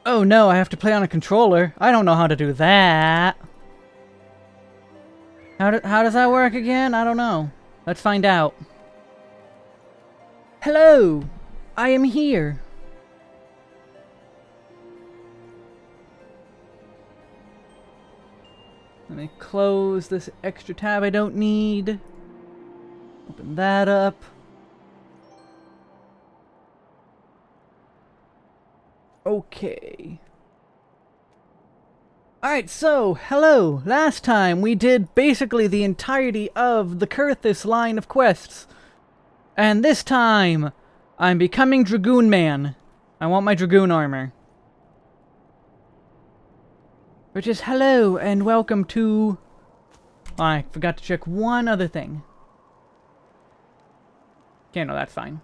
Oh no, I have to play on a controller. I don't know how to do that. How does that work again? I don't know. Let's find out. Hello! I am here. Let me close this extra tab I don't need. Open that up. Okay. Alright, so, hello! Last time we did basically the entirety of the Kurthus line of quests. And this time, I'm becoming Dragoon Man. I want my Dragoon armor. Which is hello and welcome to... Oh, I forgot to check one other thing. Okay, no, that's fine.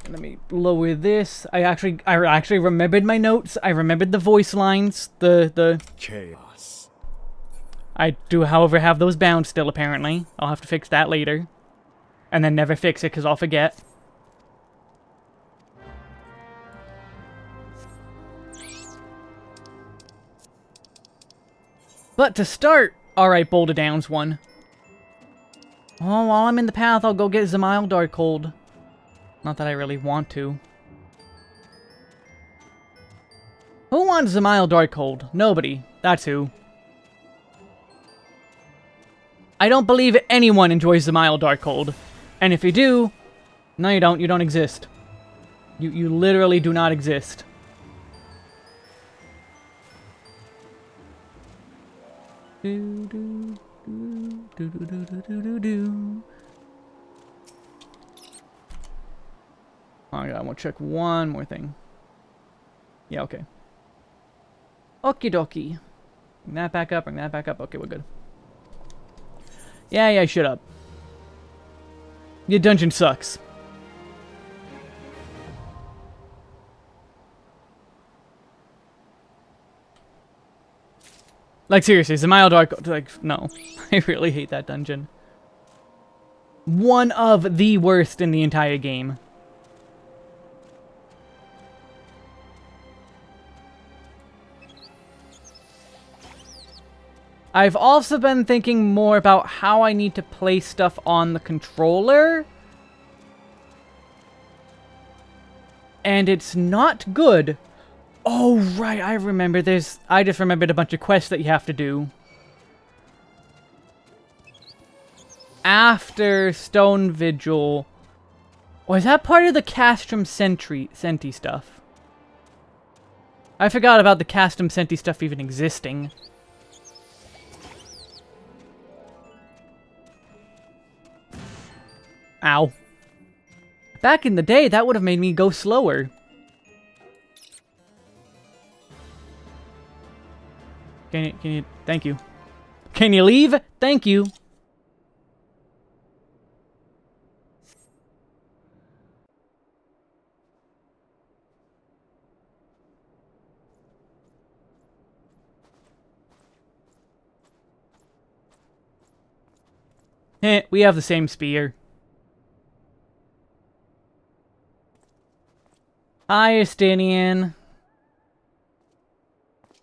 Let me lower this. I actually remembered my notes. I remembered the voice lines. The chaos. I do, however, have those bound still, apparently. I'll have to fix that later. And then never fix it, because I'll forget. But to start... Alright, Boulder Downs one. Oh, while I'm in the path, I'll go get Zamile Darkhold. Not that I really want to. Who wants Zamile Darkhold? Nobody. That's who. I don't believe anyone enjoys the mild dark cold. And if you do, no you don't. You don't exist. You literally do not exist. Do, do, do, do, do, do, do, do, do. Oh my god, I want to check one more thing. Yeah, okay. Okie dokie. Bring that back up, bring that back up. Okay, we're good. Yeah, shut up. Your dungeon sucks. Like, seriously, is the mild dark... Like, no. I really hate that dungeon. One of the worst in the entire game. I've also been thinking more about how I need to place stuff on the controller. And it's not good. Oh, right, I remember. I just remembered a bunch of quests that you have to do. After Stone Vigil. Or is that part of the Castrum Senti stuff? I forgot about the Castrum Senti stuff even existing. Ow. Back in the day, that would have made me go slower. Can you, thank you. Can you leave? Thank you. We have the same spear. Hi, Estinian.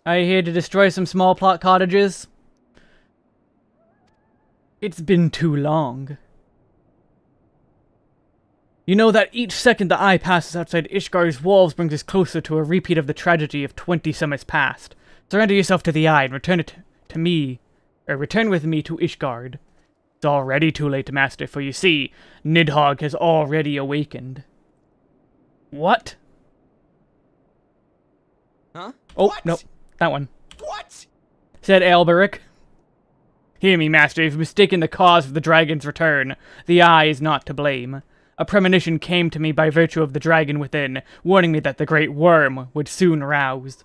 Are you here to destroy some small plot cottages? It's been too long. You know that each second the eye passes outside Ishgar's walls brings us closer to a repeat of the tragedy of 20 summers past. Surrender yourself to the eye and return it to me, or return with me to Ishgard. It's already too late, Master, for you see, Nidhogg has already awakened. What? Huh? Oh, what? no. That one. What? Said Alberic. Hear me, Master. You've mistaken the cause of the dragon's return. The eye is not to blame. A premonition came to me by virtue of the dragon within, warning me that the great worm would soon rouse.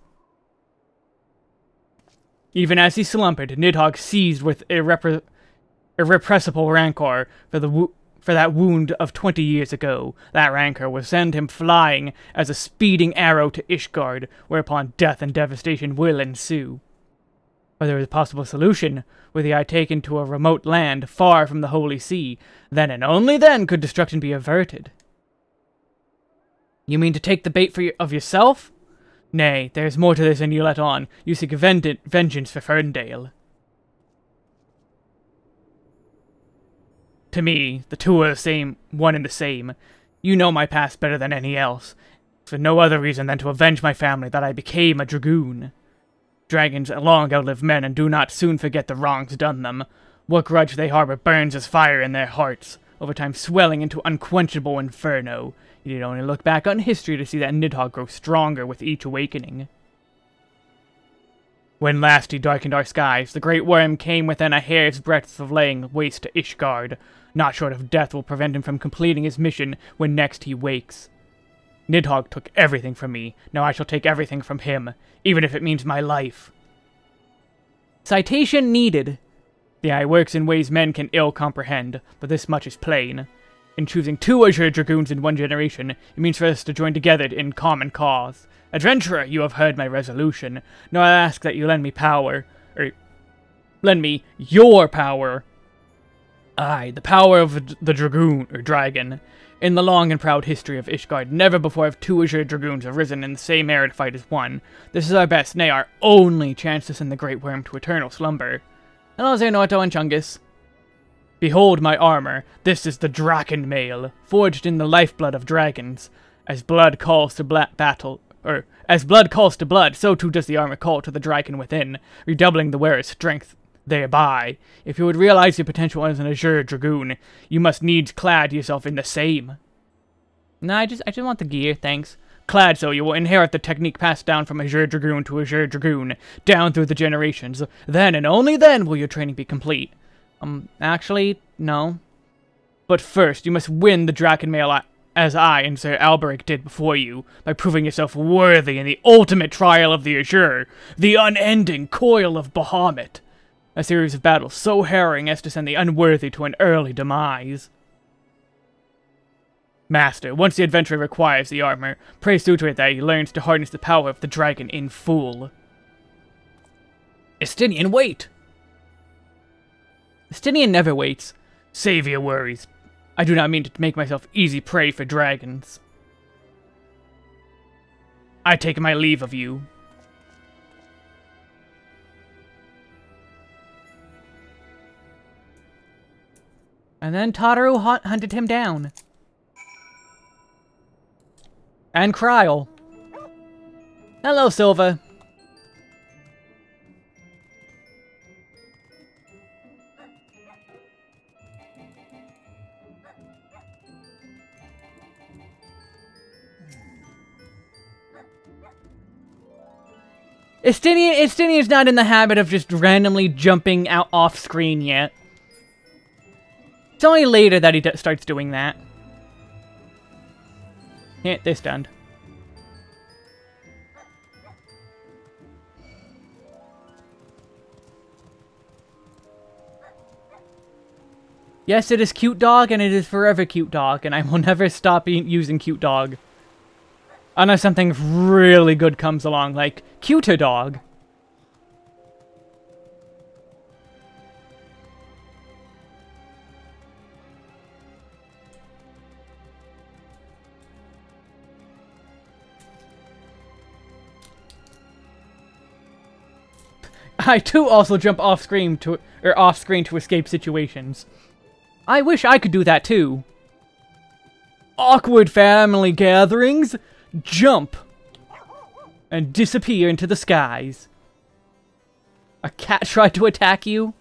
Even as he slumbered, Nidhogg seized with irrepressible rancor for that wound of 20 years ago. That rancor would send him flying as a speeding arrow to Ishgard, whereupon death and devastation will ensue. But there is a possible solution, were the eye taken to a remote land far from the Holy See. Then and only then could destruction be averted. You mean to take the bait of yourself? Nay, there is more to this than you let on. You seek vengeance for Ferndale. To me, the two are the same, one and the same. You know my past better than any else, for no other reason than to avenge my family that I became a dragoon. Dragons long outlive men and do not soon forget the wrongs done them. What grudge they harbor burns as fire in their hearts, over time swelling into unquenchable inferno. You need only look back on history to see that Nidhogg grows stronger with each awakening. When last he darkened our skies, the great worm came within a hair's breadth of laying waste to Ishgard. Not short of death will prevent him from completing his mission when next he wakes. Nidhogg took everything from me. Now I shall take everything from him, even if it means my life. Citation needed. The eye works in ways men can ill comprehend, but this much is plain. In choosing 2 Azure Dragoons in one generation, it means for us to join together in common cause. Adventurer, you have heard my resolution. Now I ask that you lend me power, lend me your power. Aye, the power of the Dragoon, or Dragon. In the long and proud history of Ishgard, never before have 2 Azure Dragoons arisen in the same era to fight as one. This is our best, nay, our only chance to send the Great Worm to eternal slumber. Hello, Xenorto and Chungus. Behold my armor. This is the Draken Mail, forged in the lifeblood of dragons. As blood calls to battle, as blood calls to blood, so too does the armor call to the Draken within, redoubling the wearer's strength Thereby, if you would realize your potential as an Azure Dragoon, you must needs clad yourself in the same. No, I just want the gear, thanks. Clad so you will inherit the technique passed down from Azure Dragoon to Azure Dragoon, down through the generations. Then and only then will your training be complete. Actually, no. But first, you must win the Drakenmail as I and Sir Alberic did before you, by proving yourself worthy in the ultimate trial of the Azure, the unending coil of Bahamut. A series of battles so harrowing as to send the unworthy to an early demise. Master, once the adventurer acquires the armor, pray see to it that he learns to harness the power of the dragon in full. Estinian, wait! Estinian never waits. Save your worries. I do not mean to make myself easy prey for dragons. I take my leave of you. And then Tataru hunted him down. And Kryl. Hello, Silva. Estinian's not in the habit of just randomly jumping out off screen yet. It's only later that he starts doing that. Hit this done. Yes, it is cute dog, and it is forever cute dog, and I will never stop using cute dog. Unless something really good comes along, like cuter dog. I too also jump off screen to escape situations. I wish I could do that too. Awkward family gatherings. Jump and disappear into the skies. A cat tried to attack you?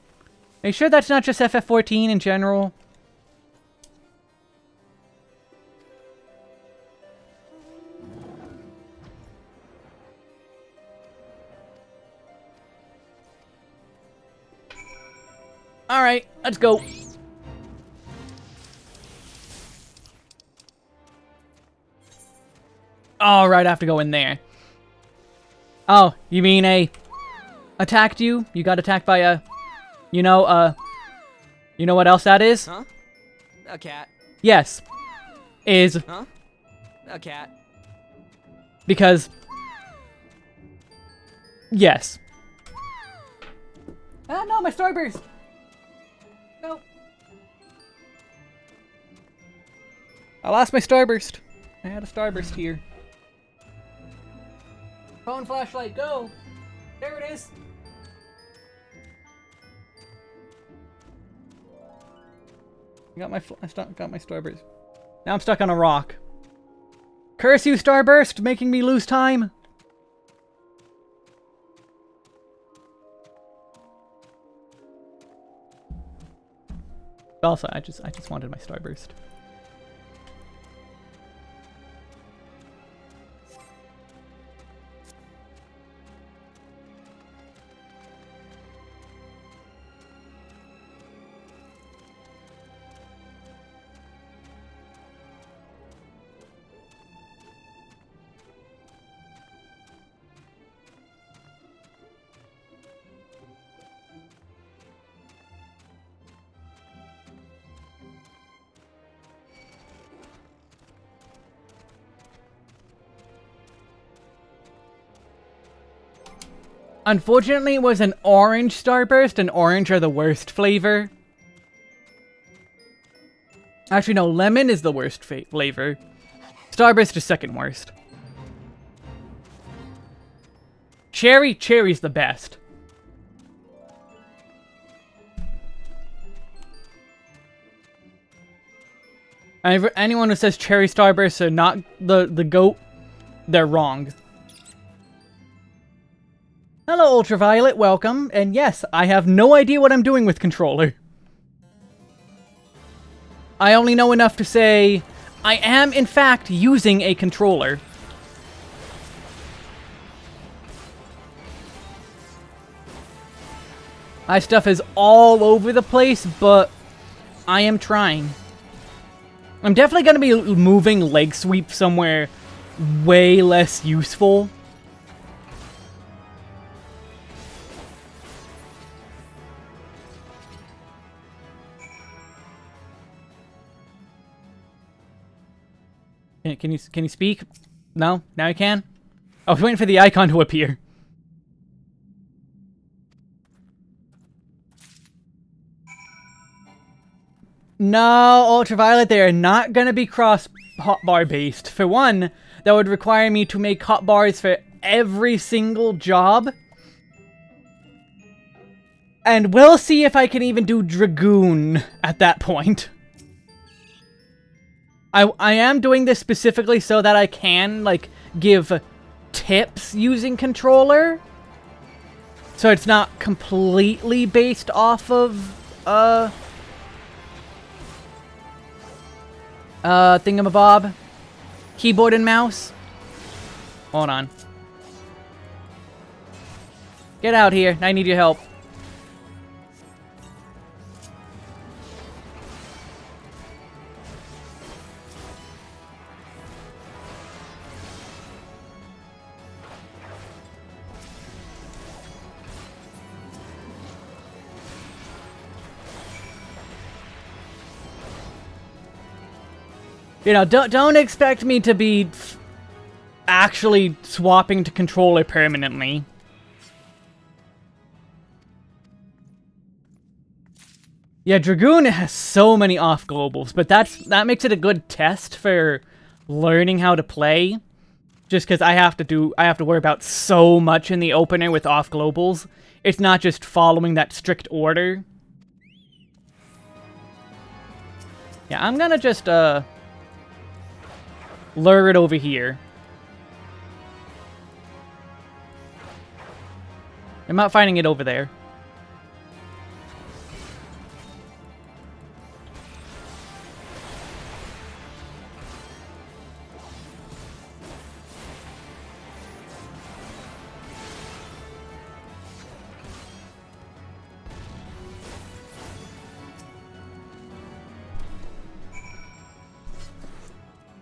Are you sure that's not just FF14 in general? Alright, let's go. Oh, right, I have to go in there. Oh, you mean attacked you? You got attacked by a... You know what else that is? Huh? A cat. Yes. Is... Huh? A cat. Because... Yes. Ah, no, my Starburst! No. I lost my Starburst. I had a Starburst here. Phone flashlight, go! There it is! Got my Starburst. Now I'm stuck on a rock. Curse you, Starburst, making me lose time! Also, I just wanted my Starburst. Unfortunately, it was an orange Starburst, and orange are the worst flavor. Actually, no, lemon is the worst flavor. Starburst is second worst. Cherry's the best. And anyone who says cherry Starbursts are not the GOAT, they're wrong. Hello, Ultraviolet, welcome. And yes, I have no idea what I'm doing with controller. I only know enough to say, I am in fact using a controller. My stuff is all over the place, but I am trying. I'm definitely going to be moving leg sweep somewhere way less useful. Can you speak? No? Now you can? I was waiting for the icon to appear. No, Ultraviolet, they are not going to be cross hotbar based. For one, that would require me to make hotbars for every single job. And we'll see if I can even do Dragoon at that point. I am doing this specifically so that I can, like, give tips using controller. So it's not completely based off of, thingamabob. Keyboard and mouse. Hold on. Get out here. I need your help. You know, don't expect me to be actually swapping to controller permanently. Yeah, Dragoon has so many off globals, but that makes it a good test for learning how to play. Just because I have to worry about so much in the opener with off globals. It's not just following that strict order. Yeah, I'm gonna just lure it over here. I'm not finding it over there.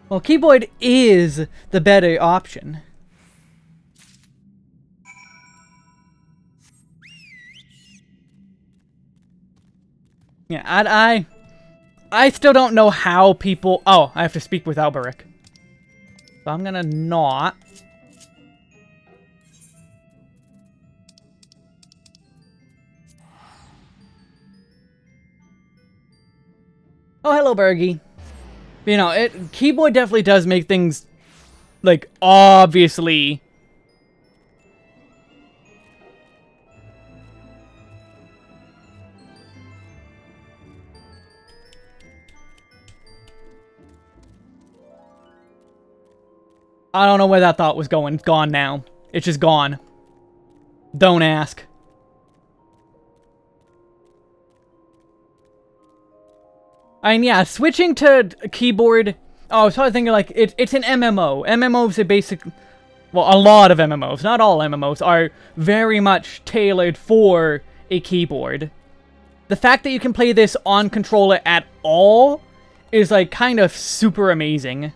Well, keyboard is the better option. Yeah, I still don't know how people... Oh, I have to speak with Alberic. So I'm gonna not. Oh, hello, Bergie. You know, keyboard definitely does make things, like, obviously... I don't know where that thought was going. It's gone now. It's just gone. Don't ask. And yeah, switching to keyboard... Oh, I was probably thinking, like, it's an MMO. MMOs are basic... Well, a lot of MMOs, not all MMOs, are very much tailored for a keyboard. The fact that you can play this on controller at all is, like, kind of super amazing.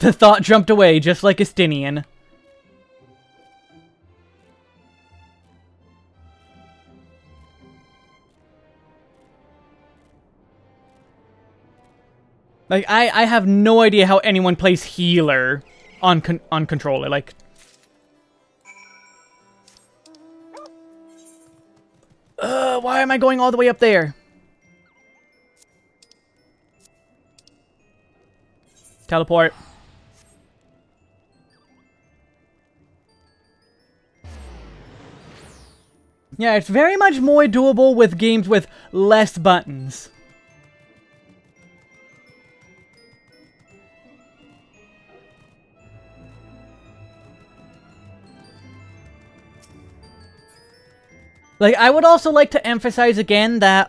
The thought jumped away, just like Estinian. Like, I have no idea how anyone plays healer on controller, like... Why am I going all the way up there? Teleport. Yeah, it's very much more doable with games with less buttons. Like, I would also like to emphasize again that,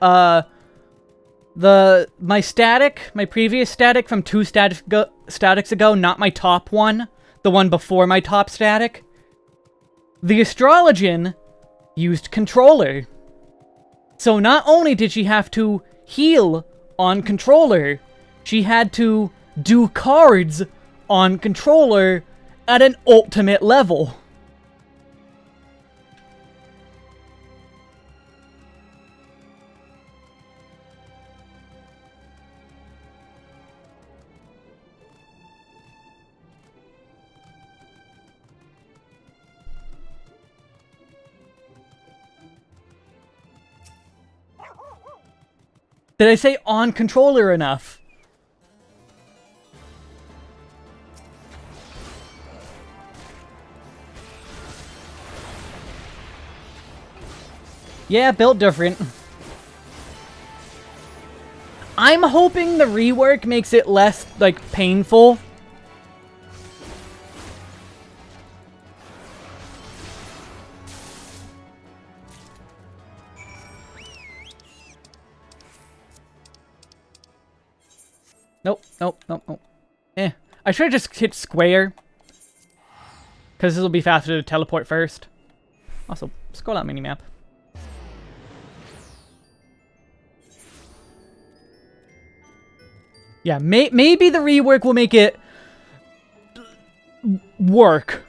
my previous static from 2 statics ago, not my top one, the one before my top static, the Astrologian used controller. So not only did she have to heal on controller, she had to do cards on controller at an ultimate level. Did I say on controller enough? Yeah, built different. I'm hoping the rework makes it less, like, painful. Nope, nope, nope, nope. Eh. I should have just hit square. Because this will be faster to teleport first. Also, scroll out minimap. Yeah, maybe the rework will make it work.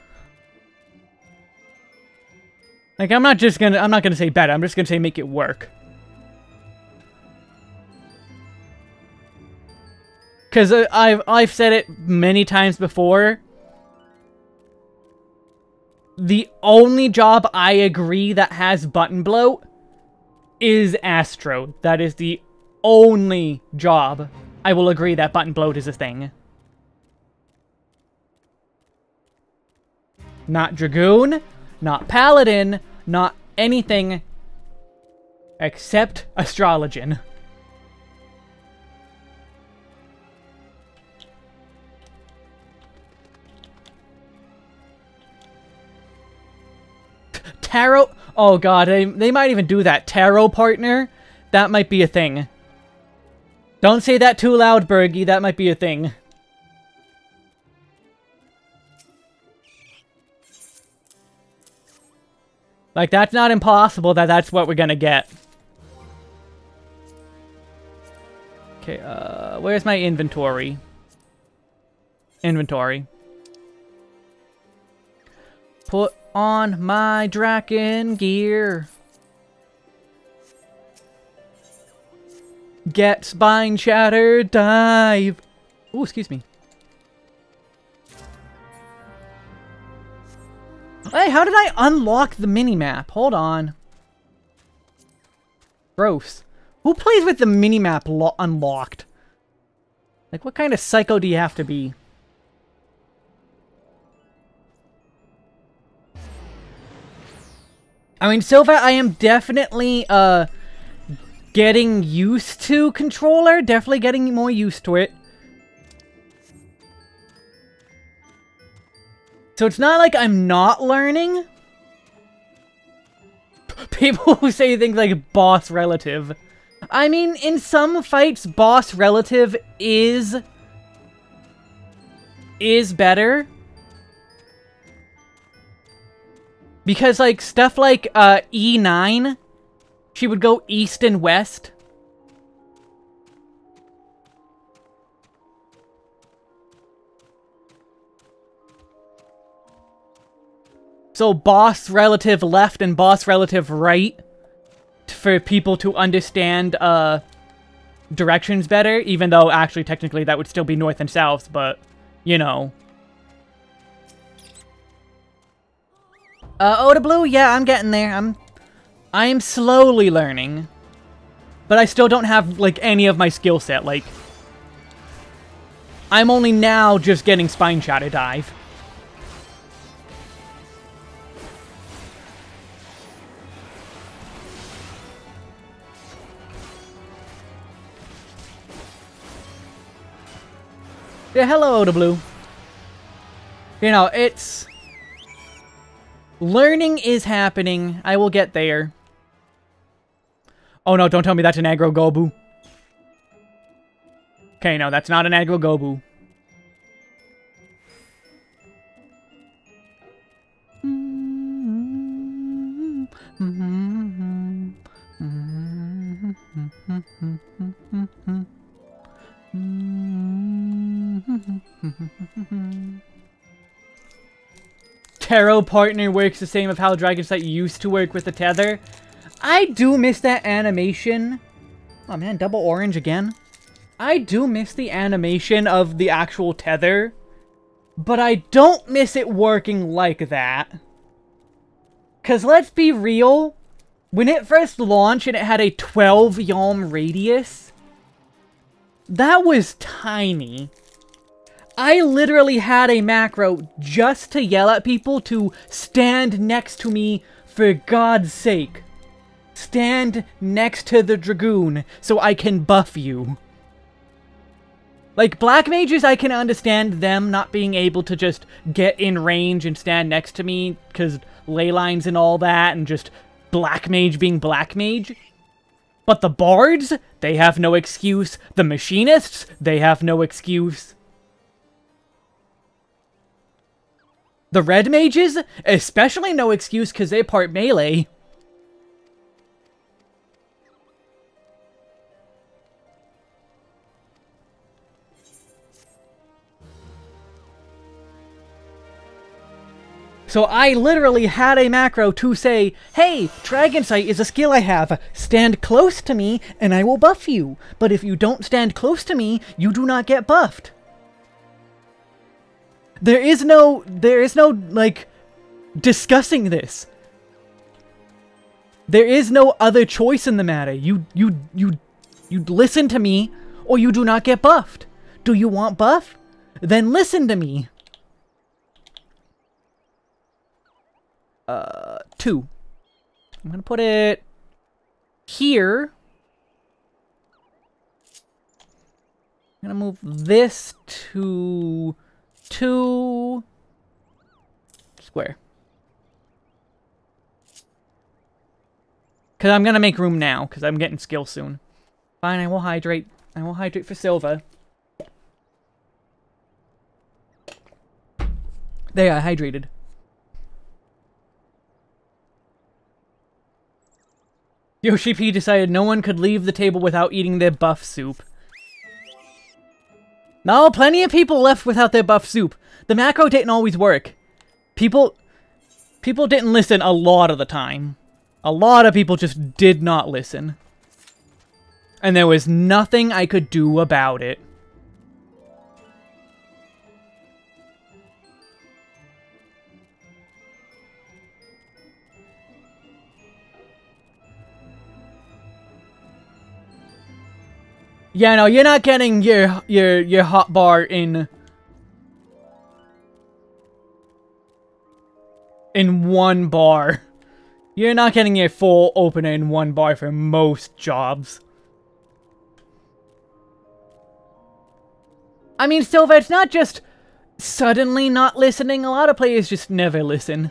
Like, I'm not gonna say better, I'm just gonna say make it work. Because I've said it many times before. The only job I agree that has button bloat is Astro. That is the only job I will agree that button bloat is a thing. Not Dragoon, not Paladin, not anything except Astrologian. Tarot? Oh god, they might even do that. Tarot partner? That might be a thing. Don't say that too loud, Bergie. That might be a thing. Like, that's not impossible that that's what we're gonna get. Okay, where's my inventory? Inventory. Put on my Draken gear. Get spine shatter, dive. Ooh, excuse me. Hey, how did I unlock the minimap? Hold on. Gross. Who plays with the minimap unlocked? Like, what kind of psycho do you have to be? I mean, so far I am definitely, getting used to controller. Definitely getting more used to it. So it's not like I'm not learning. People who say things like boss relative. I mean, in some fights, boss relative is better. Because, like, stuff like, E9, she would go east and west. So boss relative left and boss relative right for people to understand directions better, even though actually technically that would still be north and south, but you know. Oda Blue, yeah, I'm getting there. I am slowly learning. But I still don't have like any of my skill set, like I'm only now just getting Spine Shatter Dive. Yeah, hello, Oda Blue. You know, it's... learning is happening. I will get there. Oh no, don't tell me that's an aggro Gobu. Okay, no, that's not an aggro Gobu. Tarot partner works the same of how Dragon Sight used to work with the tether. I do miss that animation. Oh man, double orange again. I do miss the animation of the actual tether, but I don't miss it working like that. Cause let's be real, when it first launched and it had a 12 yalm radius, that was tiny. I literally had a macro just to yell at people to stand next to me, for God's sake. Stand next to the Dragoon so I can buff you. Like, black mages, I can understand them not being able to just get in range and stand next to me, because ley lines and all that, and just black mage being black mage. But the bards, they have no excuse. The machinists, they have no excuse. The red mages, especially no excuse because they're part melee. So I literally had a macro to say, hey, Dragon Sight is a skill I have. Stand close to me and I will buff you. But if you don't stand close to me, you do not get buffed. There is no, like, discussing this. There is no other choice in the matter. You listen to me, or you do not get buffed. Do you want buff? Then listen to me. 2. I'm gonna put it here. I'm gonna move this to 2 square. Because I'm going to make room now, because I'm getting skill soon. Fine, I will hydrate. I will hydrate for Silva. There, I hydrated. Yoshi P decided no one could leave the table without eating their buff soup. No, plenty of people left without their buff soup. The macro didn't always work. People didn't listen a lot of the time. A lot of people just did not listen. And there was nothing I could do about it. Yeah, no, you're not getting your hot bar in one bar. You're not getting your full opener in one bar for most jobs. I mean, Silva, it's not just suddenly not listening. A lot of players just never listen.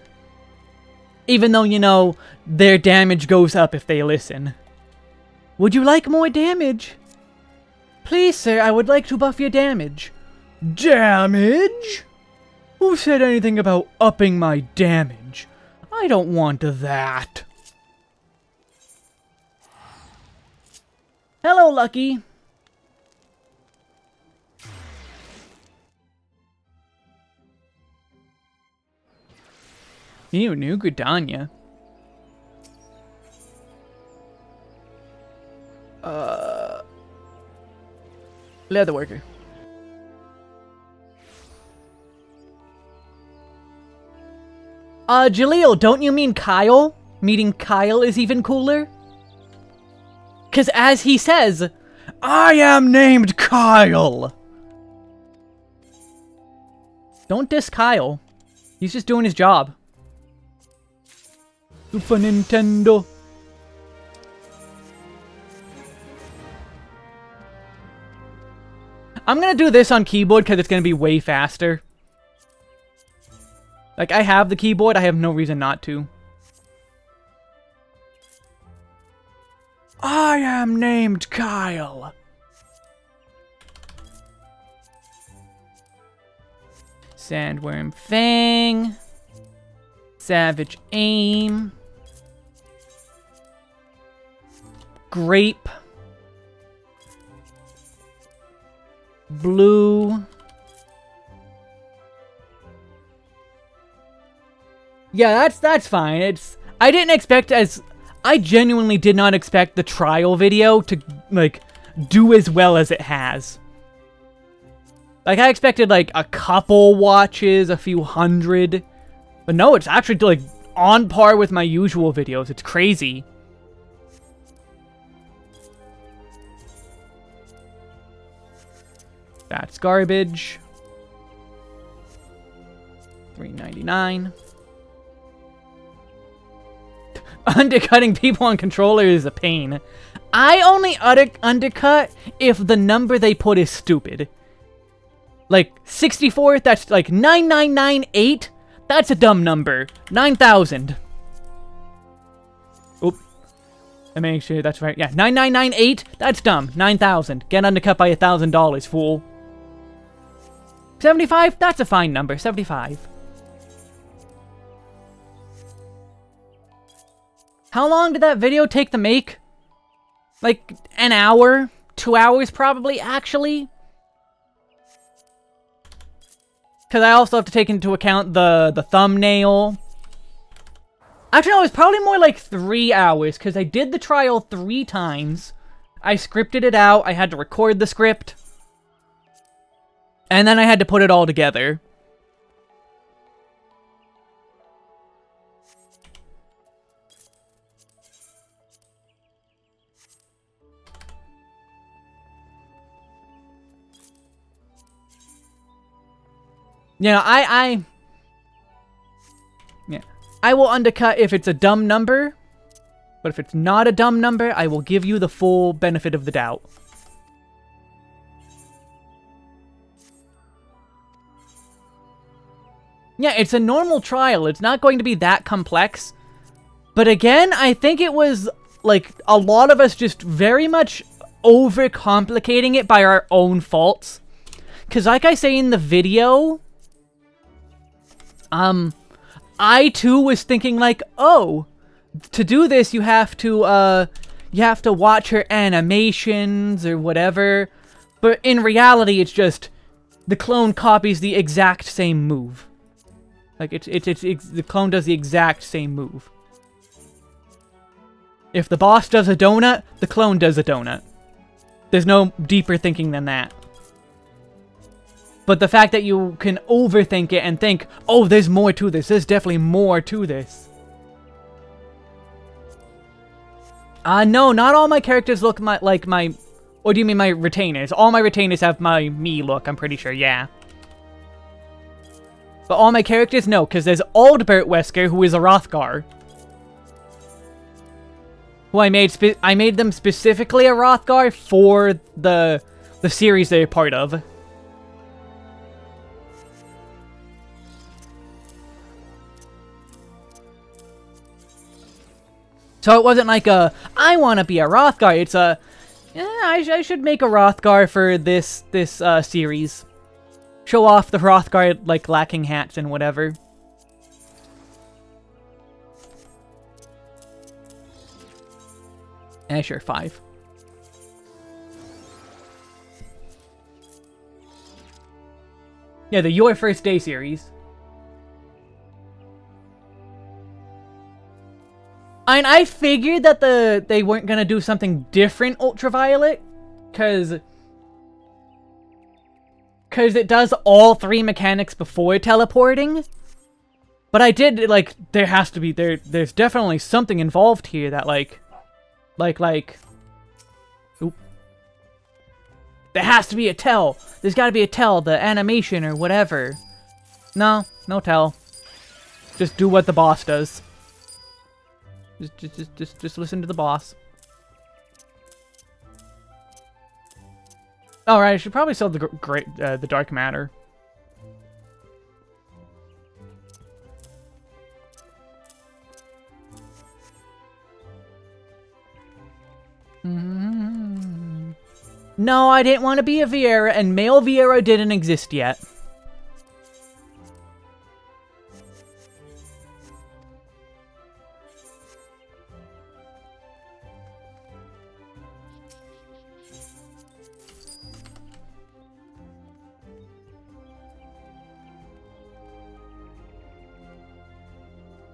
Even though, you know, their damage goes up if they listen. Would you like more damage? Please, sir, I would like to buff your damage. Damage? Who said anything about upping my damage? I don't want that. Hello, Lucky. Ew, new Gridania. Leatherworker. Jaleel, don't you mean Kyle? Meeting Kyle is even cooler? 'Cause as he says, I am named Kyle! Don't diss Kyle. He's just doing his job. Super Nintendo. I'm gonna do this on keyboard because it's gonna be way faster. Like, I have the keyboard, I have no reason not to. I am named Kyle. Sandworm Fang. Savage Aim. Grape. Blue. Yeah, that's fine. I didn't expect I genuinely did not expect the trial video to, like, do as well as it has. Like, I expected, like, a couple watches, a few hundred. But no, it's actually, like, on par with my usual videos. It's crazy. That's garbage. $3.99. Undercutting people on controller is a pain. I only undercut if the number they put is stupid. Like, 64, that's like 9998. That's a dumb number. 9,000. Oop. Let me make sure that's right. Yeah, 9998, that's dumb. 9,000. Get undercut by $1,000, fool. 75, that's a fine number. 75. How long did that video take to make? Like, an hour? 2 hours, probably, actually? Because I also have to take into account the thumbnail. Actually, no, it was probably more like 3 hours, because I did the trial 3 times. I scripted it out, I had to record the script. And then I had to put it all together. You know, yeah, I will undercut if it's a dumb number, but if it's not a dumb number, I will give you the full benefit of the doubt. Yeah, it's a normal trial. It's not going to be that complex. But again, I think it was, like, a lot of us just very much overcomplicating it by our own faults. Because like I say in the video, I too was thinking like, oh, to do this you have to watch her animations or whatever. But in reality, it's just the clone copies the exact same move. Like the clone does the exact same move. If the boss does a donut, the clone does a donut. There's no deeper thinking than that. But the fact that you can overthink it and think, oh, there's more to this. There's definitely more to this. No, not all my characters look like my... Or do you mean my retainers? All my retainers have my me look, I'm pretty sure, yeah. But all my characters, no, because there's Aldbert Wesker, who is a Rothgar. Who I made them specifically a Rothgar for the series they're part of. So it wasn't like a, I want to be a Rothgar. It's a, yeah, I should make a Rothgar for this series. Show off the Rothgar, like, lacking hats and whatever. Eh, sure, 5. Yeah, the Your First Day series. And I figured that they weren't gonna do something different Ultraviolet, cause it does all 3 mechanics before teleporting. But I did, like, there has to be, there's definitely something involved here that, like, oop. There has to be a tell. There's gotta be a tell, the animation or whatever. No tell. Just do what the boss does. Just listen to the boss. Alright, I should probably sell the dark matter. No, I didn't want to be a Vieira, and male Vieira didn't exist yet.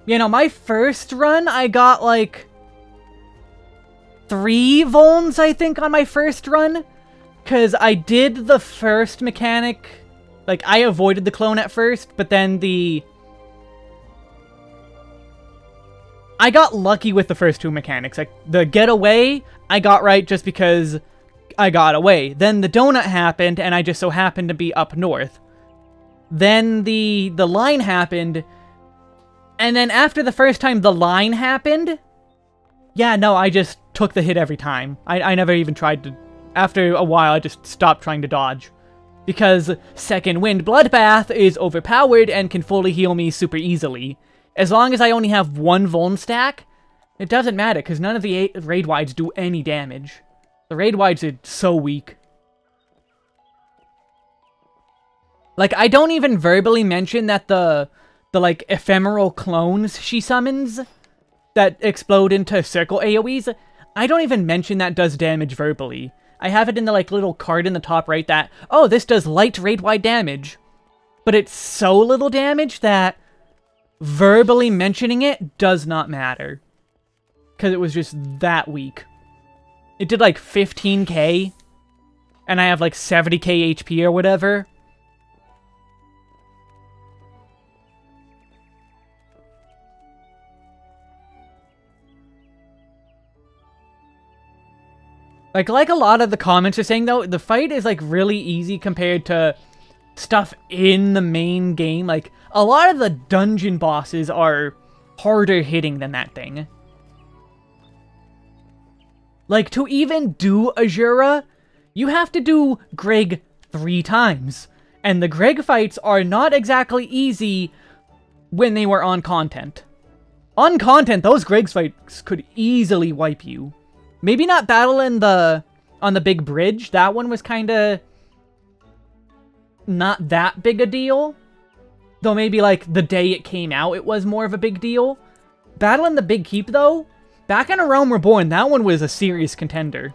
You know, my first run, I got, like, 3 Vulns, I think, on my first run. Because I did the first mechanic. Like, I avoided the clone at first, but then I got lucky with the first 2 mechanics. Like, the getaway, I got right just because I got away. Then the donut happened, and I just so happened to be up north. Then the line happened. And then after the first time the line happened, yeah, no, I just took the hit every time. I never even tried to... After a while, I just stopped trying to dodge. Because Second Wind Bloodbath is overpowered and can fully heal me super easily. As long as I only have 1 Vuln stack, it doesn't matter, because none of the raid wides do any damage. The raid wides are so weak. Like, I don't even verbally mention that the like, ephemeral clones she summons that explode into circle AoEs, I don't even mention that does damage verbally. I have it in the, like, little card in the top right that, oh, this does light raid-wide damage. But it's so little damage that verbally mentioning it does not matter. Because it was just that weak. It did, like, 15k, and I have, like, 70k HP or whatever. Like a lot of the comments are saying, though, the fight is, like, really easy compared to stuff in the main game. Like, a lot of the dungeon bosses are harder hitting than that thing. Like, to even do Azura, you have to do Greg 3 times. And the Greg fights are not exactly easy when they were on content. On content, those Greg fights could easily wipe you. Maybe not battle on the big bridge. That one was kind of not that big a deal. Though maybe, like, the day it came out, it was more of a big deal. Battle in the Big Keep, though, back in A Realm Reborn, that one was a serious contender.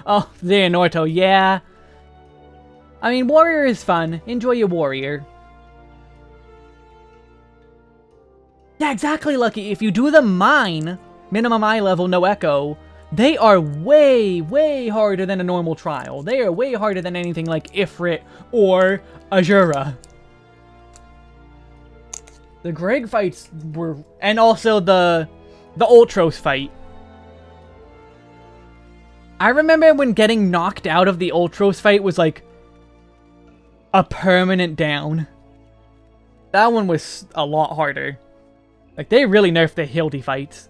Oh, Xehanorto, yeah. I mean, Warrior is fun. Enjoy your Warrior. Yeah, exactly, Lucky. If you do the Mine, minimum eye level, no echo, they are way, way harder than a normal trial. They are way harder than anything like Ifrit or Azura. The Greg fights were... And also the Ultros fight. I remember when getting knocked out of the Ultros fight was like a permanent down. That one was a lot harder. Like, they really nerfed the Hildy fights.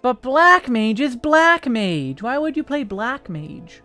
But Black Mage is Black Mage. Why would you play Black Mage?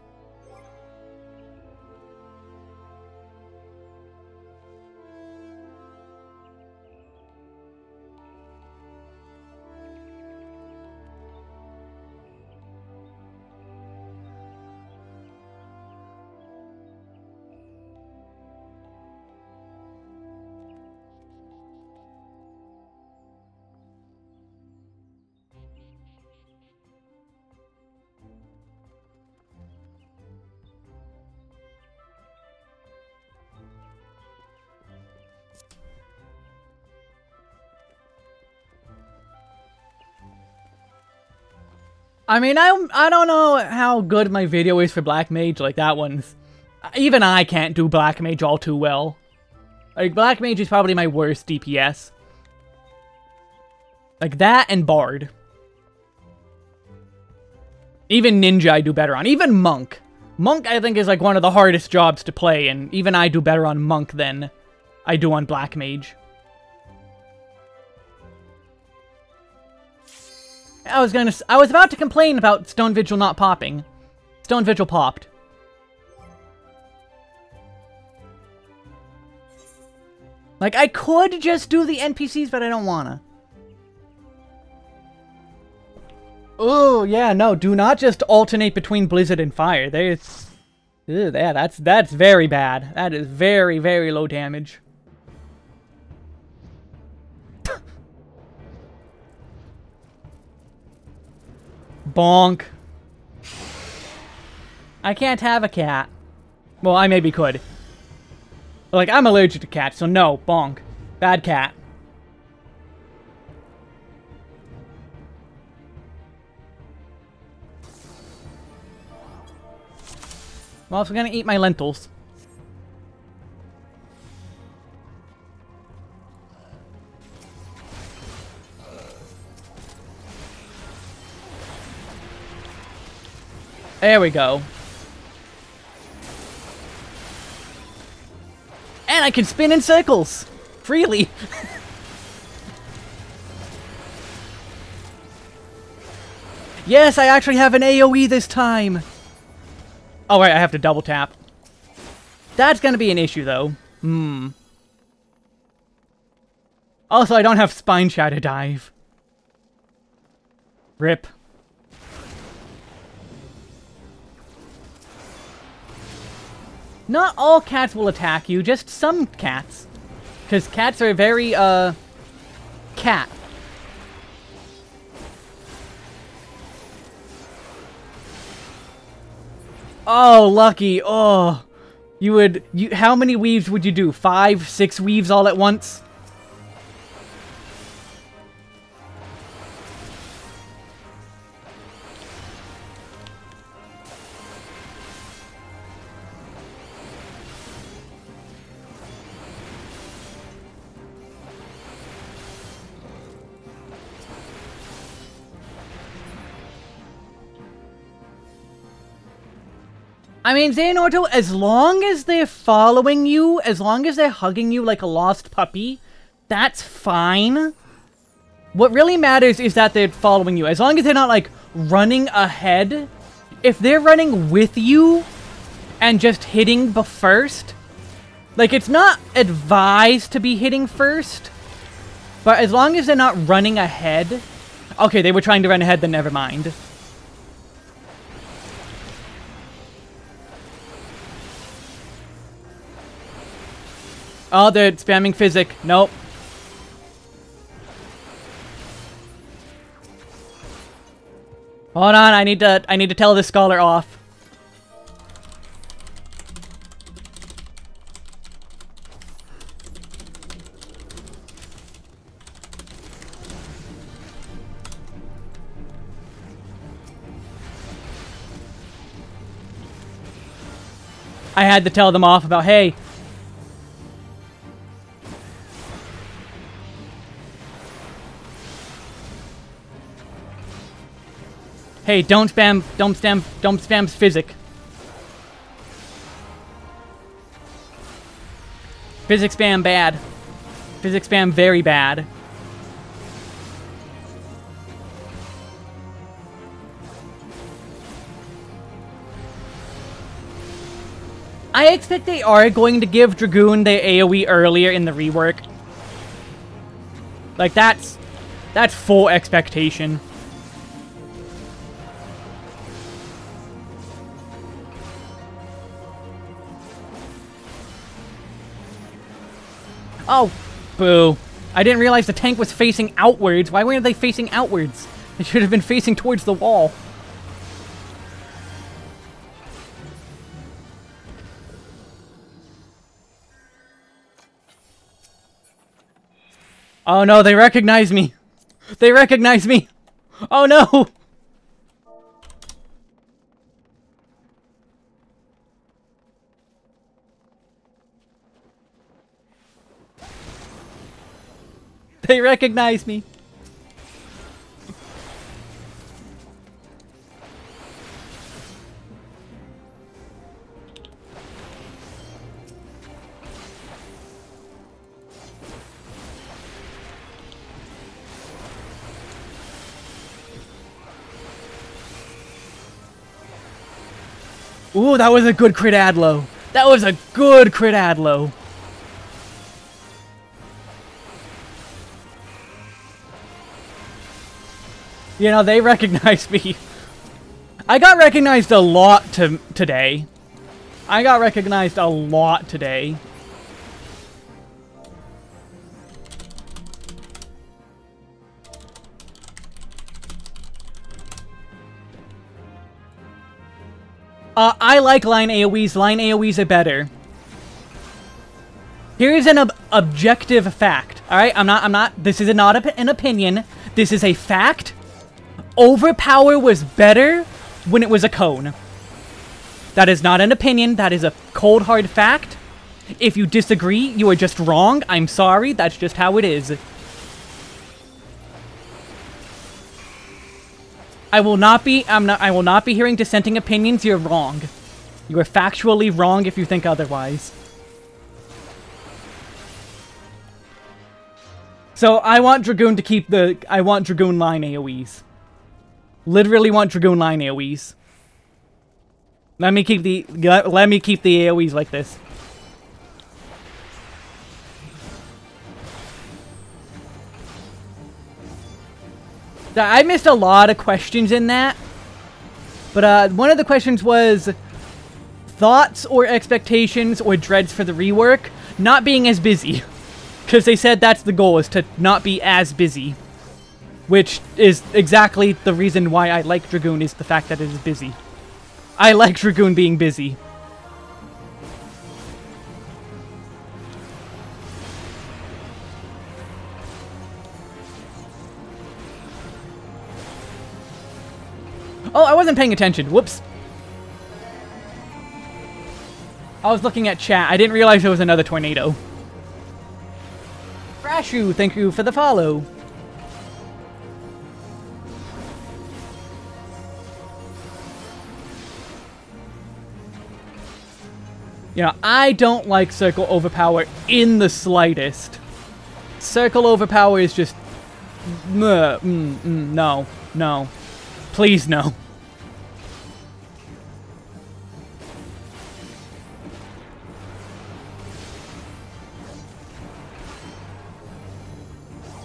I mean, I don't know how good my video is for Black Mage. Like, that one's... Even I can't do Black Mage all too well. Like, Black Mage is probably my worst DPS. Like, that and Bard. Even Ninja I do better on. Even Monk. Monk, I think, is, like, one of the hardest jobs to play, and even I do better on Monk than I do on Black Mage. I was about to complain about Stone Vigil not popping. Stone Vigil popped. Like, I could just do the NPCs, but I don't wanna. Oh, yeah, no, do not just alternate between Blizzard and Fire. There's... Ew, yeah, that's very bad. That is very, very low damage. Bonk. I can't have a cat. Well, I maybe could. Like, I'm allergic to cats, so no, bonk. Bad cat. I'm also gonna eat my lentils. There we go. And I can spin in circles! Freely! Yes, I actually have an AoE this time! Oh right, I have to double tap. That's gonna be an issue though. Also, I don't have Spine Shadow Dive. RIP. Not all cats will attack you, just some cats. Because cats are very, cat. Oh, lucky. Oh. How many weaves would you do? 5, 6 weaves all at once? I mean, Xehanorto, as long as they're following you, as long as they're hugging you like a lost puppy, that's fine. What really matters is that they're following you. As long as they're not, like, running ahead. If they're running with you and just hitting first, like, it's not advised to be hitting first, but as long as they're not running ahead... Okay, they were trying to run ahead, then never mind. Oh, they're spamming Physic. Nope. Hold on, I need to tell this scholar off. I had to tell them off about, hey, hey, don't spam Physic. Physic spam bad. Physic spam very bad. I expect they are going to give Dragoon the AoE earlier in the rework. Like, that's full expectation. Oh, boo. I didn't realize the tank was facing outwards. Why weren't they facing outwards? They should have been facing towards the wall. Oh no, they recognize me. They recognize me. Oh no. They recognize me. Ooh, that was a good crit Adlo. That was a good crit Adlo. You know, they recognize me. I got recognized a lot today. I got recognized a lot today. I like line AoEs. Line AoEs are better. Here's an objective fact. Alright, this is not an opinion. This is a fact. Overpower was better when it was a cone. That is not an opinion. That is a cold, hard fact. If you disagree, you are just wrong. I'm sorry. That's just how it is. I will not be hearing dissenting opinions. You're wrong. You are factually wrong if you think otherwise. So I want Dragoon to keep I want Dragoon line AoEs. Literally want Dragoon line AoEs. Let me keep the AoEs like this. I missed a lot of questions in that. But one of the questions was thoughts or expectations or dreads for the rework. Not being as busy. Because they said that's the goal, is to not be as busy. Which is exactly the reason why I like Dragoon, is the fact that it is busy. I like Dragoon being busy. Oh, I wasn't paying attention. Whoops. I was looking at chat. I didn't realize there was another tornado. Rashu, thank you for the follow. You know, I don't like Circle Overpower in the slightest. Circle Overpower is just... no. No. Please, no.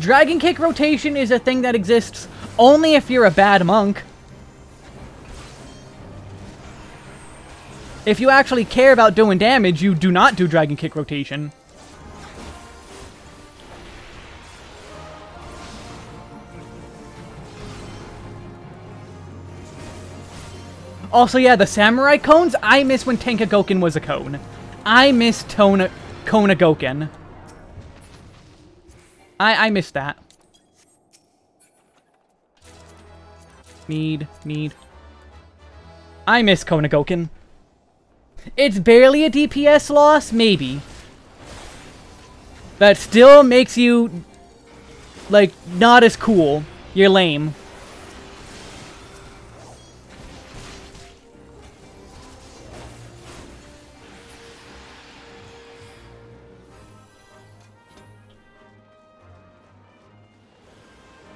Dragon Kick rotation is a thing that exists only if you're a bad monk. If you actually care about doing damage, you do not do Dragon Kick rotation. Also, yeah, the Samurai cones, I miss when Tenkagoken was a cone. I miss Konagoken. I miss that. Need. I miss Konagoken. It's barely a DPS loss, maybe. That still makes you, like, not as cool. You're lame.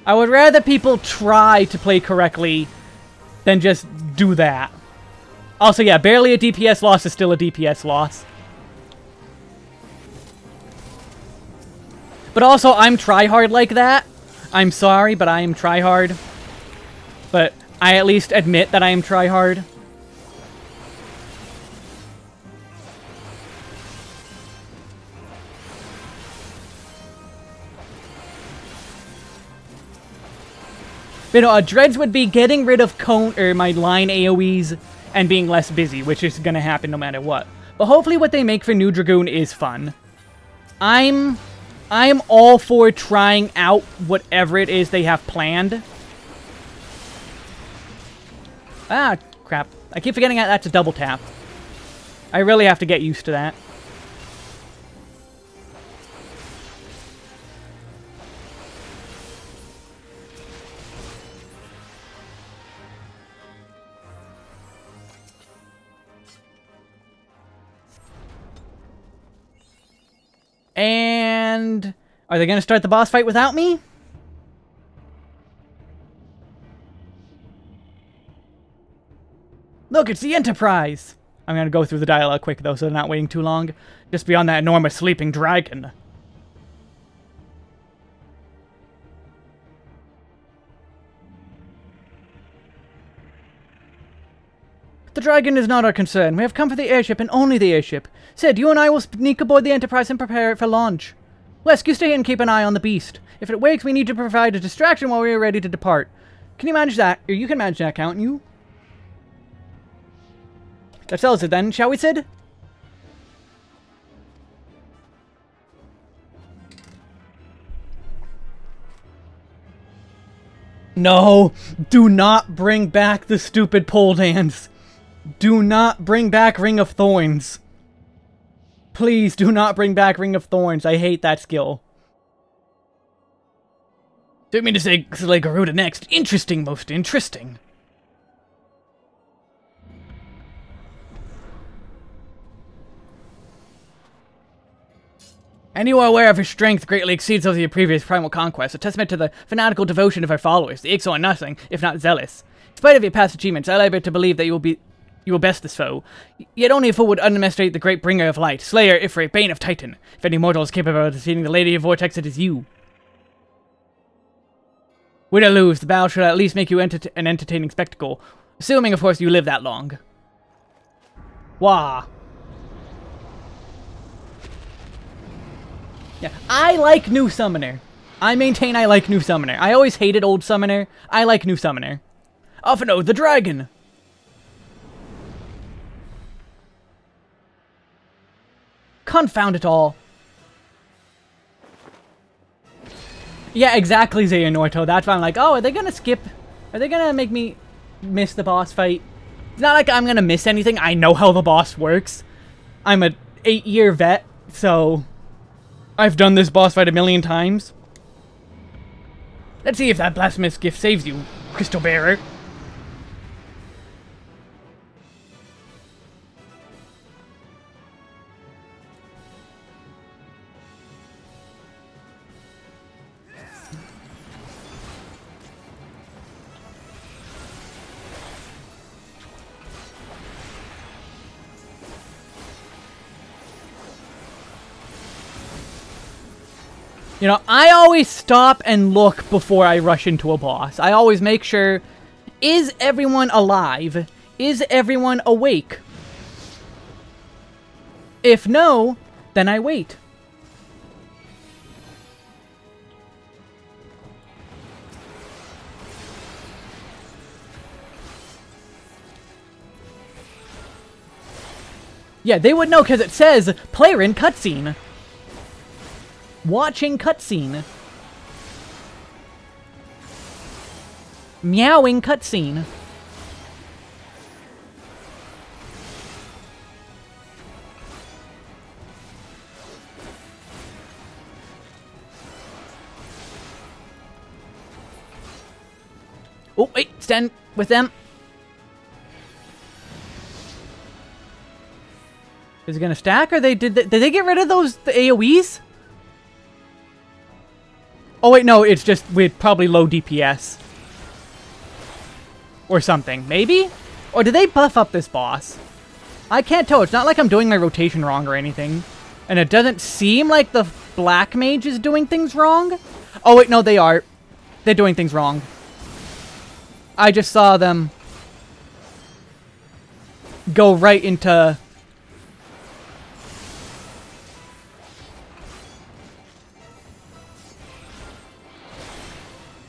I would rather people try to play correctly than just do that. Also, yeah, barely a DPS loss is still a DPS loss. But also, I'm tryhard like that. I'm sorry, but I am tryhard. But I at least admit that I am tryhard. You know, dreads would be getting rid of my line AoEs and being less busy, which is gonna happen no matter what. But hopefully what they make for New Dragoon is fun. I'm all for trying out whatever it is they have planned. Ah, crap. I keep forgetting that that's a double tap. I really have to get used to that. And are they going to start the boss fight without me? Look, it's the Enterprise! I'm going to go through the dialogue quick, though, so they're not waiting too long. Just beyond that enormous sleeping dragon. The dragon is not our concern. We have come for the airship and only the airship. Sid, you and I will sneak aboard the Enterprise and prepare it for launch. Wesk, you stay here and keep an eye on the beast. If it wakes, we need to provide a distraction while we are ready to depart. Can you manage that? Or you can manage that, can't you? That settles it then, shall we, Sid? No! Do not bring back the stupid pole dance! Do not bring back Ring of Thorns! Please do not bring back Ring of Thorns. I hate that skill. Didn't mean to say select Garuda next. Interesting, most interesting. And you are aware of her strength greatly exceeds those of your previous primal conquests, a testament to the fanatical devotion of her followers. The Ixo are nothing, if not zealous. In spite of your past achievements, I labor to believe that you will best this foe. Yet only a fool would underestimate the great bringer of light, slayer, Ifrit, bane of Titan. If any mortal is capable of defeating the Lady of Vortex, it is you. Win or lose, the battle should at least make you an entertaining spectacle. Assuming, of course, you live that long. Wah. Yeah, I like New Summoner. I maintain I like New Summoner. I always hated Old Summoner. I like New Summoner. Alphino, the dragon! Confound it all. Yeah, exactly, Xehanorto. That's why I'm like, oh, are they gonna skip? Are they gonna make me miss the boss fight? It's not like I'm gonna miss anything. I know how the boss works. I'm a 8-year vet, so I've done this boss fight a million times. Let's see if that blasphemous gift saves you, Crystal Bearer. You know, I always stop and look before I rush into a boss. I always make sure, is everyone alive? Is everyone awake? If no, then I wait. Yeah, they would know because it says player in cutscene. Watching cutscene. Meowing cutscene. Oh, wait, stand with them. Is it gonna stack, or did they get rid of the AoEs? Oh wait, no, it's just with probably low DPS. Or something. Maybe? Or did they buff up this boss? I can't tell. It's not like I'm doing my rotation wrong or anything. And it doesn't seem like the black mage is doing things wrong. Oh wait, no, they are. They're doing things wrong. I just saw them go right into...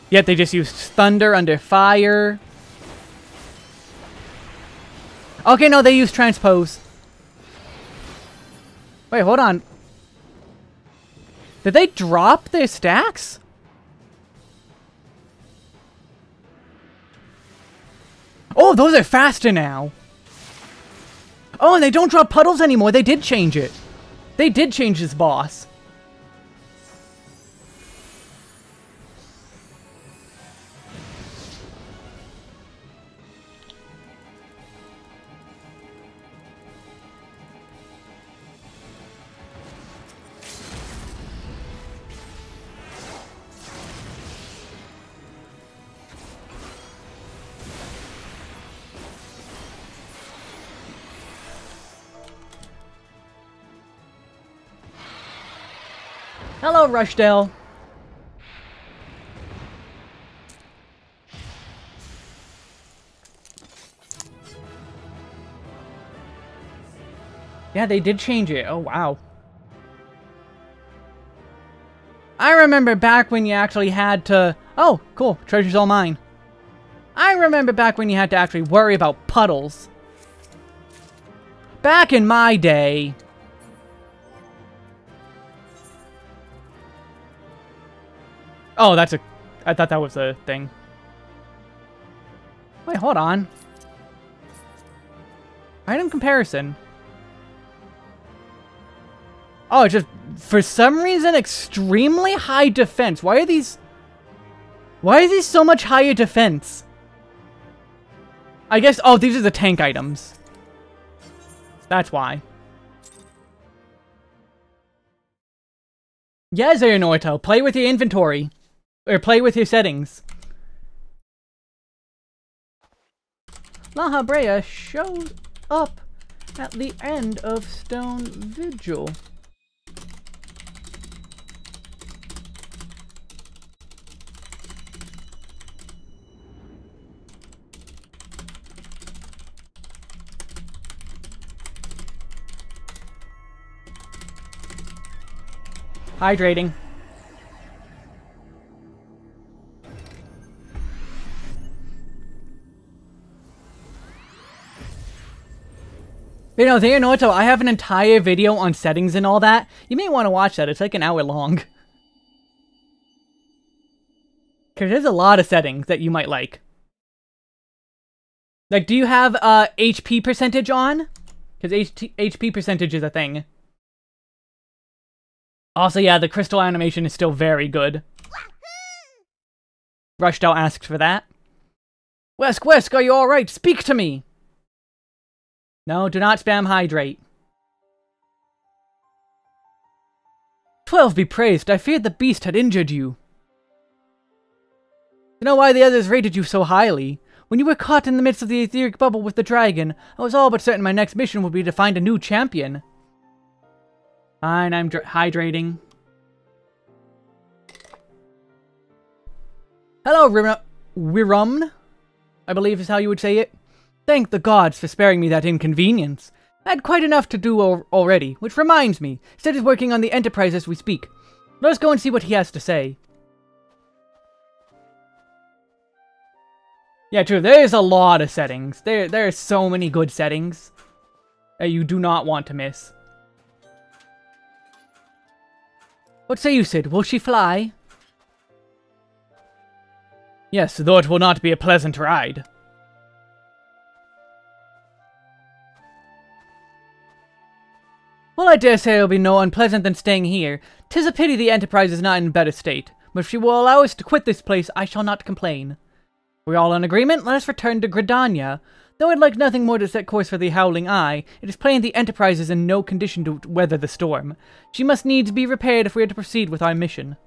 Yet they just used thunder under fire. Okay, no, they used transpose. Wait, hold on. Did they drop their stacks? Oh, those are faster now. Oh, and they don't drop puddles anymore. They did change it. They did change this boss. Hello, Rushdale. Yeah, they did change it. Oh, wow. I remember back when you actually had to... Oh, cool. Treasure's all mine. I remember back when you had to actually worry about puddles. Back in my day... Oh, that's a... I thought that was a thing. Wait, hold on. Item comparison. Oh, it's just... For some reason, extremely high defense. Why are these... Why is these so much higher defense? I guess... Oh, these are the tank items. That's why. Yeah, Xehanort, play with your inventory. Or play with your settings. La Habrea shows up at the end of Stone Vigil. Hydrating. You know, Xehanort, I have an entire video on settings and all that. You may want to watch that. It's like an hour long. Because there's a lot of settings that you might like. Like, do you have HP percentage on? Because HP percentage is a thing. Also, yeah, the crystal animation is still very good. Rushdell asks for that. Wesk, are you alright? Speak to me! No, do not spam hydrate. 12 be praised, I feared the beast had injured you. You know why the others rated you so highly? When you were caught in the midst of the etheric bubble with the dragon, I was all but certain my next mission would be to find a new champion. Fine, I'm hydrating. Hello, Wirum, I believe is how you would say it. Thank the gods for sparing me that inconvenience. I had quite enough to do already, which reminds me, Sid is working on the Enterprise as we speak. Let us go and see what he has to say. Yeah, true, there's a lot of settings. There are so many good settings that you do not want to miss. What say you, Sid? Will she fly? Yes, though it will not be a pleasant ride. Well, I dare say it'll be no unpleasant than staying here. 'Tis a pity the Enterprise is not in better state, but if she will allow us to quit this place, I shall not complain. We're all in agreement, let us return to Gridania. Though I'd like nothing more to set course for the Howling Eye, it is plain the Enterprise is in no condition to weather the storm. She must needs be repaired if we are to proceed with our mission.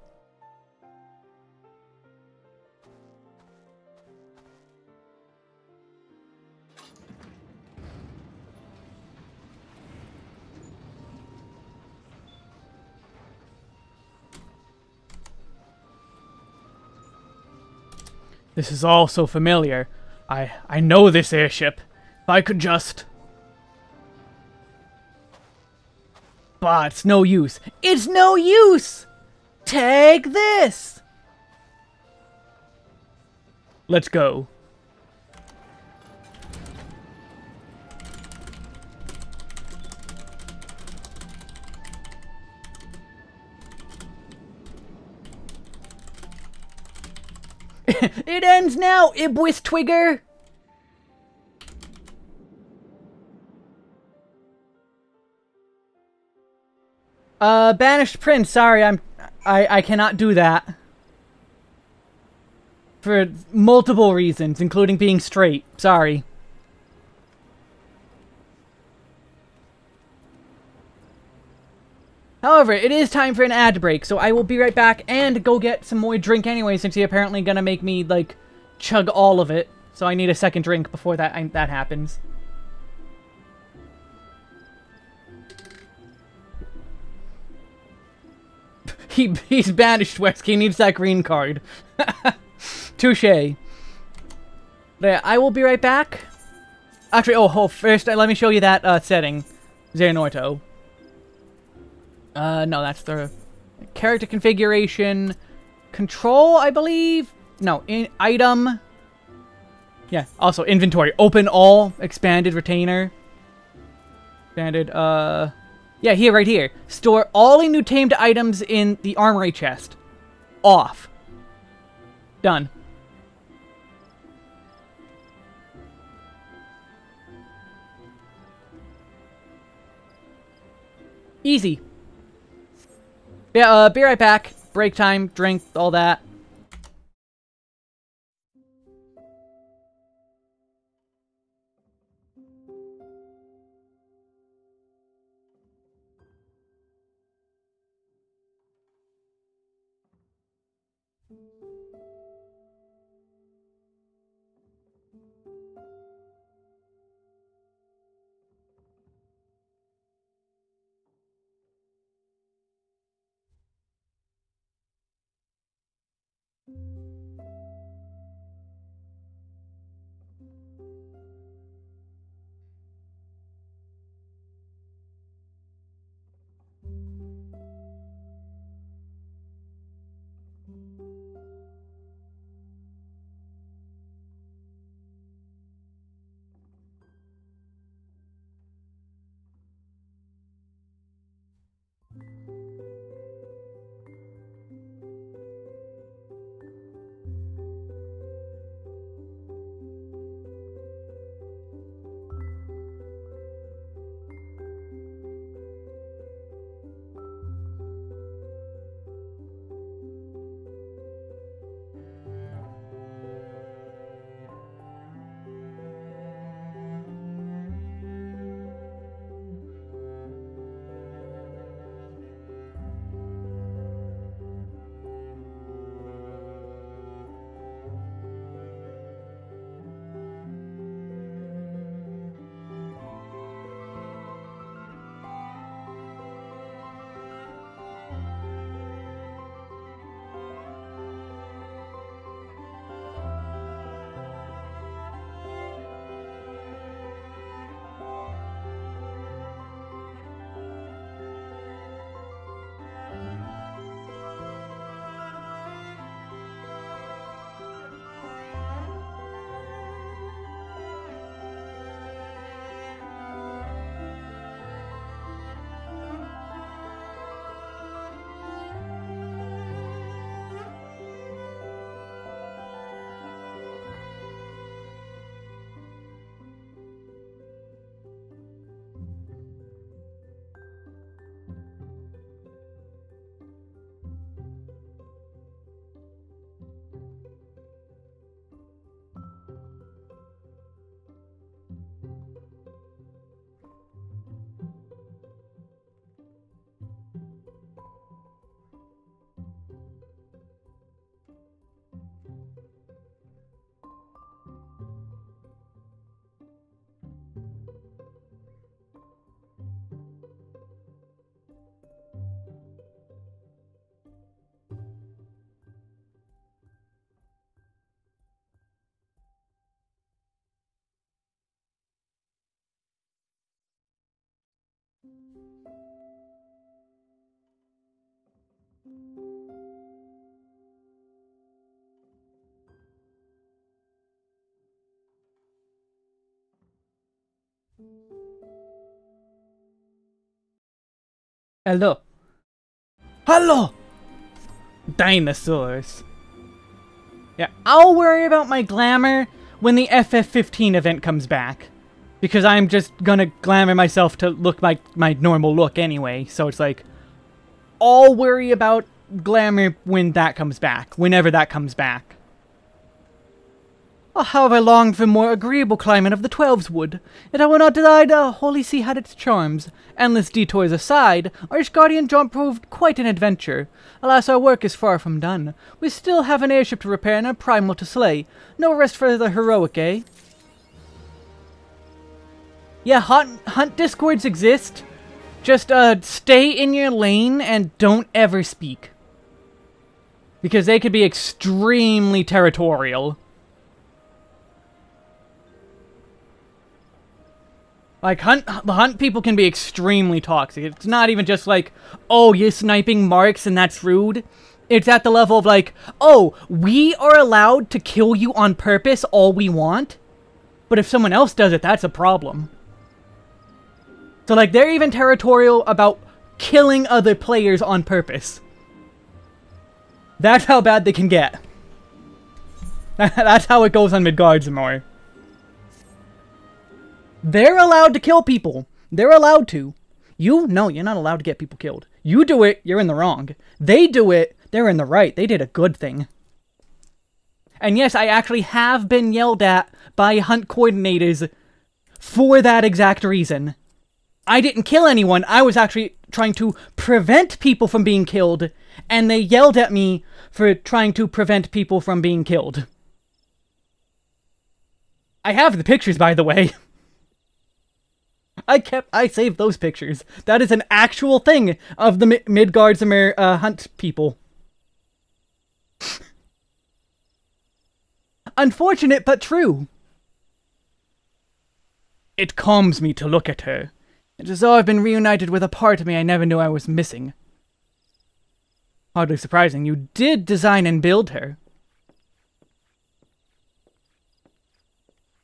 This is all so familiar. I know this airship. If I could just... But it's no use. It's no use! Take this! Let's go. It ends now, Ibwis Twigger! Banished Prince, sorry, I cannot do that. For multiple reasons, including being straight. Sorry. However, it is time for an ad break, so I will be right back and go get some more drink anyway, since he's apparently gonna make me, like, chug all of it. So I need a second drink before that happens. He's banished, Wesk. He needs that green card. Touché. There, I will be right back. Actually, first, let me show you that setting. Xehanorto. No, that's the character configuration. Control, I believe? No, item. Yeah, also inventory. Open all, expanded retainer. Expanded, yeah, here, right here. Store all new tamed items in the armory chest. Off. Done. Easy. Yeah, be right back. Break time, drink, all that. Hello. Hello! Dinosaurs. Yeah, I'll worry about my glamour when the FF15 event comes back. Because I'm just gonna glamour myself to look like my normal look anyway. So it's like, I'll worry about glamour when that comes back. Whenever that comes back. Oh, how have I longed for more agreeable climate of the Twelves wood. Yet I will not deny the Holy See had its charms. Endless detours aside, our Guardian jaunt proved quite an adventure. Alas, our work is far from done. We still have an airship to repair and a primal to slay. No rest for the heroic, eh? Yeah, hunt discords exist. Just, stay in your lane and don't ever speak. Because they could be extremely territorial. Like, the hunt people can be extremely toxic. It's not even just like, oh, you're sniping marks and that's rude. It's at the level of like, oh, we are allowed to kill you on purpose all we want, but if someone else does it, that's a problem. So, like, they're even territorial about killing other players on purpose. That's how bad they can get. That's how it goes on Midgardsormr. They're allowed to kill people. They're allowed to. No, you're not allowed to get people killed. You do it, you're in the wrong. They do it, they're in the right. They did a good thing. And yes, I actually have been yelled at by hunt coordinators for that exact reason. I didn't kill anyone, I was actually trying to prevent people from being killed, and they yelled at me for trying to prevent people from being killed. I have the pictures, by the way. I saved those pictures. That is an actual thing of the Midgardsormr hunt people. Unfortunate, but true. It calms me to look at her. It's as though I've been reunited with a part of me I never knew I was missing. Hardly surprising, you did design and build her.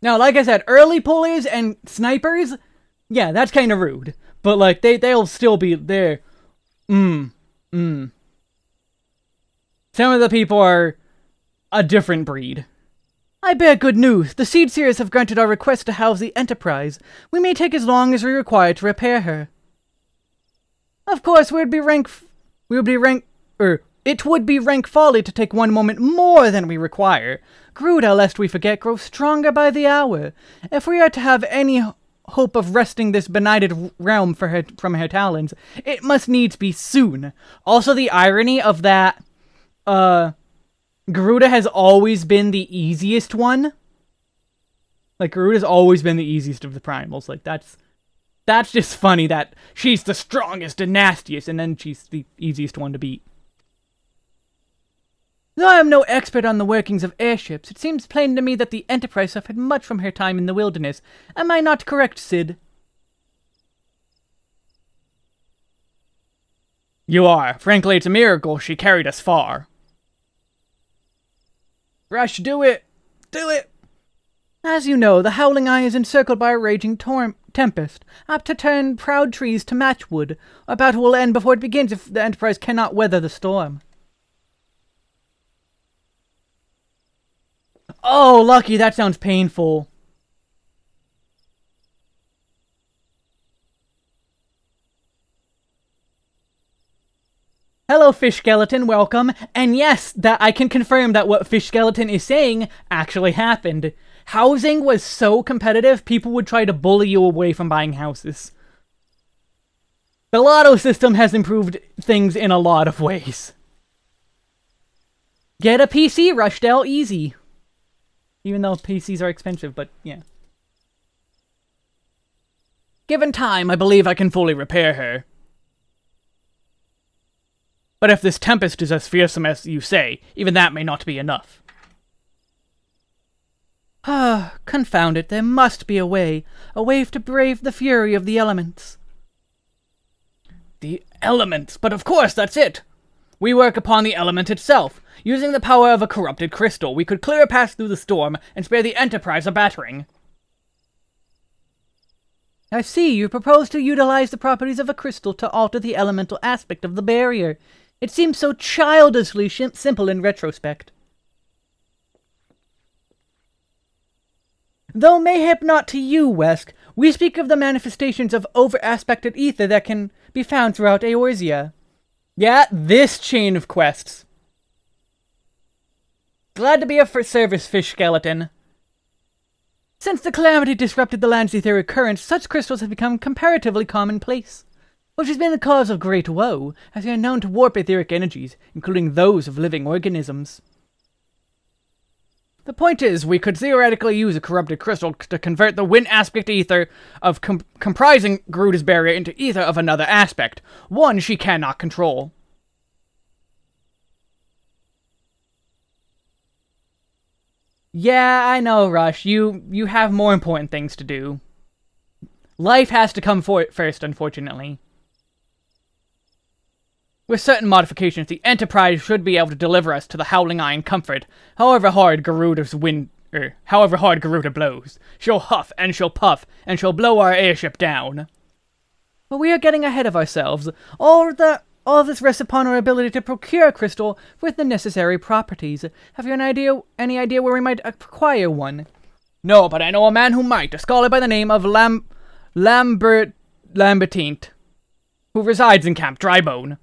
Now, like I said, early pullers and snipers, yeah, that's kind of rude. But, like, they'll still be there. Some of the people are a different breed. I bear good news. The Seed Seers have granted our request to house the Enterprise. We may take as long as we require to repair her. Of course, it would be rank folly to take one moment more than we require. Gruda, lest we forget, grows stronger by the hour. If we are to have any hope of wresting this benighted realm from her talons, it must needs be soon. Also, the irony of that, Garuda has always been the easiest one. Like, Garuda's always been the easiest of the primals. Like, that's just funny that she's the strongest and nastiest, and then she's the easiest one to beat. Though I am no expert on the workings of airships, it seems plain to me that the Enterprise suffered much from her time in the wilderness. Am I not correct, Sid? You are. Frankly, it's a miracle she carried us far. Rush, do it! Do it! As you know, the Howling Eye is encircled by a raging tempest, apt to turn proud trees to matchwood. Our battle will end before it begins if the Enterprise cannot weather the storm. Oh, lucky, that sounds painful. Hello, Fish Skeleton, welcome. And yes, that I can confirm that what Fish Skeleton is saying actually happened. Housing was so competitive, people would try to bully you away from buying houses. The lotto system has improved things in a lot of ways. Get a PC, Rushdell, easy. Even though PCs are expensive, but yeah. Given time, I believe I can fully repair her. But if this tempest is as fearsome as you say, even that may not be enough. Ah, confound it, there must be a way to brave the fury of the elements. The elements, but of course that's it! We work upon the element itself. Using the power of a corrupted crystal, we could clear a path through the storm and spare the Enterprise a battering. I see, you propose to utilize the properties of a crystal to alter the elemental aspect of the barrier. It seems so childishly simple in retrospect. Though mayhap not to you, Wesk, we speak of the manifestations of over-aspected ether that can be found throughout Eorzea. Yeah, this chain of quests. Glad to be of service, Fish Skeleton. Since the calamity disrupted the land's etheric currents, such crystals have become comparatively commonplace, which has been the cause of great woe, as they are known to warp etheric energies, including those of living organisms. The point is, we could theoretically use a corrupted crystal to convert the wind aspect ether of comprising Garuda's barrier into ether of another aspect, one she cannot control. Yeah, I know, Rush. You have more important things to do. Life has to come first, unfortunately. With certain modifications, the Enterprise should be able to deliver us to the Howling Eye in comfort, however hard Garuda blows. She'll huff, and she'll puff, and she'll blow our airship down. But we are getting ahead of ourselves. All of this rests upon our ability to procure a crystal with the necessary properties. Have you any idea where we might acquire one? No, but I know a man who might, a scholar by the name of Lambertine, who resides in Camp Drybone.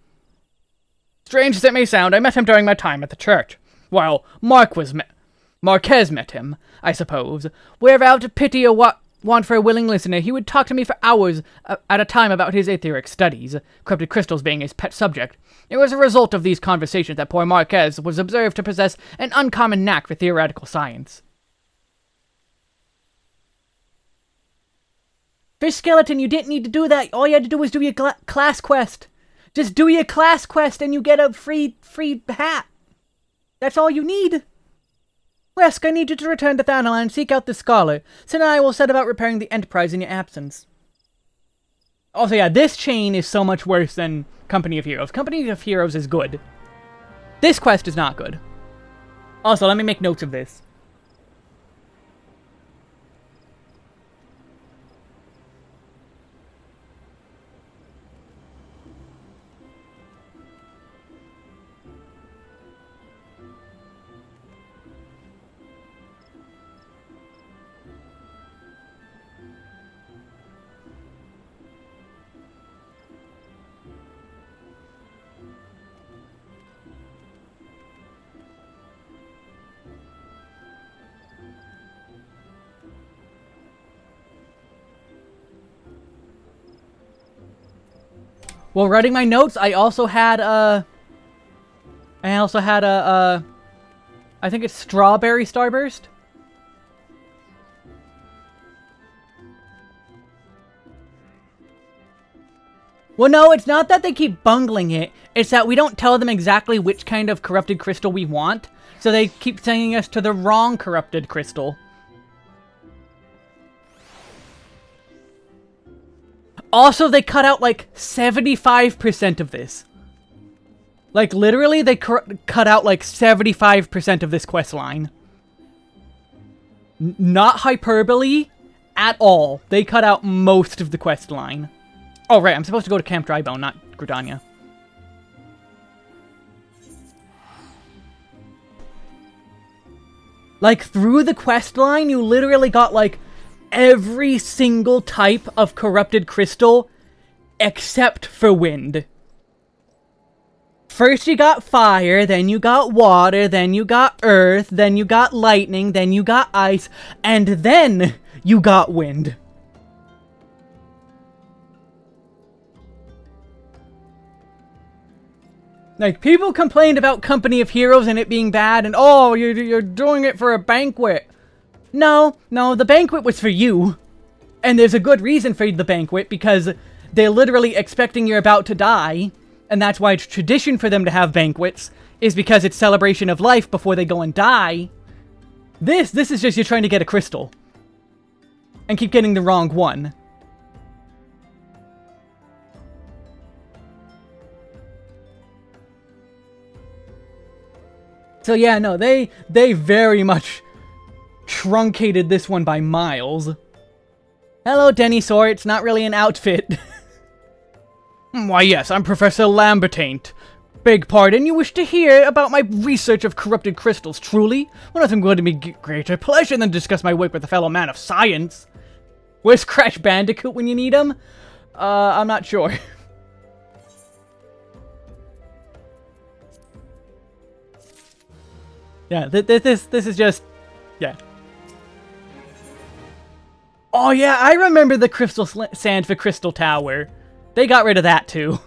Strange as it may sound, I met him during my time at the church. Well, Marquez met him, I suppose. Without pity or want for a willing listener, he would talk to me for hours at a time about his etheric studies, corrupted crystals being his pet subject. It was a result of these conversations that poor Marquez was observed to possess an uncommon knack for theoretical science. Fish Skeleton, you didn't need to do that. All you had to do was do your class quest. Just do your class quest and you get a free hat. That's all you need. Wesk, I need you to return to Thanalan and seek out the scholar. Sin and I will set about repairing the Enterprise in your absence. Also, yeah, this chain is so much worse than Company of Heroes. Company of Heroes is good. This quest is not good. Also, let me make notes of this. While writing my notes, I also had a... I think it's Strawberry Starburst. Well, no, it's not that they keep bungling it. It's that we don't tell them exactly which kind of corrupted crystal we want. So they keep sending us to the wrong corrupted crystal. Also, they cut out like 75% of this. Like, literally, they cut out like 75% of this quest line. Not hyperbole at all. They cut out most of the quest line. Oh, right, I'm supposed to go to Camp Drybone, not Gridania. Like, through the quest line, you literally got like every single type of corrupted crystal except for wind. First you got fire, then you got water, then you got earth, then you got lightning, then you got ice, and then you got wind. Like, people complained about Company of Heroes and it being bad, and oh, you're doing it for a banquet. No, the banquet was for you. And there's a good reason for the banquet, because they're literally expecting you're about to die. And that's why it's tradition for them to have banquets, is because it's celebration of life before they go and die. This is just you trying to get a crystal. And keep getting the wrong one. So yeah, no, they very much truncated this one by miles. Hello, Dennysaur, it's not really an outfit. Why yes, I'm Professor Lambertaint. Beg pardon, you wish to hear about my research of corrupted crystals, truly? Well, nothing going to be greater pleasure than discuss my work with a fellow man of science. Where's Crash Bandicoot when you need him? I'm not sure. Yeah, this is just... yeah. Oh yeah, I remember the Crystal Sand for Crystal Tower. They got rid of that too.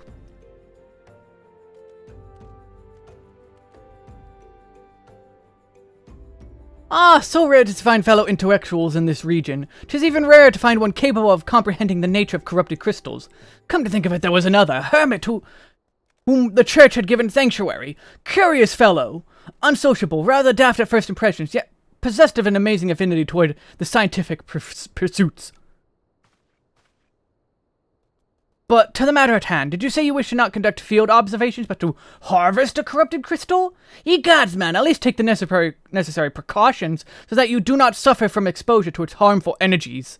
Ah, so rare to find fellow intellectuals in this region. 'Tis even rarer to find one capable of comprehending the nature of corrupted crystals. Come to think of it, there was another, hermit whom the church had given sanctuary. Curious fellow. Unsociable, rather daft at first impressions, yet possessed of an amazing affinity toward the scientific pursuits. But to the matter at hand, did you say you wish to not conduct field observations, but to harvest a corrupted crystal? Ye gods, man, at least take the necessary precautions so that you do not suffer from exposure to its harmful energies.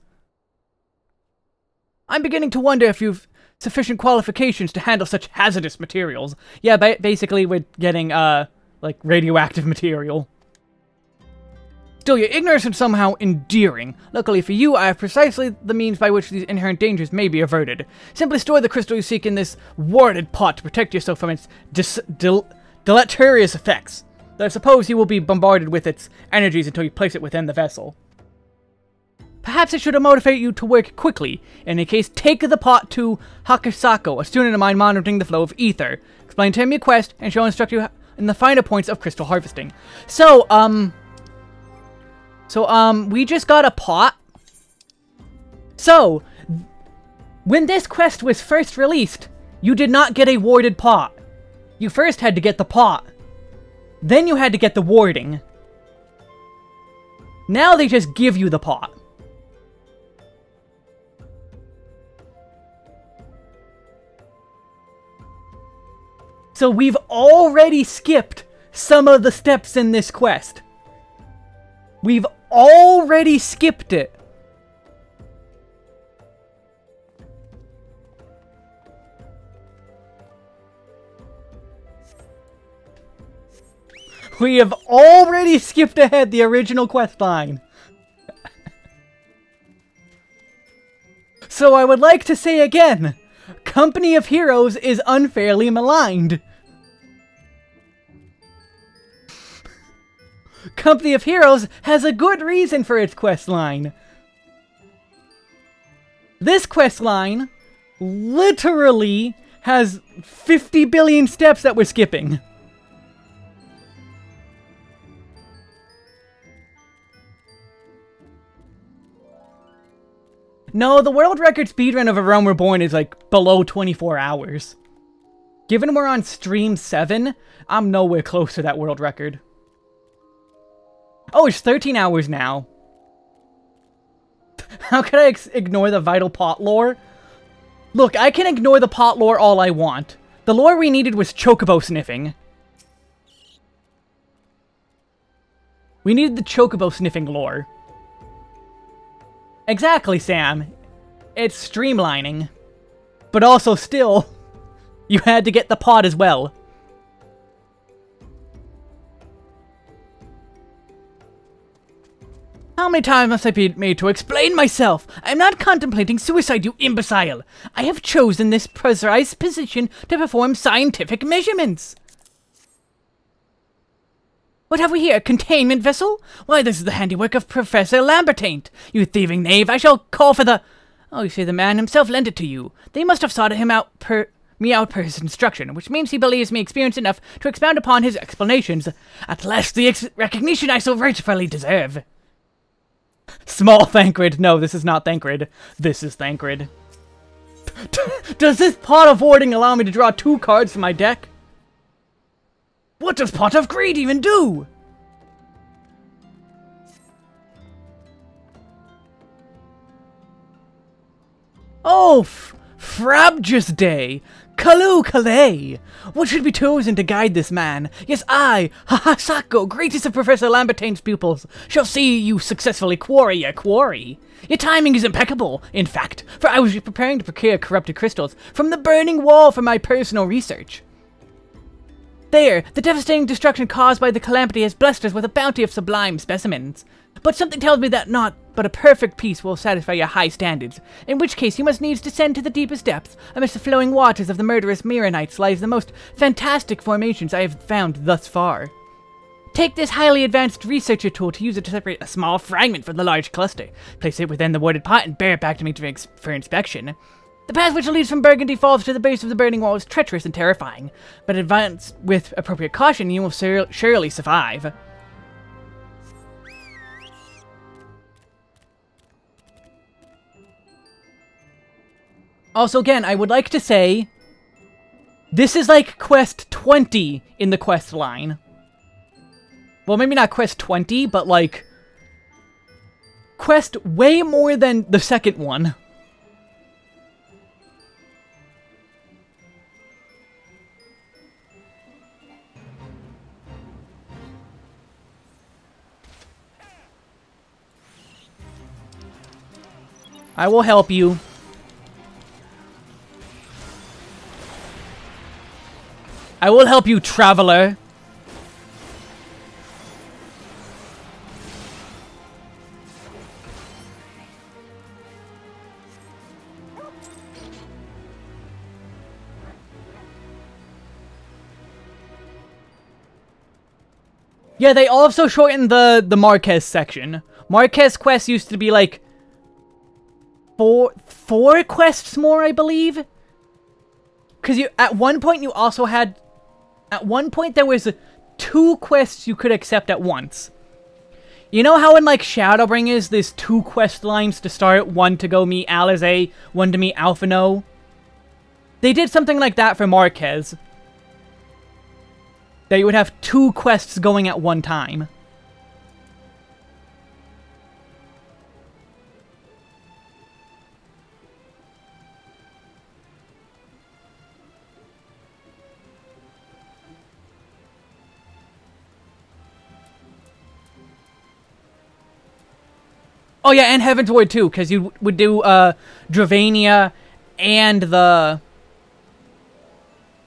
I'm beginning to wonder if you've sufficient qualifications to handle such hazardous materials. Yeah, basically we're getting, like, radioactive material. Still, your ignorance is somehow endearing. Luckily for you, I have precisely the means by which these inherent dangers may be averted. Simply store the crystal you seek in this warded pot to protect yourself from its deleterious effects. Though I suppose you will be bombarded with its energies until you place it within the vessel. Perhaps it should motivate you to work quickly. In any case, take the pot to Hakasako, a student of mine monitoring the flow of ether. Explain to him your quest, and she'll instruct you in the finer points of crystal harvesting. So, we just got a pot. So, when this quest was first released, you did not get a warded pot. You first had to get the pot. Then you had to get the warding. Now they just give you the pot. So we've already skipped some of the steps in this quest. We've already skipped it. We have already skipped ahead the original quest line. So I would like to say again, Company of Heroes is unfairly maligned. Company of Heroes has a good reason for its quest line. This quest line literally has 50 billion steps that we're skipping. No, the world record speedrun of A Realm Reborn is like below 24 hours. Given we're on stream 7, I'm nowhere close to that world record. Oh, it's 13 hours now. How could I ignore the vital pot lore? Look, I can ignore the pot lore all I want. The lore we needed was chocobo sniffing. We needed the chocobo sniffing lore. Exactly, Sam. It's streamlining. But also still, you had to get the pot as well. How many times must I be made to explain myself? I am not contemplating suicide, you imbecile. I have chosen this precise position to perform scientific measurements. What have we here? A containment vessel? Why, this is the handiwork of Professor Lambertaint. You thieving knave, I shall call for the... Oh, you see, the man himself lent it to you. They must have sought him out per his instruction, which means he believes me experienced enough to expound upon his explanations. At last, the recognition I so rightfully deserve. Small Thancred. No, this is not Thancred. This is Thancred. Does this Pot of Warding allow me to draw 2 cards from my deck? What does Pot of Greed even do? Oh, Frabjous Day! Kalu Kalei! What should be chosen to guide this man? Yes, I, Hahasako, greatest of Professor Lambertain's pupils, shall see you successfully quarry your quarry. Your timing is impeccable, in fact, for I was preparing to procure corrupted crystals from the burning wall for my personal research. There, the devastating destruction caused by the calamity has blessed us with a bounty of sublime specimens. But something tells me that not but a perfect piece will satisfy your high standards, in which case you must needs descend to the deepest depths. Amidst the flowing waters of the murderous Mirranites lies the most fantastic formations I have found thus far. Take this highly advanced researcher tool to use it to separate a small fragment from the large cluster. Place it within the warded pot and bear it back to me for inspection. The path which leads from Burgundy Falls to the base of the burning wall is treacherous and terrifying, but advance with appropriate caution, you will surely survive. Also, again, I would like to say, this is like quest 20 in the quest line. Well, maybe not quest 20, but like, quest way more than the second one. I will help you. I will help you, traveler. Yeah, they also shortened the Marquez section. Marquez quests used to be like four quests more, I believe. Because at one point you also had, at one point there was 2 quests you could accept at once. You know how in like Shadowbringers there's 2 quest lines to start, one to go meet Alizé, one to meet Alphino? They did something like that for Marquez. That you would have 2 quests going at one time. Oh yeah, and Heaven's Ward too, because you would do Dravania and the...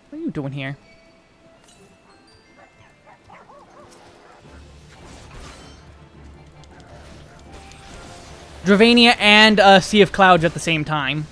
What are you doing here? Dravania and Sea of Clouds at the same time.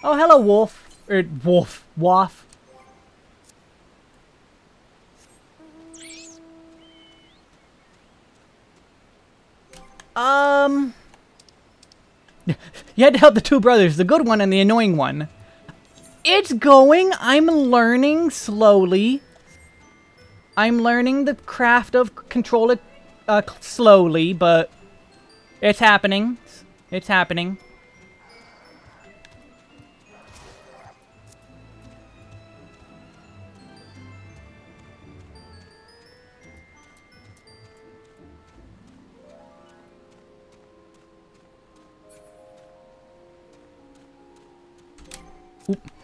Oh, hello, Wolf. Waff. You had to help the 2 brothers, the good one and the annoying one. It's going. I'm learning slowly. I'm learning the craft of control it slowly, but it's happening. It's happening.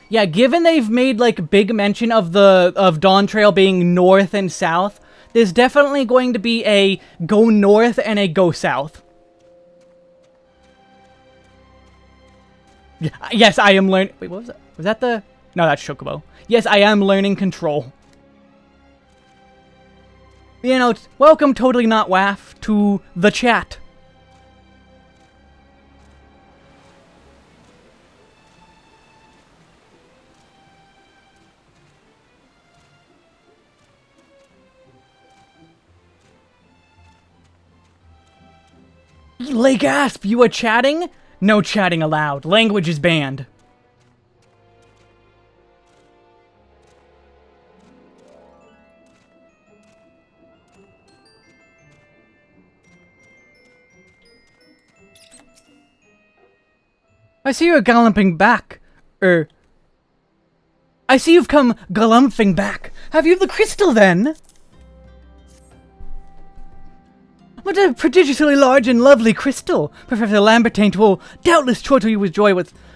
Yeah, given they've made like big mention of Dawn Trail being north and south, there's definitely going to be a go north and a go south. Yes, I am learning. Wait, what was that? Was that the? No, that's Chocobo. Yes, I am learning control. You know, welcome, Totally Not Waff, to the chat. Gasp! You are chatting? No chatting allowed. Language is banned. I see you're galloping back. I see you've come galumphing back. Have you the crystal then? What a prodigiously large and lovely crystal! Professor Lambertaint will doubtless chortle you with joy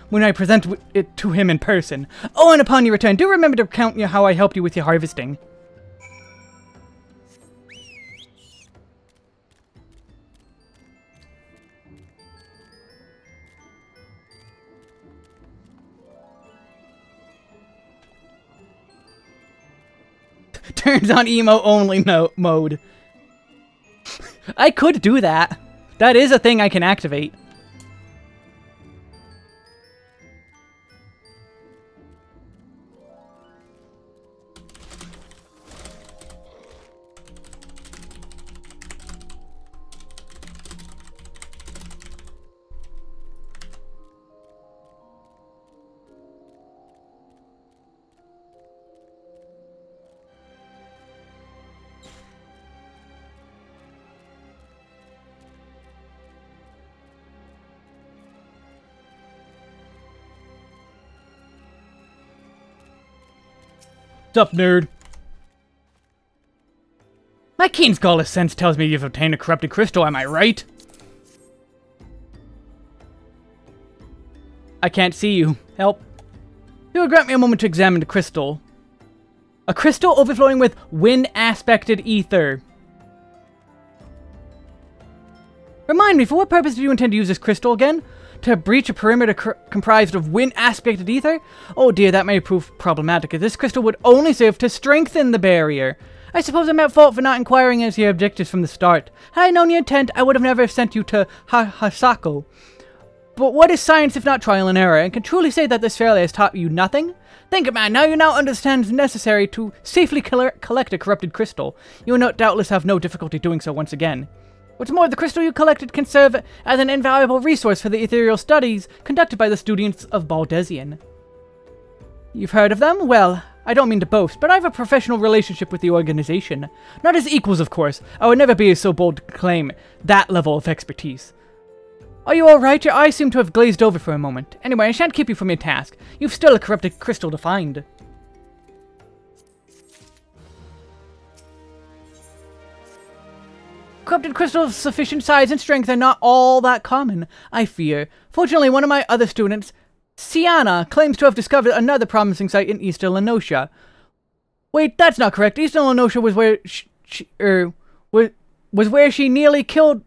when I present it to him in person. Oh, and upon your return, do remember to recount how I helped you with your harvesting. Turns on emo only mode. I could do that. That is a thing I can activate. What's up, nerd? My keen scholar sense tells me you've obtained a corrupted crystal, am I right? I can't see you. Help. You will grant me a moment to examine the crystal. A crystal overflowing with wind-aspected ether. Remind me, for what purpose do you intend to use this crystal again? To breach a perimeter comprised of wind-aspected ether? Oh dear, that may prove problematic, as this crystal would only serve to strengthen the barrier. I suppose I'm at fault for not inquiring as your objectives from the start. Had I known your intent, I would have never sent you to Hasako. But what is science if not trial and error, and can truly say that this failure has taught you nothing? Think, man, now you understand it's necessary to safely collect a corrupted crystal. You will doubtless have no difficulty doing so once again. What's more, the crystal you collected can serve as an invaluable resource for the ethereal studies conducted by the students of Baldesion. You've heard of them? Well, I don't mean to boast, but I have a professional relationship with the organization. Not as equals, of course. I would never be so bold to claim that level of expertise. Are you alright? Your eyes seem to have glazed over for a moment. Anyway, I shan't keep you from your task. You've still a corrupted crystal to find. Corrupted crystals of sufficient size and strength are not all that common, I fear. Fortunately, one of my other students, Sienna, claims to have discovered another promising site in Eastern Lenosha. Wait, that's not correct. Eastern Lenosha was where where she nearly killed...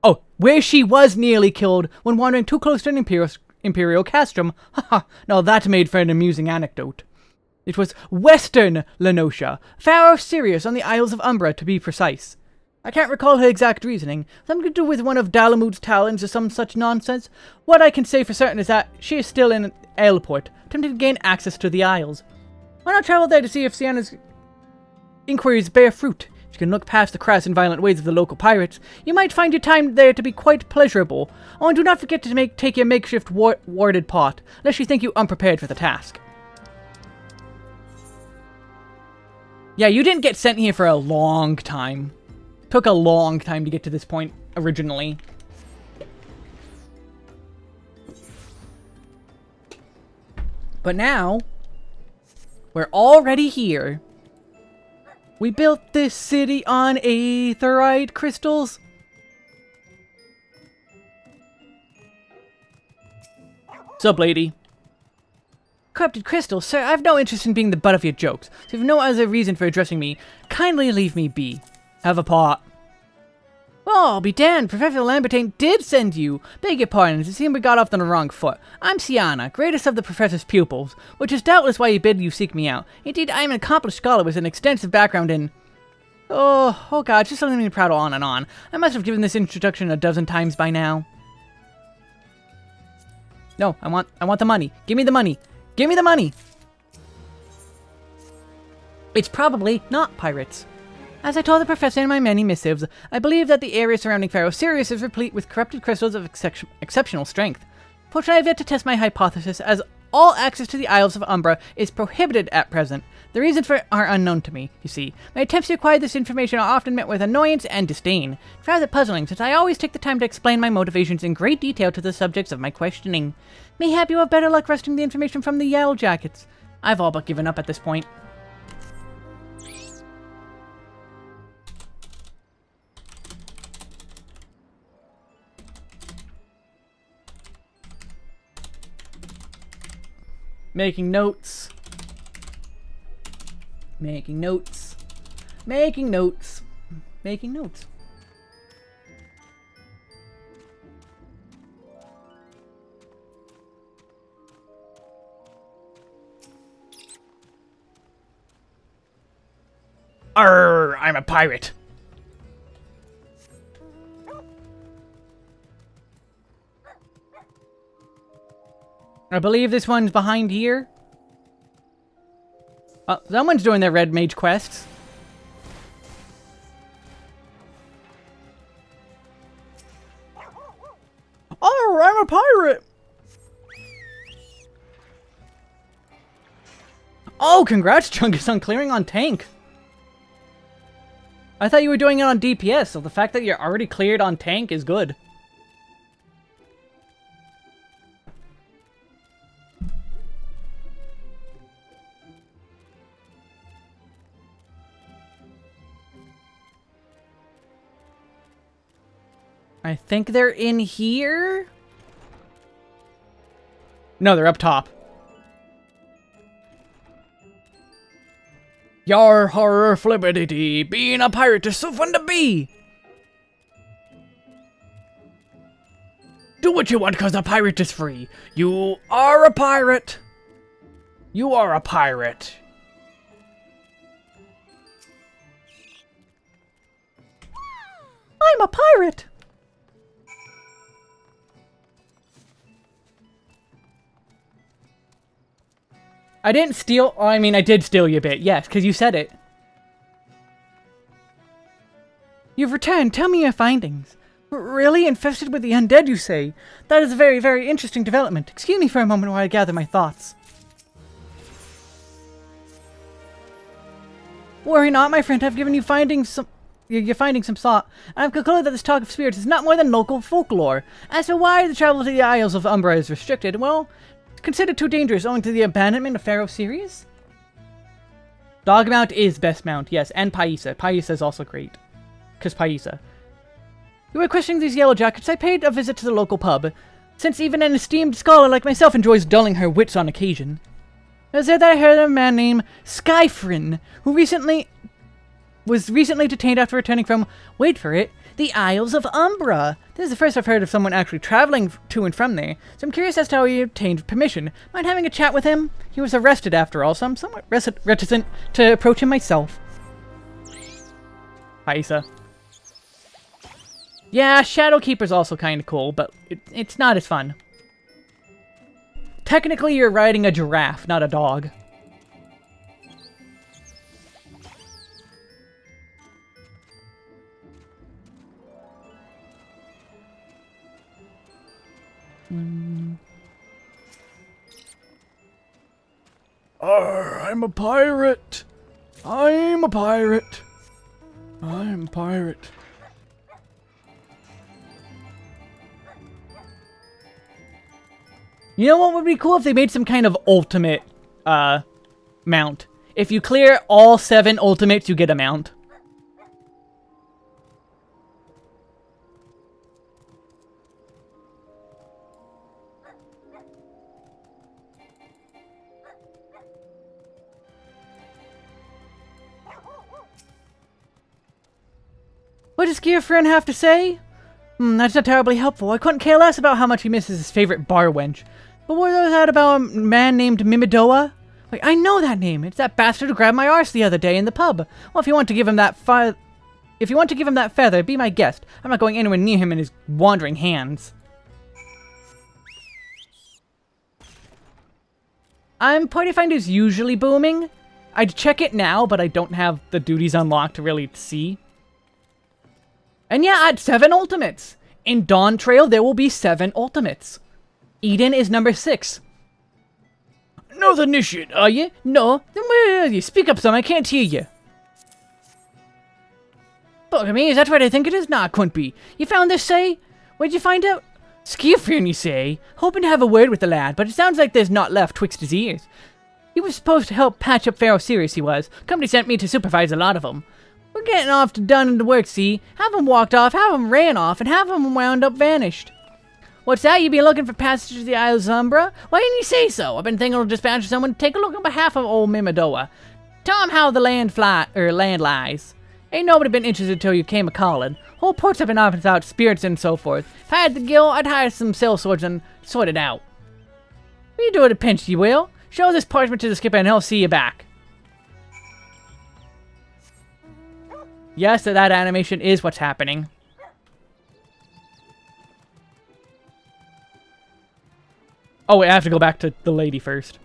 Oh, where she was nearly killed when wandering too close to an Imperial castrum. Haha, now that made for an amusing anecdote. It was Western Lenosha, Pharaoh Sirius on the Isles of Umbra, to be precise. I can't recall her exact reasoning. Something to do with one of Dalamud's talons or some such nonsense. What I can say for certain is that she is still in Ailport, attempting to gain access to the Isles. Why not travel there to see if Sienna's inquiries bear fruit? If you can look past the crass and violent ways of the local pirates, you might find your time there to be quite pleasurable. Oh, and do not forget to take your makeshift warded pot, lest you think you unprepared for the task. Yeah, you didn't get sent here for a long time. Took a long time to get to this point, originally. But now, we're already here. We built this city on aetherite crystals. Sup, lady? Corrupted crystals? Sir, I have no interest in being the butt of your jokes. So if you have no other reason for addressing me, kindly leave me be. Have a pot. Oh, I'll be damned. Professor Lambertain did send you. Beg your pardon, it seems we got off on the wrong foot. I'm Sienna, greatest of the professor's pupils, which is doubtless why he bid you seek me out. Indeed, I am an accomplished scholar with an extensive background in... Oh god, just something to prattle on and on. I must have given this introduction a dozen times by now. No, I want the money. Give me the money. Give me the money! It's probably not pirates. As I told the professor in my many missives, I believe that the area surrounding Pharaoh Sirius is replete with corrupted crystals of exceptional strength. Fortunately, I have yet to test my hypothesis, as all access to the Isles of Umbra is prohibited at present. The reasons for it are unknown to me, you see. My attempts to acquire this information are often met with annoyance and disdain. It's rather puzzling, since I always take the time to explain my motivations in great detail to the subjects of my questioning. Mayhap you have better luck wresting the information from the Yellow Jackets. I've all but given up at this point. Making notes. Making notes. Making notes. Making notes. Arr, I'm a pirate. I believe this one's behind here. Someone's doing their red mage quests. Oh, I'm a pirate! Oh, congrats, Chungus, on clearing on tank. I thought you were doing it on DPS, so the fact that you're already cleared on tank is good. I think they're in here? No, they're up top. Yar horror flippity, being a pirate is so fun to be! Do what you want cause a pirate is free. You are a pirate! You are a pirate. I'm a pirate! I didn't steal... I mean, I did steal you a bit, yes, because you said it. You've returned. Tell me your findings. Really? Infested with the undead, you say? That is a very, very interesting development. Excuse me for a moment while I gather my thoughts. Worry not, my friend. I've given you you're finding some thought. I've concluded that this talk of spirits is not more than local folklore. As to why the travel to the Isles of Umbra is restricted, well... considered too dangerous owing to the abandonment of Pharaoh Sirius? Dog mount is best mount, yes, and Paisa. Paisa is also great. Because Paisa. You were questioning these yellow jackets. I paid a visit to the local pub, since even an esteemed scholar like myself enjoys dulling her wits on occasion. It was there that I heard of a man named Skyfrin, who was recently detained after returning from, wait for it, the Isles of Umbra. This is the first I've heard of someone actually traveling to and from there, so I'm curious as to how he obtained permission. Mind having a chat with him? He was arrested after all, so I'm somewhat reticent to approach him myself. Paisa. Yeah, Shadowkeeper's also kind of cool, but it's not as fun. Technically, you're riding a giraffe, not a dog. I'm a pirate. I'm a pirate. I'm a pirate. You know what would be cool if they made some kind of ultimate, mount? If you clear all 7 ultimates, you get a mount. What does Gearfriend have to say? That's not terribly helpful. I couldn't care less about how much he misses his favorite bar wench. But what was that about a man named Mimidoa? Wait, I know that name. It's that bastard who grabbed my arse the other day in the pub. Well, if you want to give him that feather, be my guest. I'm not going anywhere near him and his wandering hands. Party Finder's usually booming. I'd check it now, but I don't have the duties unlocked to really see. And yeah, at 7 ultimates. In Dawn Trail, there will be 7 ultimates. Eden is number 6. No, the initiate, are you? No. Then where are you? Speak up some, I can't hear you. Bugger me, is that what I think it is? Nah, couldn't be. You found this, say? Where'd you find out? Skiafrian, you say? Hoping to have a word with the lad, but it sounds like there's not left twixt his ears. He was supposed to help patch up Pharaoh Sirius, he was. Company sent me to supervise a lot of them. We're getting off to done the work, see? Have him walked off, have him ran off, and have him wound up vanished. What's that? You been looking for passage to the Isles of Umbra? Why didn't you say so? I've been thinking of dispatching someone to take a look on behalf of old Mimidoa. Tell him how the land lies. Ain't nobody been interested till you came a-calling. Whole ports have been off without spirits and so forth. If I had the gill, I'd hire some cell swords and sort it out. What you do at a pinch, you will? Show this parchment to the skipper and he'll see you back. Yes, that animation is what's happening. Oh, wait, I have to go back to the lady first.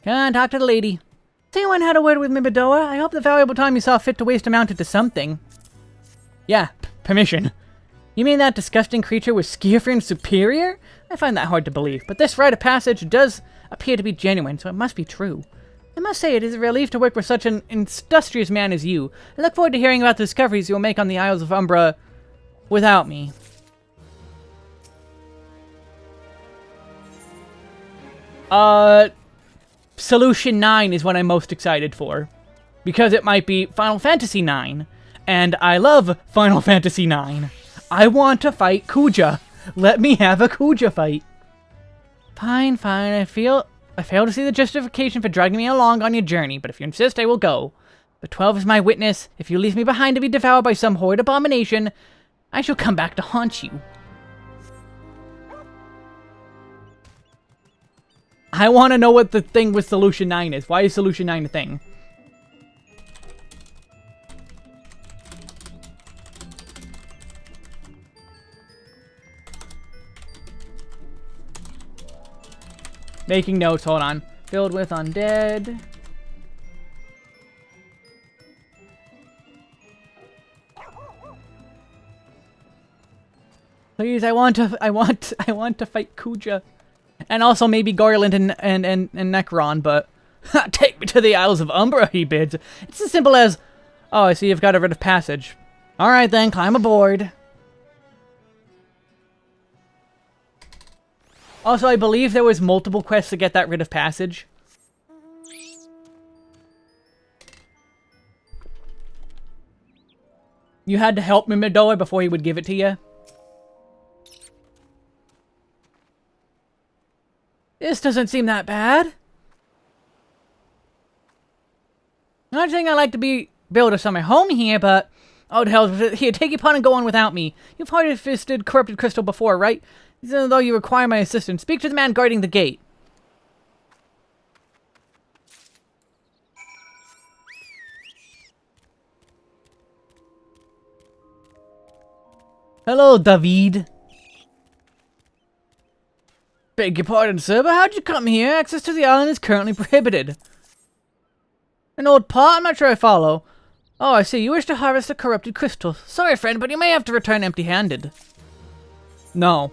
Come on, talk to the lady. Has anyone had a word with Mimidoa? I hope the valuable time you saw fit to waste amounted to something. Yeah, permission. You mean that disgusting creature was Skiafrian's superior? I find that hard to believe, but this rite of passage does appear to be genuine, so it must be true. I must say it is a relief to work with such an industrious man as you. I look forward to hearing about the discoveries you will make on the Isles of Umbra without me. Solution 9 is what I'm most excited for. Because it might be Final Fantasy 9. And I love Final Fantasy 9. I want to fight Kuja. Let me have a Kuja fight. Fine, fine. I fail to see the justification for dragging me along on your journey, but if you insist, I will go. But 12 is my witness. If you leave me behind to be devoured by some horrid abomination, I shall come back to haunt you. I want to know what the thing with Solution 9 is. Why is Solution 9 a thing? Making notes, hold on. Filled with undead. Please, I want to fight Kuja. And also maybe Garland and Necron, but take me to the Isles of Umbra, he bids. It's as simple as, oh, I see you've got a rite of passage. Alright then, climb aboard. Also, I believe there was multiple quests to get that rite of passage. You had to help Mimidoa before he would give it to you. This doesn't seem that bad. I'm not saying I like to build a summer home here, but... Oh, the hell, here, take your pawn and go on without me. You've hard-fisted corrupted crystal before, right? Even though you require my assistance, speak to the man guarding the gate. Hello, David. Beg your pardon, sir, but how'd you come here? Access to the island is currently prohibited. An old pot? I'm not sure I follow. Oh, I see. You wish to harvest a corrupted crystal. Sorry, friend, but you may have to return empty-handed. No.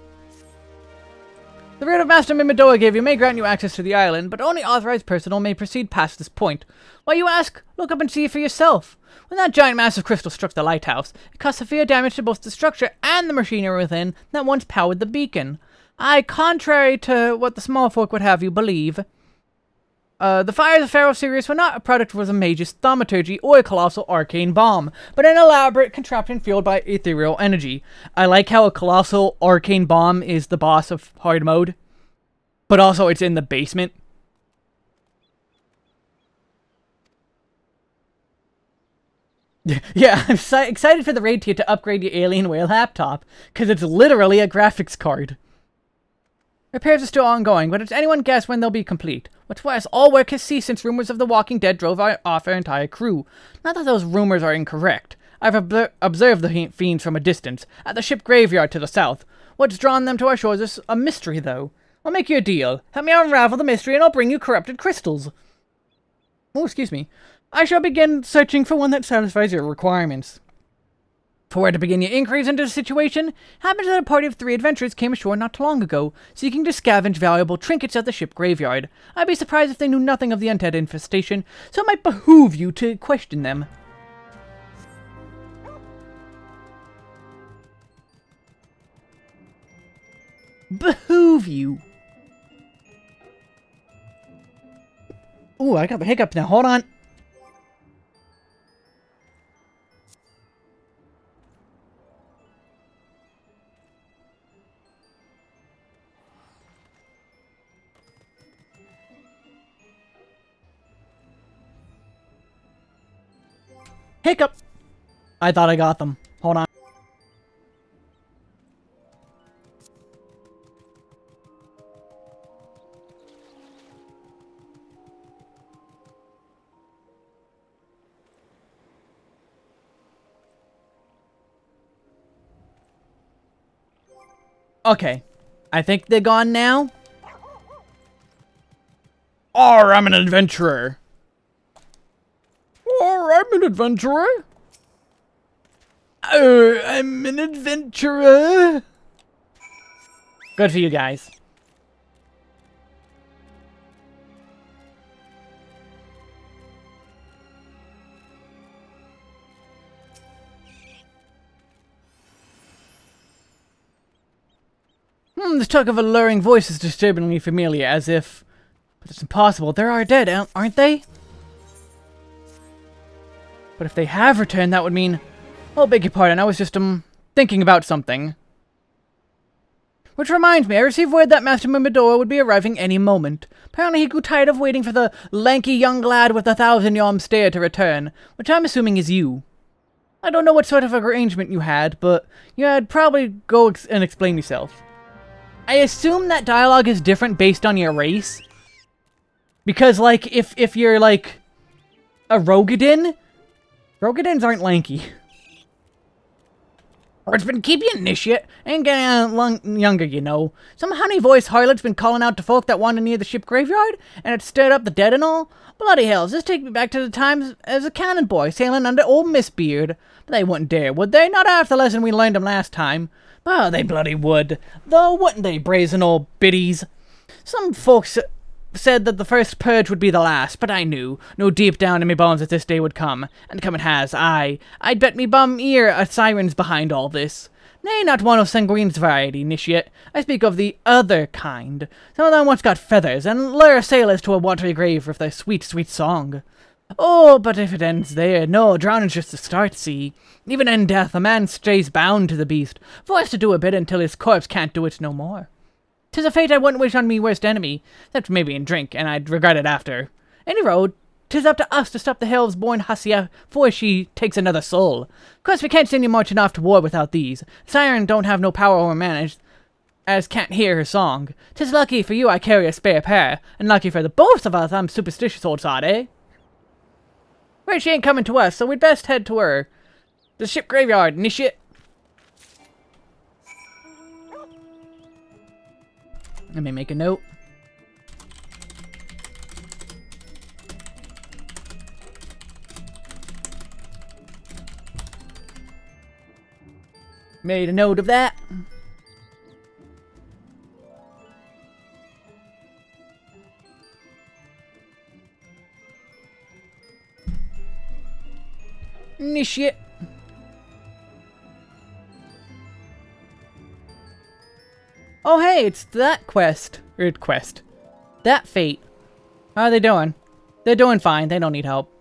The writ of Master Mimidoa gave you may grant you access to the island, but only authorized personnel may proceed past this point. Why, you ask? Look up and see for yourself. When that giant mass of crystal struck the lighthouse, it caused severe damage to both the structure and the machinery within that once powered the beacon. Aye, contrary to what the small folk would have you believe. The fires of Pharaoh Sirius were not a product of a mage's thaumaturgy or a colossal arcane bomb, but an elaborate contraption fueled by ethereal energy. I like how a colossal arcane bomb is the boss of hard mode, but also it's in the basement. Yeah, I'm excited for the raid tier to upgrade your Alienware laptop, because it's literally a graphics card. Repairs are still ongoing, but it's anyone's guess when they'll be complete. What's worse, all work has ceased since rumors of The Walking Dead drove off our entire crew. Not that those rumors are incorrect. I've observed the fiends from a distance, at the ship graveyard to the south. What's drawn them to our shores is a mystery, though. I'll make you a deal. Help me unravel the mystery and I'll bring you corrupted crystals. Oh, excuse me. I shall begin searching for one that satisfies your requirements. For where to begin your inquiries into the situation, happens that a party of 3 adventurers came ashore not too long ago, seeking to scavenge valuable trinkets at the ship graveyard. I'd be surprised if they knew nothing of the undead infestation, so it might behoove you to question them. Behoove you. Ooh, I got the hiccup now, hold on. Hiccup! I thought I got them. Hold on. Okay. I think they're gone now. Arr, I'm an adventurer. Oh, I'm an adventurer. Oh, I'm an adventurer. Good for you guys. This talk of alluring voice is disturbingly familiar, as if... But it's impossible. They are dead, aren't they? But if they have returned, that would mean... Oh, beg your pardon, I was just, thinking about something. Which reminds me, I received word that Master Mumidora would be arriving any moment. Apparently he grew tired of waiting for the lanky young lad with the 1,000-yard stare to return, which I'm assuming is you. I don't know what sort of arrangement you had, but you'd probably go and explain yourself. I assume that dialogue is different based on your race. Because, like, if you're, like, a Rogadin, Rogadins aren't lanky. Or it's been keeping initiate, ain't getting younger, you know. Some honey-voiced harlot's been calling out to folk that wander near the ship graveyard, and it stirred up the dead and all. Bloody hells, this takes me back to the times as a cannon boy sailing under old Miss Beard. But they wouldn't dare, would they? Not after the lesson we learned them last time. Oh, they bloody would. Though, wouldn't they, brazen old biddies? Some folks said that the first purge would be the last, but I knew deep down in me bones that this day would come, and come it has. I'd bet me bum ear a siren's behind all this. Nay, not one of Sanguine's variety, initiate. I speak of the other kind. Some of them once got feathers, and lure sailors to a watery grave with their sweet, sweet song. Oh, but if it ends there, no, drowning's just the start, see. Even in death, a man stays bound to the beast, forced to do a bit until his corpse can't do it no more. 'Tis a fate I wouldn't wish on me worst enemy, except maybe in drink, and I'd regret it after. Any road, 'tis up to us to stop the hell's-born hussy before she takes another soul. Of course, we can't send you marching off to war without these. Siren don't have no power or manage, as can't hear her song. 'Tis lucky for you I carry a spare pair, and lucky for the both of us I'm superstitious old sod, eh? Well, she ain't coming to us, so we'd best head to her. The ship graveyard, initiate. Let me make a note. Made a note of that. Initiate. Oh, hey, it's that quest. That fate. How are they doing? They're doing fine. They don't need help.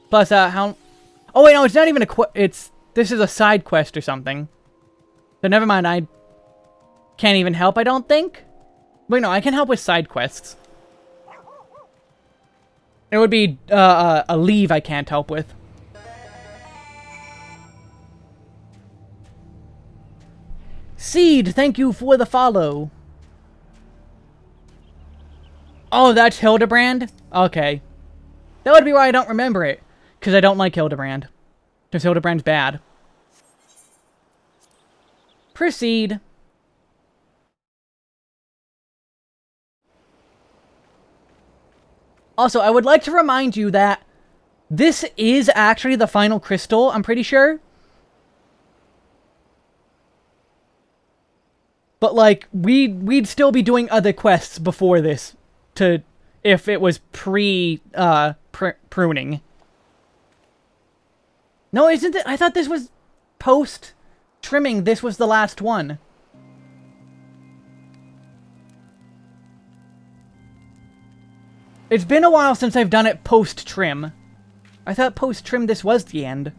Plus, how... Oh, wait, no, it's not even a quest. This is a side quest or something. So never mind, I can't even help, I don't think. Wait, no, I can help with side quests. It would be, a leave I can't help with. Seed, thank you for the follow. Oh, that's Hildebrand? Okay. That would be why I don't remember it. Because I don't like Hildebrand. Because Hildebrand's bad. Proceed. Also, I would like to remind you that this is actually the final crystal, I'm pretty sure. But, like, we'd still be doing other quests before this, if it was pruning. No, isn't it? I thought this was post-trimming. This was the last one. It's been a while since I've done it post-trim. I thought post-trim this was the end.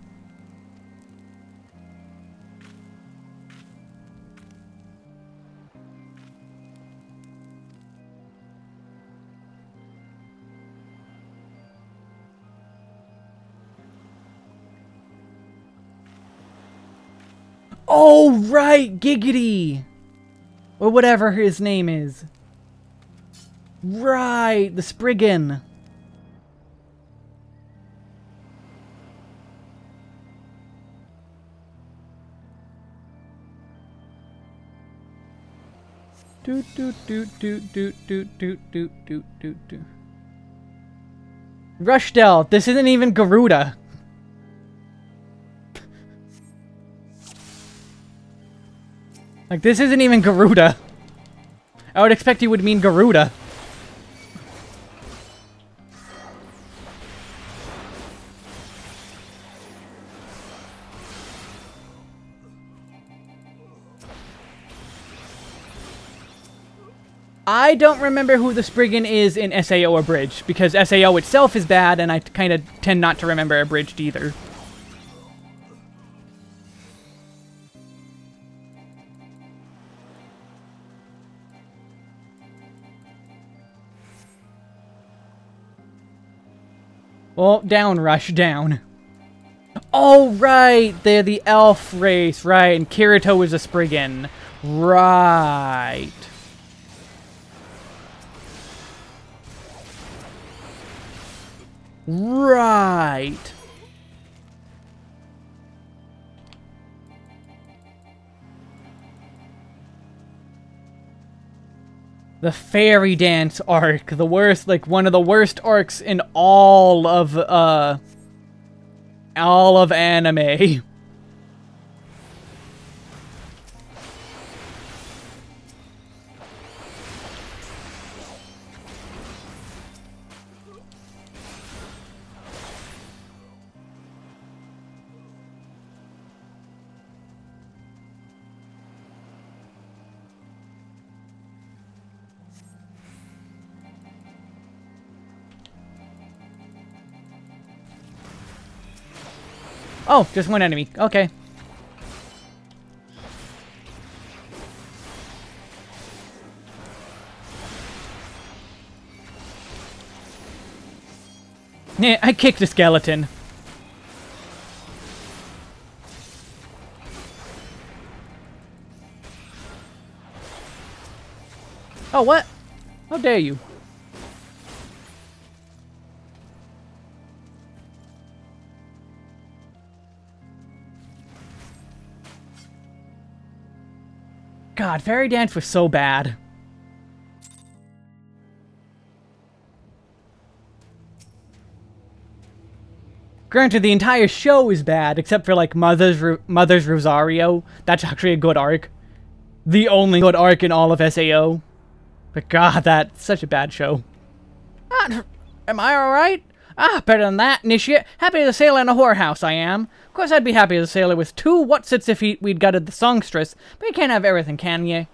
Oh, right! Giggity! Or whatever his name is. Right! The Spriggan! Doot doot doot doot doot doot doot doot doot doot doot. Rushdell! This isn't even Garuda! Like, this isn't even Garuda. I would expect you would mean Garuda. I don't remember who the Spriggan is in SAO Abridged, because SAO itself is bad, and I kind of tend not to remember Abridged either. Oh, down, Rush, down. Oh, right! They're the elf race, right, and Kirito is a Spriggan. Right. Right. The fairy dance arc, the worst, like one of the worst arcs in all of anime. Oh, just one enemy. Okay. Yeah, I kicked a skeleton. Oh, what? How dare you? God, Fairy Dance was so bad. Granted, the entire show is bad, except for, like, Mother's Rosario. That's actually a good arc. The only good arc in all of SAO. But God, that's such a bad show. Ah, am I alright? Ah, better than that, Initiate. Happy as a sailor in a whorehouse, I am. Of course I'd be happy as a sailor with 2 whatsits if we'd gutted the songstress, but you can't have everything, can ye?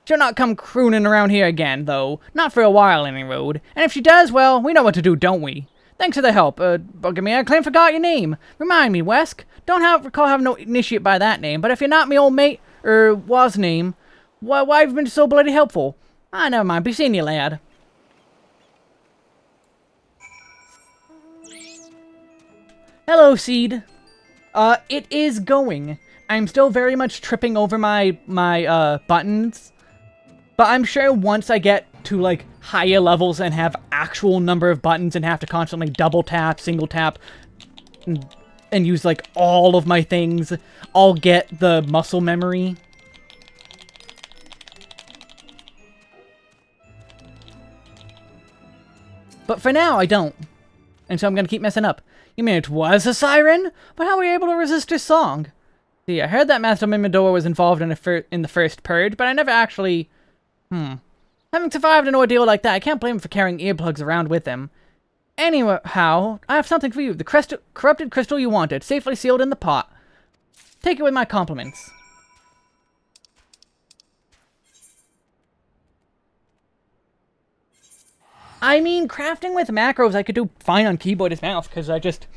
She'll not come crooning around here again, though. Not for a while, any road. And if she does, well, we know what to do, don't we? Thanks for the help. Bugger I claim forgot your name. Remind me, Wesk. Don't recall having no Initiate by that name, but if you're not me old mate, was name, why have you been so bloody helpful? Ah, never mind. Be seeing you, lad. Hello, Seed. It is going. I'm still very much tripping over my buttons. But I'm sure once I get to, like, higher levels and have actual number of buttons and have to constantly double tap, single tap, and use, like, all of my things, I'll get the muscle memory. But for now, I don't. And so I'm gonna keep messing up. You mean it was a siren? But how were you able to resist her song? See, I heard that Master Mimidor was involved in the first purge, but I never actually... Having survived an ordeal like that, I can't blame him for carrying earplugs around with him. Anyhow, I have something for you. The corrupted crystal you wanted, safely sealed in the pot. Take it with my compliments. I mean, crafting with macros I could do fine on keyboard as mouse, because I just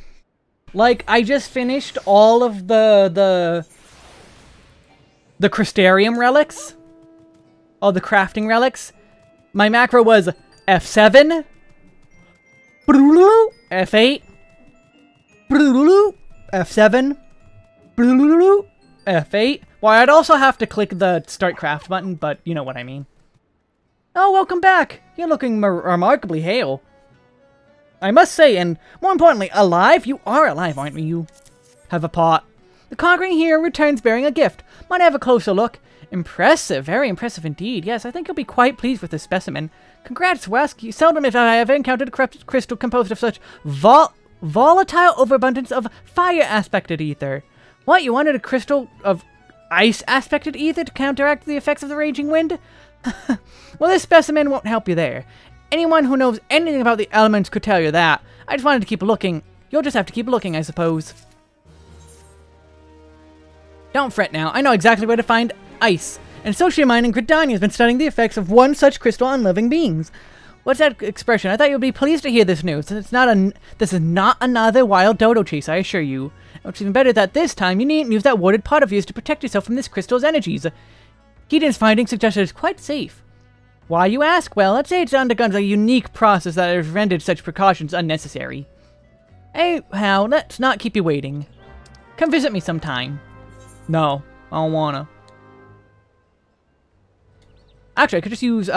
finished all of the Crystarium relics. All the crafting relics. My macro was F7, F8, F7, F8. Well, I'd also have to click the Start Craft button, but you know what I mean. Oh, welcome back! You're looking remarkably hale. I must say, and more importantly, alive? You are alive, aren't you? Have a pot. The conquering hero returns bearing a gift. Might I have a closer look? Impressive, very impressive indeed. Yes, I think you'll be quite pleased with this specimen. Congrats, Wesk. Seldom have I ever encountered a corrupted crystal composed of such volatile overabundance of fire-aspected ether. What, you wanted a crystal of ice-aspected ether to counteract the effects of the raging wind? Well, this specimen won't help you there. Anyone who knows anything about the elements could tell you that. I just wanted to keep looking. You'll just have to keep looking, I suppose. Don't fret now. I know exactly where to find ice. And Socia Mine in Gridania has been studying the effects of one such crystal on living beings. What's that expression? I thought you'd be pleased to hear this news. This is not another wild dodo chase, I assure you. It's even better that this time you needn't use that warded pot of yours to protect yourself from this crystal's energies. Keaton's findings suggest it's quite safe. Why, you ask? Well, let's say it's undergone a unique process that has rendered such precautions unnecessary. Anyhow, let's not keep you waiting. Come visit me sometime. No, I don't wanna. Actually, I could just use,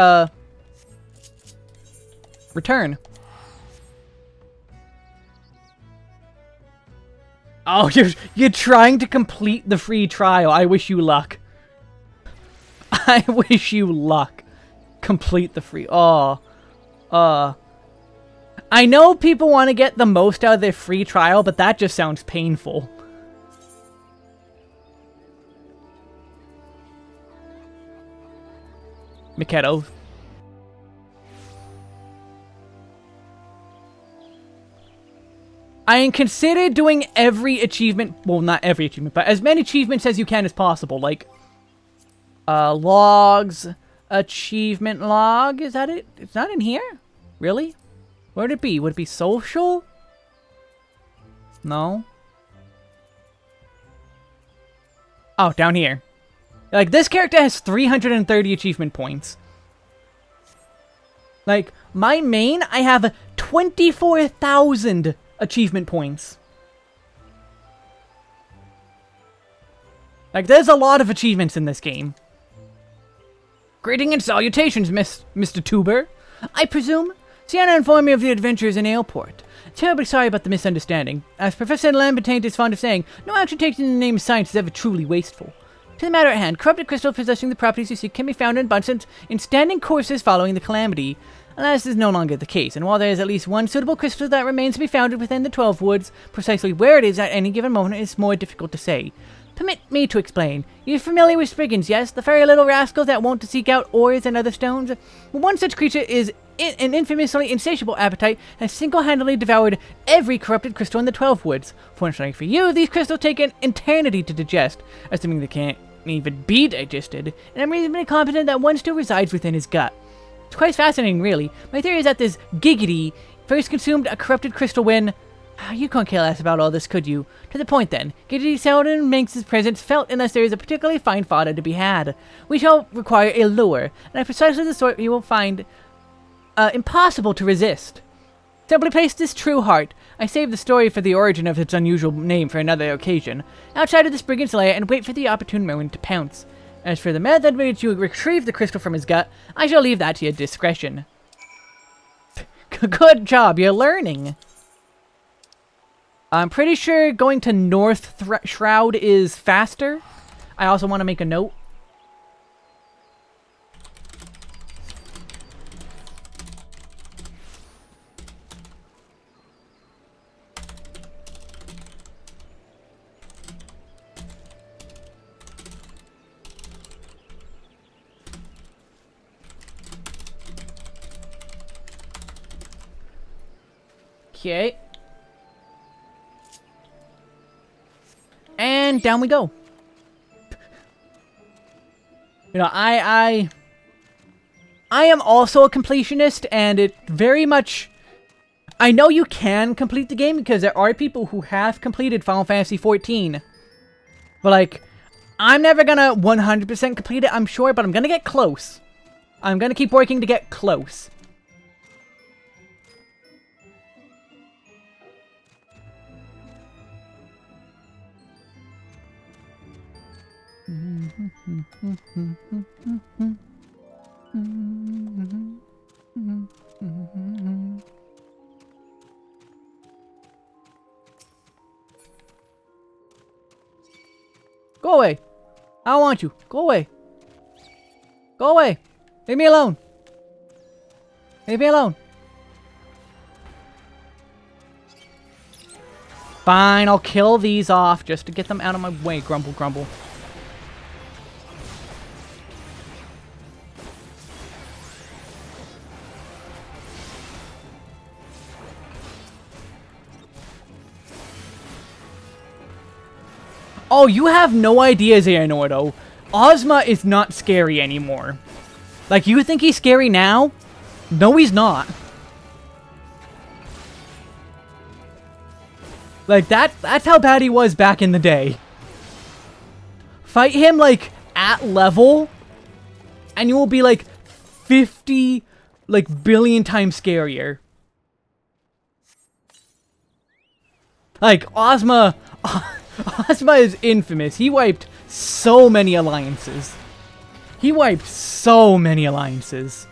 return. Oh, you're trying to complete the free trial. I wish you luck. I wish you luck. Complete the free... Oh. I know people want to get the most out of their free trial, but that just sounds painful. Miketto. I consider doing every achievement, well, not every achievement, but as many achievements as you can as possible. Like, logs, achievement log, is that it? It's not in here? Really? Where'd it be? Would it be social? No. Oh, down here. Like, this character has 330 achievement points. Like, my main, I have 24,000 achievement points. Like, there's a lot of achievements in this game. Greeting and salutations, Mr. Tuber. I presume? Sienna informed me of the adventures in Aleport. Terribly sorry about the misunderstanding. As Professor Lambertaint is fond of saying, no action taken in the name of science is ever truly wasteful. To the matter at hand, corrupted crystals possessing the properties you seek can be found in abundance in standing courses following the calamity. Alas, this is no longer the case, and while there is at least one suitable crystal that remains to be found within the 12 woods, precisely where it is at any given moment is more difficult to say. Permit me to explain. You're familiar with Spriggans, yes? The furry little rascal that wont to seek out ores and other stones? Well, one such creature is an infamously insatiable appetite has single-handedly devoured every corrupted crystal in the 12 woods. Fortunately for you, these crystals take an eternity to digest, assuming they can't even be digested, and I'm reasonably confident that one still resides within his gut. It's quite fascinating, really. My theory is that this Giggity first consumed a corrupted crystal when... You couldn't care less about all this, could you? To the point, then. Giggity seldom makes his presence felt unless there is a particularly fine fodder to be had. We shall require a lure, and precisely the sort you will find impossible to resist. Simply place this true heart. I saved the story for the origin of its unusual name for another occasion. Outside of the Brigand's lair and wait for the opportune moment to pounce. As for the method in which you retrieve the crystal from his gut, I shall leave that to your discretion. Good job, you're learning. I'm pretty sure going to North Shroud is faster. I also want to make a note. Okay. And down we go. You know, I am also a completionist, and it very much... I know you can complete the game because there are people who have completed Final Fantasy XIV. But, like, I'm never gonna 100% complete it, I'm sure, but I'm gonna get close. I'm gonna keep working to get close. Go away. I don't want you. Go away. Go away. Leave me alone. Leave me alone. Fine, I'll kill these off just to get them out of my way. Grumble, grumble. Oh, you have no idea, Xehanordo. Ozma is not scary anymore. Like, you think he's scary now? No, he's not. Like, that's how bad he was back in the day. Fight him, like, at level, and you will be, like, 50, like, billion times scarier. Like, Ozma is infamous. He wiped so many alliances. He wiped so many alliances.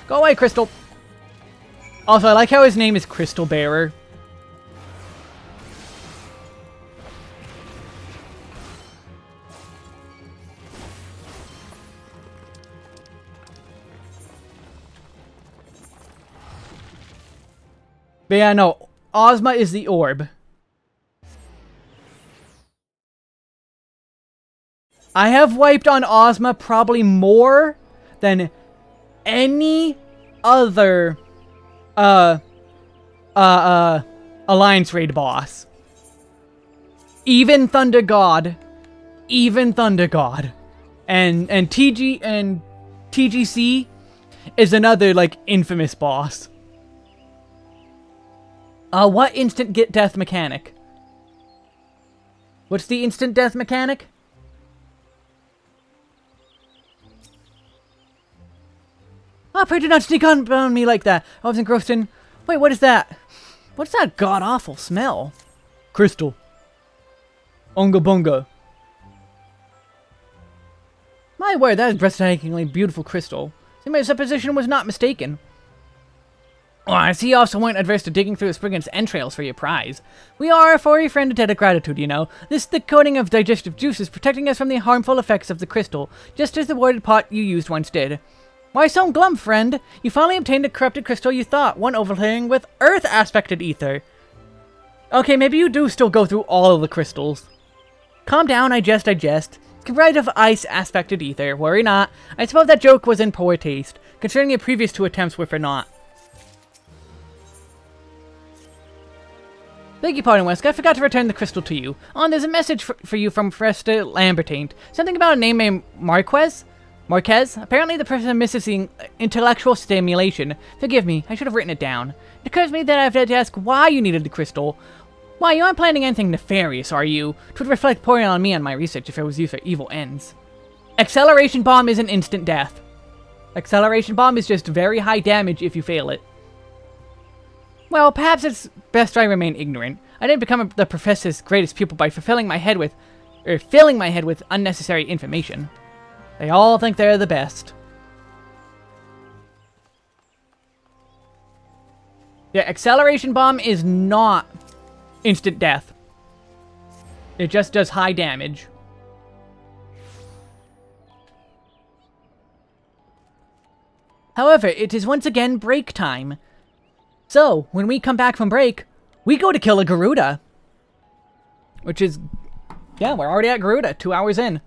Go away, Crystal. Also, I like how his name is Crystal Bearer. But yeah, no. Ozma is the orb. I have wiped on Ozma probably more than any other Alliance Raid boss. Even Thunder God. Even Thunder God. And TGC is another, like, infamous boss. What instant death mechanic? What's the instant death mechanic? Oh, pray do not sneak on me like that. I was engrossed in... Wait, what is that? What's that god-awful smell? Crystal. Unga bunga. My word, that is breathtakingly beautiful crystal. See, my supposition was not mistaken. Oh, I see you also weren't adverse to digging through the Spriggan's entrails for your prize. We are a furry friend a debt of gratitude, you know. This thick coating of digestive juices protecting us from the harmful effects of the crystal, just as the worded pot you used once did. Why so glum, friend? You finally obtained a corrupted crystal you thought, one overlaying with Earth-aspected ether. Okay, maybe you do still go through all of the crystals. Calm down, I jest. It's comprised of ice-aspected ether. Worry not. I suppose that joke was in poor taste, considering your previous 2 attempts were for naught. Beg your pardon, Wesk. I forgot to return the crystal to you. There's a message for you from Fresta Lambertaint. Something about a name named Marquez? Apparently the person misses the intellectual stimulation. Forgive me, I should have written it down. It occurs to me that I have to ask why you needed the crystal. Why, you aren't planning anything nefarious, are you? It would reflect poorly on me and my research if it was used for evil ends. Acceleration bomb is an instant death. Acceleration bomb is just very high damage if you fail it. Well, perhaps it's best I remain ignorant. I didn't become the professor's greatest pupil by filling my head with unnecessary information. They all think they're the best. Yeah, acceleration bomb is not instant death. It just does high damage. However, it is once again break time. So, when we come back from break, we go to kill a Garuda. Which is... yeah, we're already at Garuda, 2 hours in.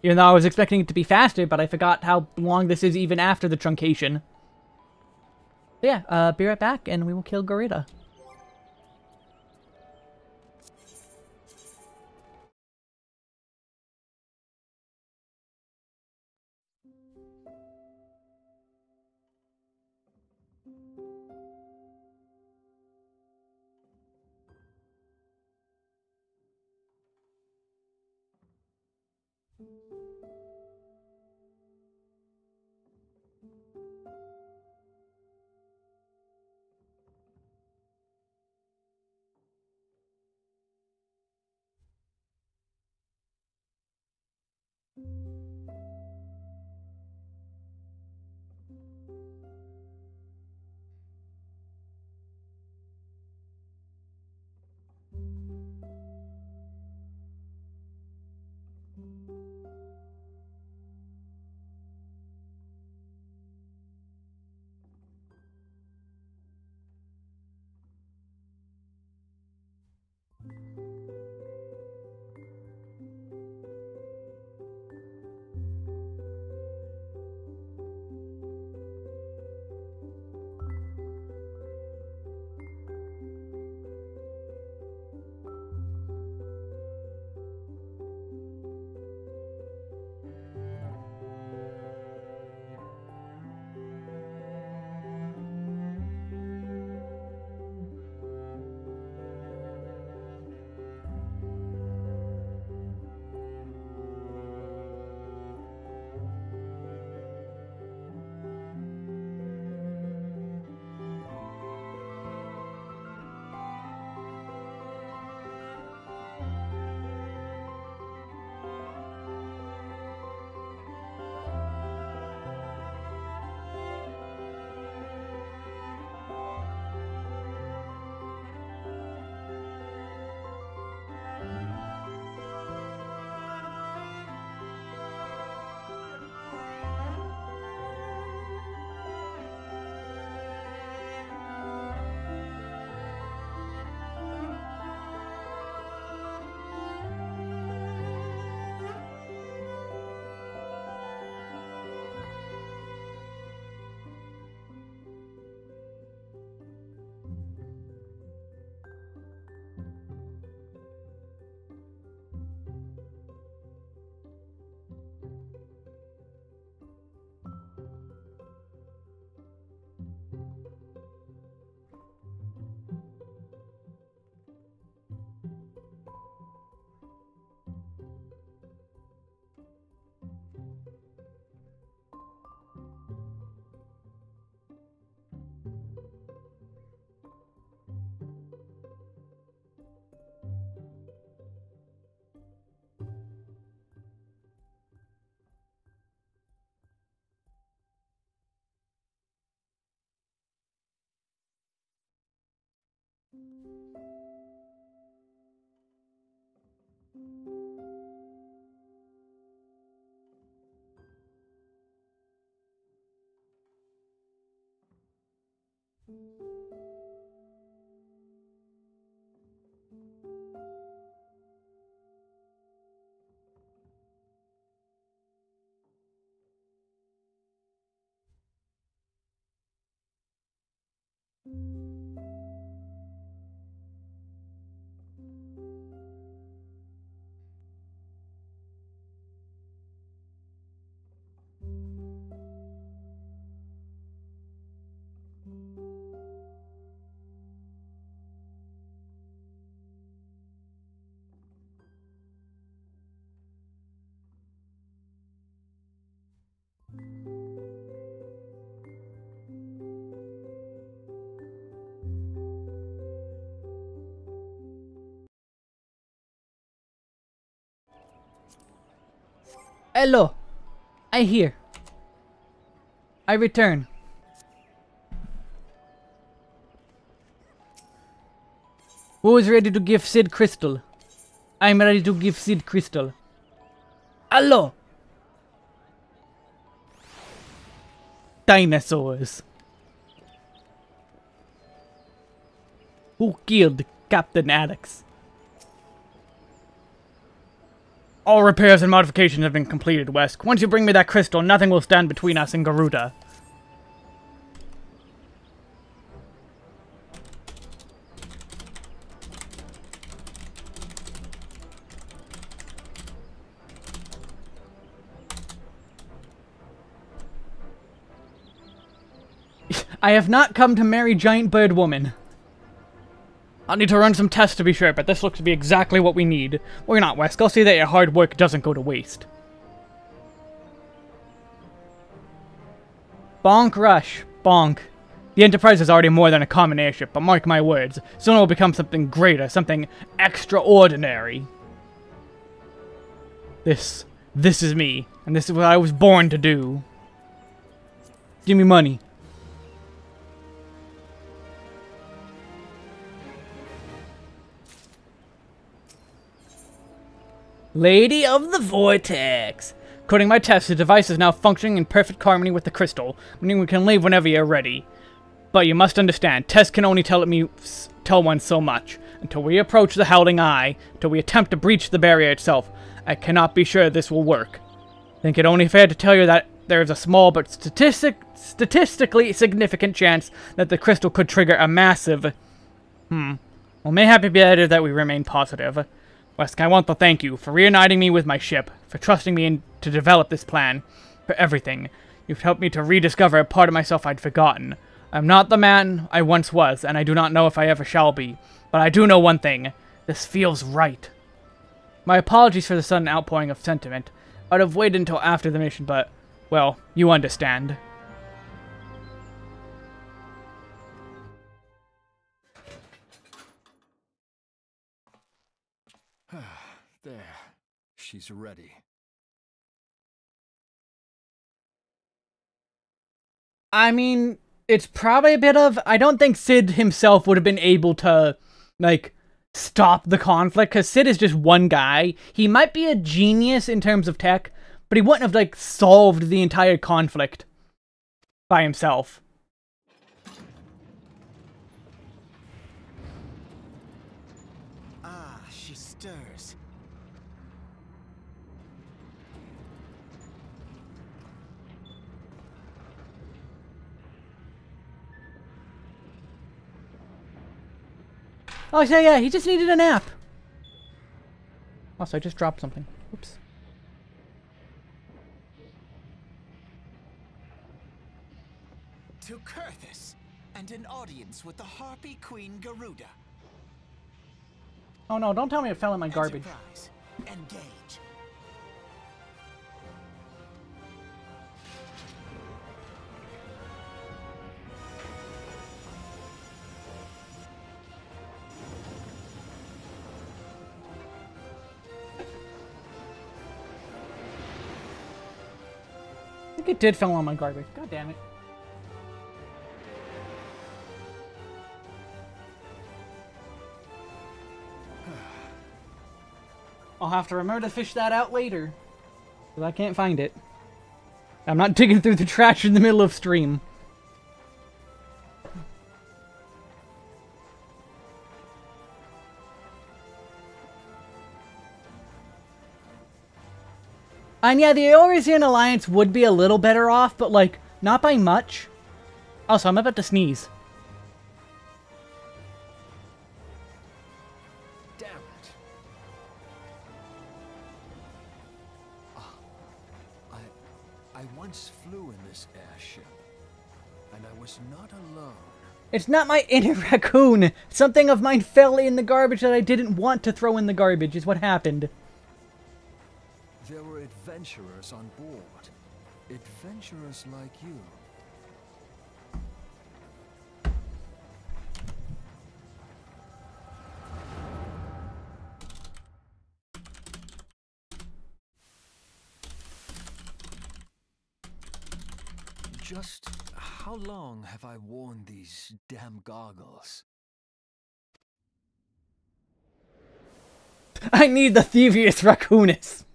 Even though I was expecting it to be faster, but I forgot how long this is even after the truncation. So yeah, be right back, and we will kill Garuda. Hello. I hear. I return. Who is ready to give Sid crystal? I'm ready to give Sid crystal. Hello. Dinosaurs. Who killed Captain Alex? All repairs and modifications have been completed, Wesk. Once you bring me that crystal, nothing will stand between us and Garuda. I have not come to marry Giant Bird Woman. I'll need to run some tests to be sure, but this looks to be exactly what we need. Or not, Wesk. I'll see that your hard work doesn't go to waste. Bonk rush. Bonk. The Enterprise is already more than a common airship, but mark my words, soon it will become something greater, something extraordinary. This is me, and this is what I was born to do. Give me money. Lady of the Vortex. According to my tests, the device is now functioning in perfect harmony with the crystal, meaning we can leave whenever you're ready. But you must understand, tests can only tell one so much. Until we approach the Howling Eye, until we attempt to breach the barrier itself, I cannot be sure this will work. I think it only fair to tell you that there is a small but statistically significant chance that the crystal could trigger a massive... Well, mayhap it be better that we remain positive. Wesk, I want to thank you for reuniting me with my ship, for trusting me to develop this plan, for everything. You've helped me to rediscover a part of myself I'd forgotten. I'm not the man I once was, and I do not know if I ever shall be. But I do know one thing. This feels right. My apologies for the sudden outpouring of sentiment. I'd have waited until after the mission, but, well, you understand. There. She's ready. I mean, it's probably a bit of... I don't think Sid himself would have been able to, like, stop the conflict, because Sid is just one guy. He might be a genius in terms of tech, but he wouldn't have, like, solved the entire conflict by himself. Ah, she stirs. Oh, yeah, he just needed a nap. Also, I just dropped something. Oops. To Kurthus, and an audience with the Harpy Queen Garuda. Oh no, don't tell me it fell in my garbage. Enterprise, engage. I think it did fall on my garbage. God damn it. I'll have to remember to fish that out later. Because I can't find it. I'm not digging through the trash in the middle of stream. And yeah, the Eorzean Alliance would be a little better off, but like, not by much. Also, I'm about to sneeze. alone. It's not my inner raccoon! Something of mine fell in the garbage that I didn't want to throw in the garbage is what happened. There were adventurers on board. Adventurers like you. Just how long have I worn these damn goggles? I need the Thievius Raccoonus!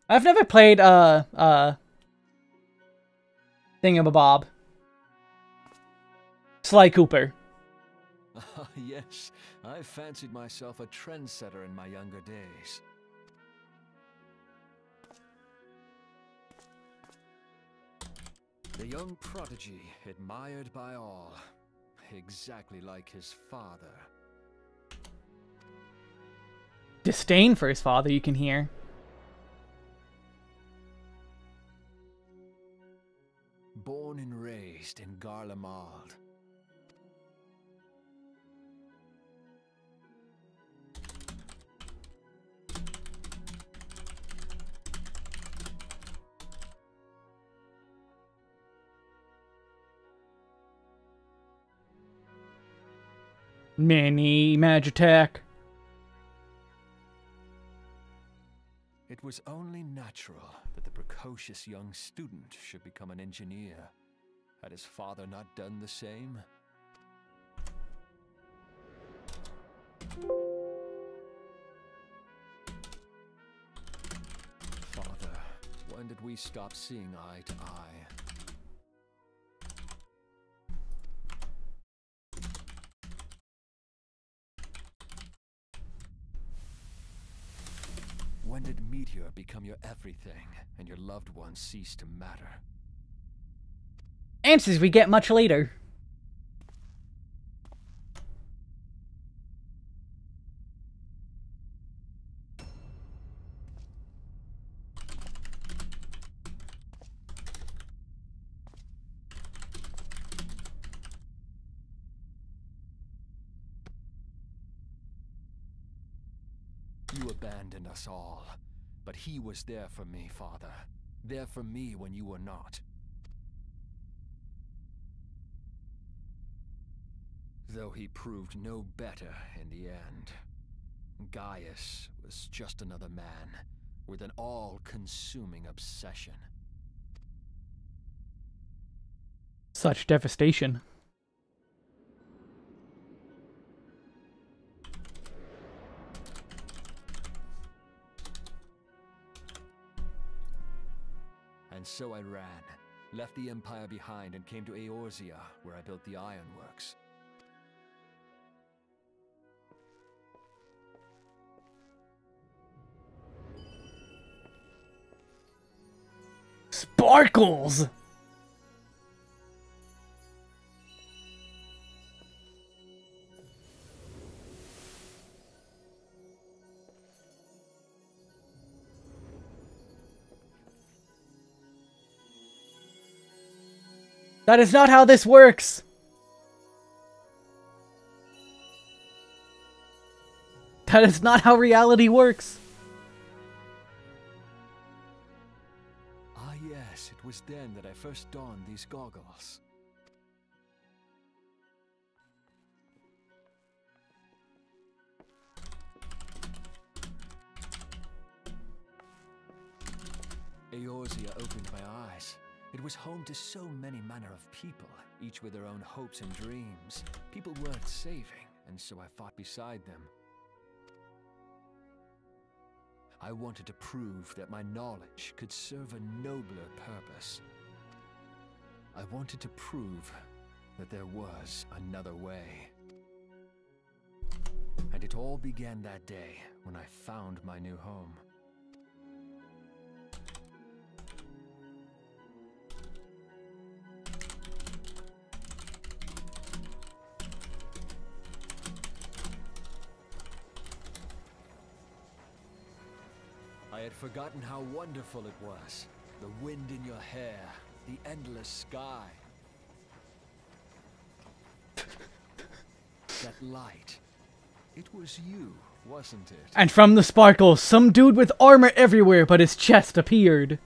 I've never played, Thingamabob. Sly Cooper. Ah, yes. I fancied myself a trendsetter in my younger days. The young prodigy, admired by all. Exactly like his father. Disdain for his father, you can hear. Born and raised in Garlemald. Mini Magitech. It was only natural that the precocious young student should become an engineer. Had his father not done the same? Father, when did we stop seeing eye to eye? When did Meteor become your everything, and your loved ones cease to matter? Answers we get much later. You abandoned us all, but he was there for me, Father. There for me when you were not. Though he proved no better in the end. Gaius was just another man, with an all-consuming obsession. Such devastation. And so I ran, left the Empire behind and came to Eorzea, where I built the ironworks. Sparkles! That is not how this works! That is not how reality works! Ah yes, it was then that I first donned these goggles. Eorzea opened my eyes. It was home to so many manner of people, each with their own hopes and dreams. People worth saving, and so I fought beside them. I wanted to prove that my knowledge could serve a nobler purpose. I wanted to prove that there was another way. And it all began that day when I found my new home. I had forgotten how wonderful it was. The wind in your hair, the endless sky. That light. It was you, wasn't it? And from the sparkles, some dude with armor everywhere but his chest appeared.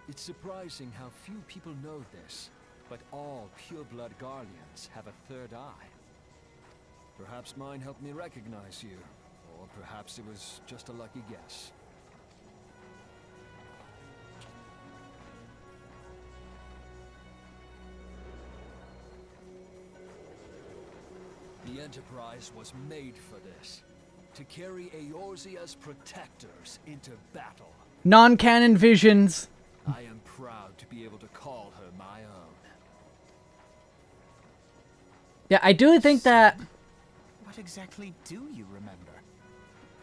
It's surprising how few people know this, but all pureblood Garleans have a third eye. Perhaps mine helped me recognize you, or perhaps it was just a lucky guess. The Enterprise was made for this, to carry Eorzea's protectors into battle. Non-canon visions. I am proud to be able to call her my own. Yeah, I do think that What exactly do you remember?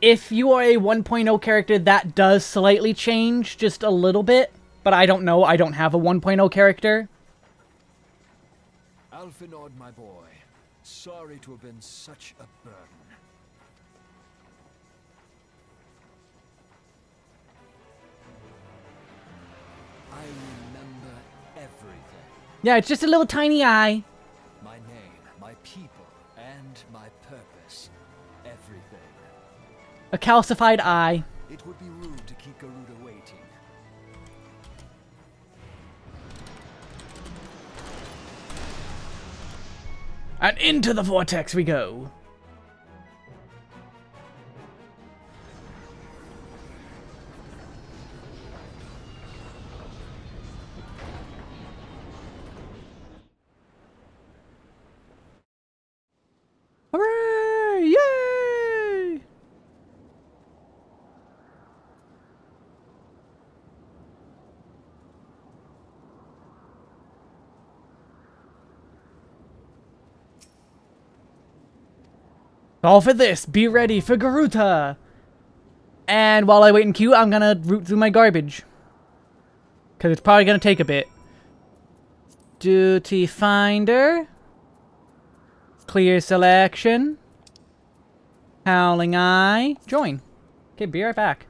if you are a 1.0 character, that does slightly change just a little bit. But I don't know. I don't have a 1.0 character. Alphinaud, my boy. Sorry to have been such a burden. I remember everything. Yeah, it's just a little tiny eye. My name, my people, and my purpose. Everything. A calcified eye. It would be rude to keep Garuda waiting. And into the vortex we go. Hooray! Yay! All for this, be ready for Garuda! And while I wait in queue, I'm gonna root through my garbage. Because it's probably gonna take a bit. Duty Finder. Clear selection. Howling Eye. Join. Okay, be right back.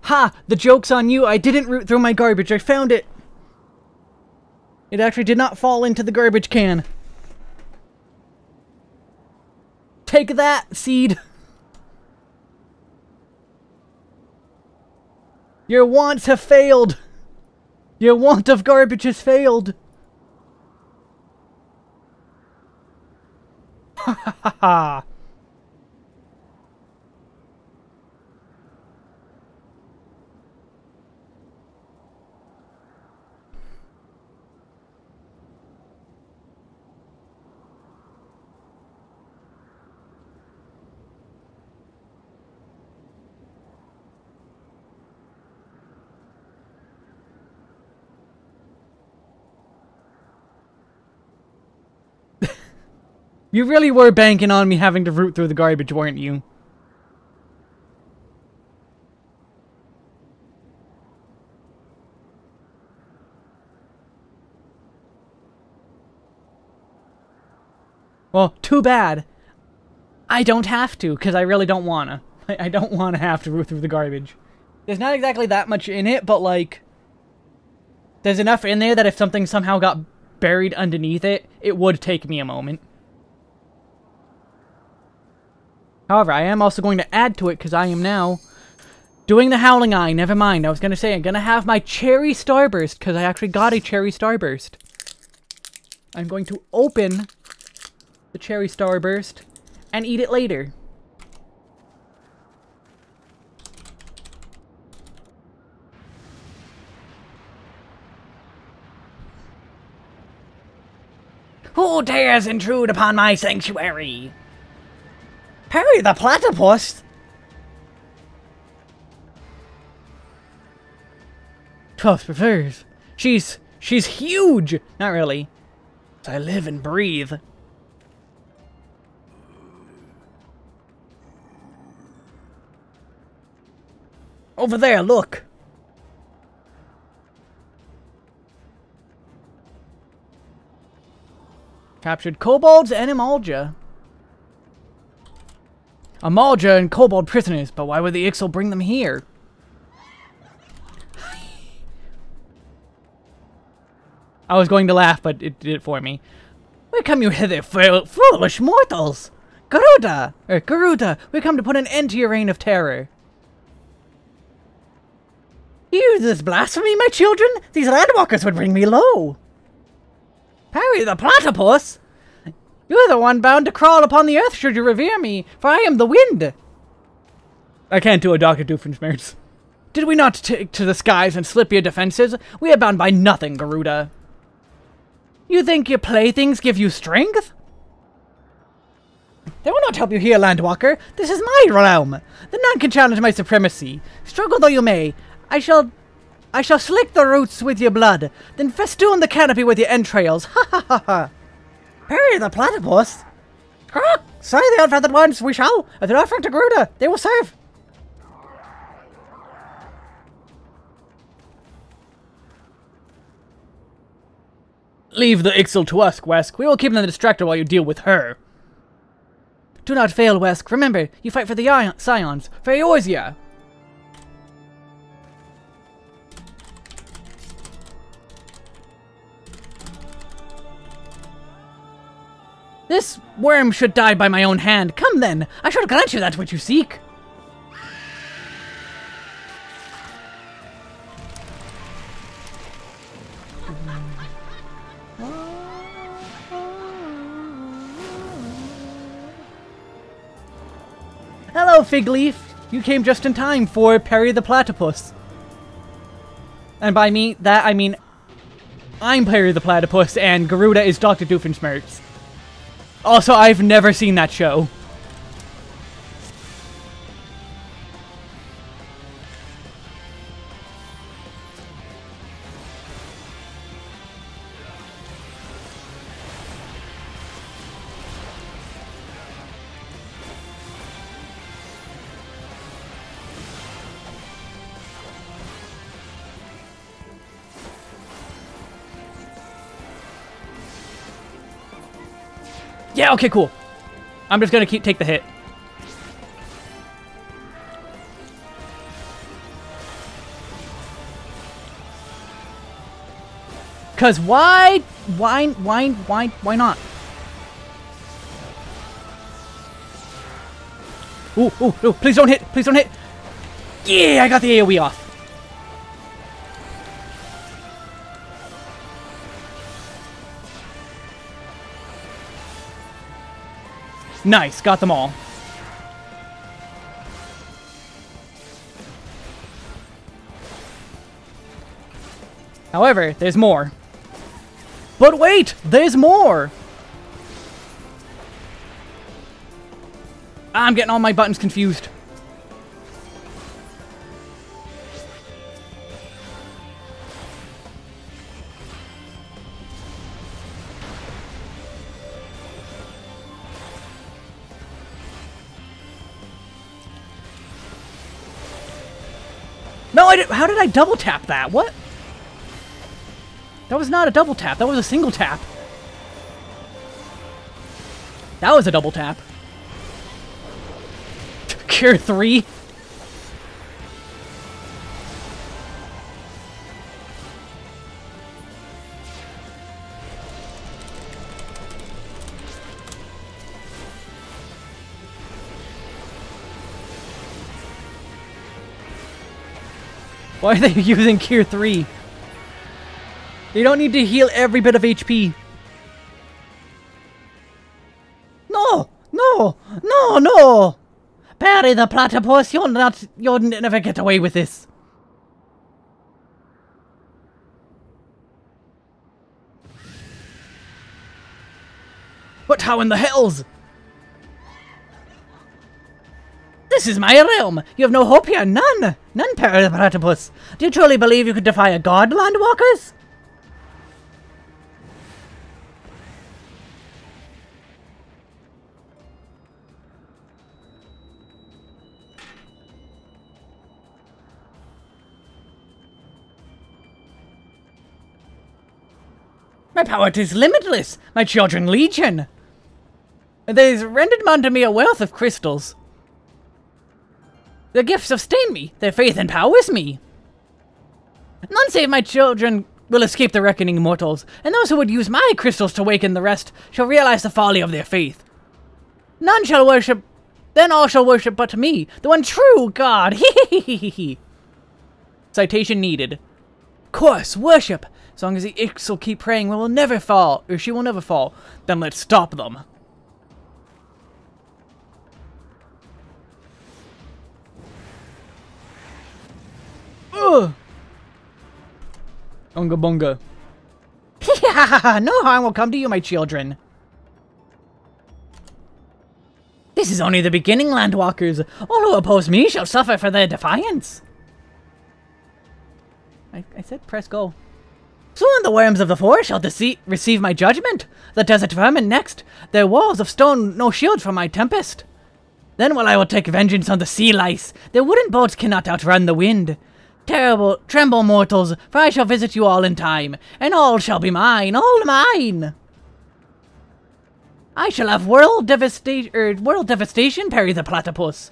Ha! The joke's on you. I didn't root through my garbage. I found it. It actually did not fall into the garbage can. Take that, seed. Your wants have failed. Your want of garbage has failed. Ha ha ha ha. You really were banking on me having to root through the garbage, weren't you? Well, too bad. I don't have to, because I really don't wanna. I don't want to have to root through the garbage. There's not exactly that much in it, but like... there's enough in there that if something somehow got buried underneath it, it would take me a moment. However, I am also going to add to it because I am now doing the Howling Eye. Never mind. I was going to say I'm going to have my Cherry Starburst because I actually got a Cherry Starburst. I'm going to open the Cherry Starburst and eat it later. Who dares intrude upon my sanctuary? Perry the platypus? Tough prefers. She's huge! Not really. I live and breathe. Over there, look. Captured kobolds and Imalja. Imalja and kobold prisoners, but why would the Ixal bring them here? I was going to laugh, but it did it for me. We come you hither, foolish mortals! Garuda, we come to put an end to your reign of terror. You this blasphemy, my children? These landwalkers would bring me low. Parry the platypus? You're the one bound to crawl upon the earth should you revere me, for I am the wind. I can't do a Dr. Doofenshmirtz. Did we not take to the skies and slip your defenses? We are bound by nothing, Garuda. You think your playthings give you strength? They will not help you here, Landwalker. This is my realm. The none can challenge my supremacy. Struggle though you may, I shall slick the roots with your blood, then festoon the canopy with your entrails. Ha ha ha ha. Parry the platypus? Croak! Sorry the unfeathered ones, we shall. If they're offering to Garuda, they will serve. Leave the Ixal to us, Wesk. We will keep them distracted while you deal with her. Do not fail, Wesk. Remember, you fight for the Scions, for Eorzea. This worm should die by my own hand. Come then, I shall grant you that which you seek. Hello, Figleaf. You came just in time for Parry the Platypus. And by that, I mean I'm Parry the Platypus and Garuda is Dr. Doofenshmirtz. Also, I've never seen that show. Yeah, okay, cool. I'm just gonna take the hit. Cause why not? Ooh, please don't hit, please don't hit. Yeah, I got the AoE off. Nice, got them all. However, there's more. But wait, there's more! I'm getting all my buttons confused. No, how did I double tap that? What? That was not a double tap. That was a single tap. That was a double tap. Cure 3? Why are they using Cure 3? They don't need to heal every bit of HP. No! Parry the Platypus, you'll never get away with this. But how in the hells? This is my realm! You have no hope here, none! None, Parry the Platypus! Do you truly believe you could defy a god, Landwalkers? My power is limitless, my children legion. They've rendered unto me a wealth of crystals. Their gifts sustain me, their faith empowers me. None save my children will escape the reckoning mortals, and those who would use my crystals to waken the rest shall realize the folly of their faith. None shall worship, then all shall worship but me, the one true God. Hee. Citation needed. Course, worship. As long as the Ix will keep praying, we will never fall, or she will never fall. Then let's stop them. Ugh! Unga bunga. No harm will come to you, my children. This is only the beginning, Landwalkers. All who oppose me shall suffer for their defiance. I said press go. Soon the worms of the forest shall receive my judgment. The desert vermin next. Their walls of stone no shield from my tempest. Then I will take vengeance on the sea lice. Their wooden boats cannot outrun the wind. Tremble, mortals, for I shall visit you all in time, and all shall be mine, all mine. I shall have world devastation, Perry the Platypus.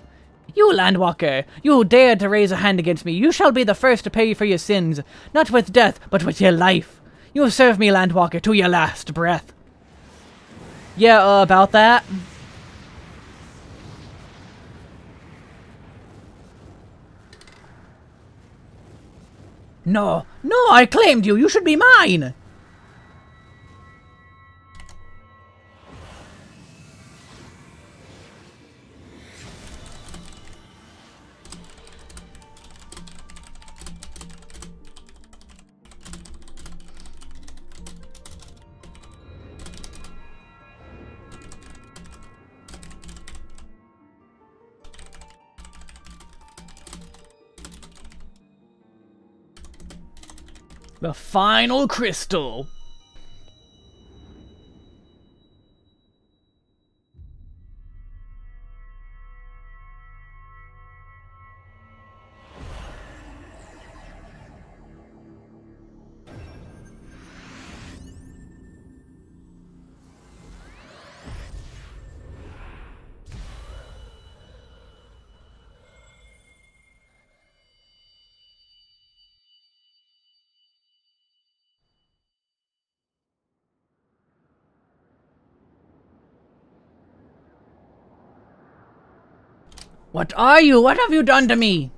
You, Landwalker, you dared to raise a hand against me. You shall be the first to pay for your sins, not with death, but with your life. You have served me, Landwalker, to your last breath. Yeah, about that. No, I claimed you. You should be mine. The final crystal. What are you? What have you done to me?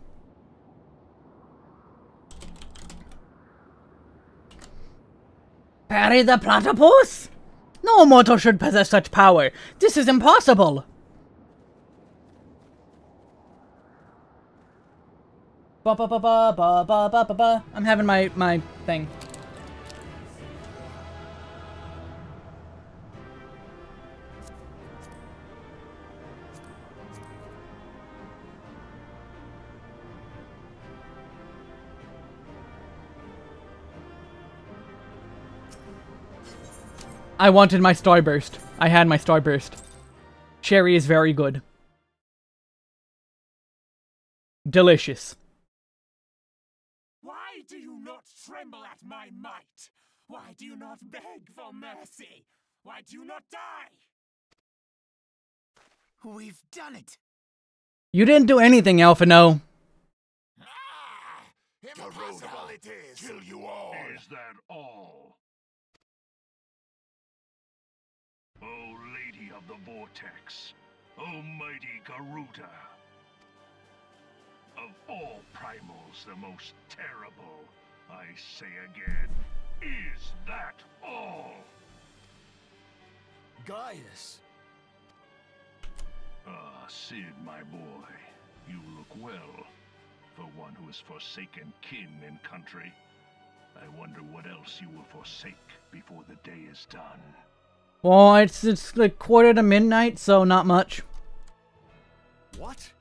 Perry the Platypus? No mortal should possess such power. This is impossible. I'm having my thing. I wanted my Starburst. I had my Starburst. Cherry is very good. Delicious. Why do you not tremble at my might? Why do you not beg for mercy? Why do you not die? We've done it. You didn't do anything, Alphino. Impossible it is. Kill you all. Is that all? O Lady of the Vortex, O mighty Garuda, of all primals the most terrible, I say again, is that all? Gaius! Ah, Sid, my boy, you look well. For one who has forsaken kin and country, I wonder what else you will forsake before the day is done. Well, it's like 1:45, so not much. What?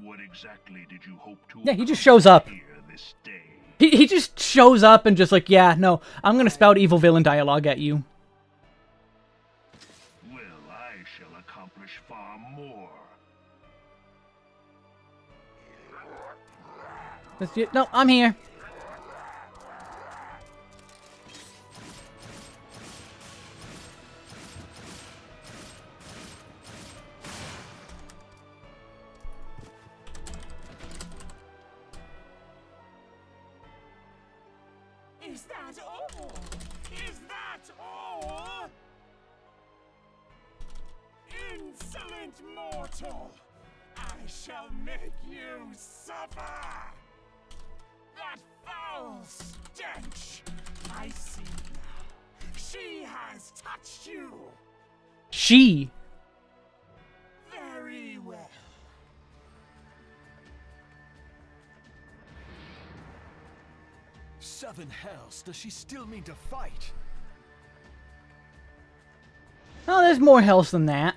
What exactly did you hope to Yeah, he just shows up. here this day? He just shows up and just like, yeah, no, I'm gonna spout evil villain dialogue at you. Well, I shall accomplish far more. No, I'm here. Is that all? Is that all? Insolent mortal! I shall make you suffer! That foul stench! I see now. She has touched you! She. Very well. Seven hells, does she still mean to fight? Oh, there's more hells than that.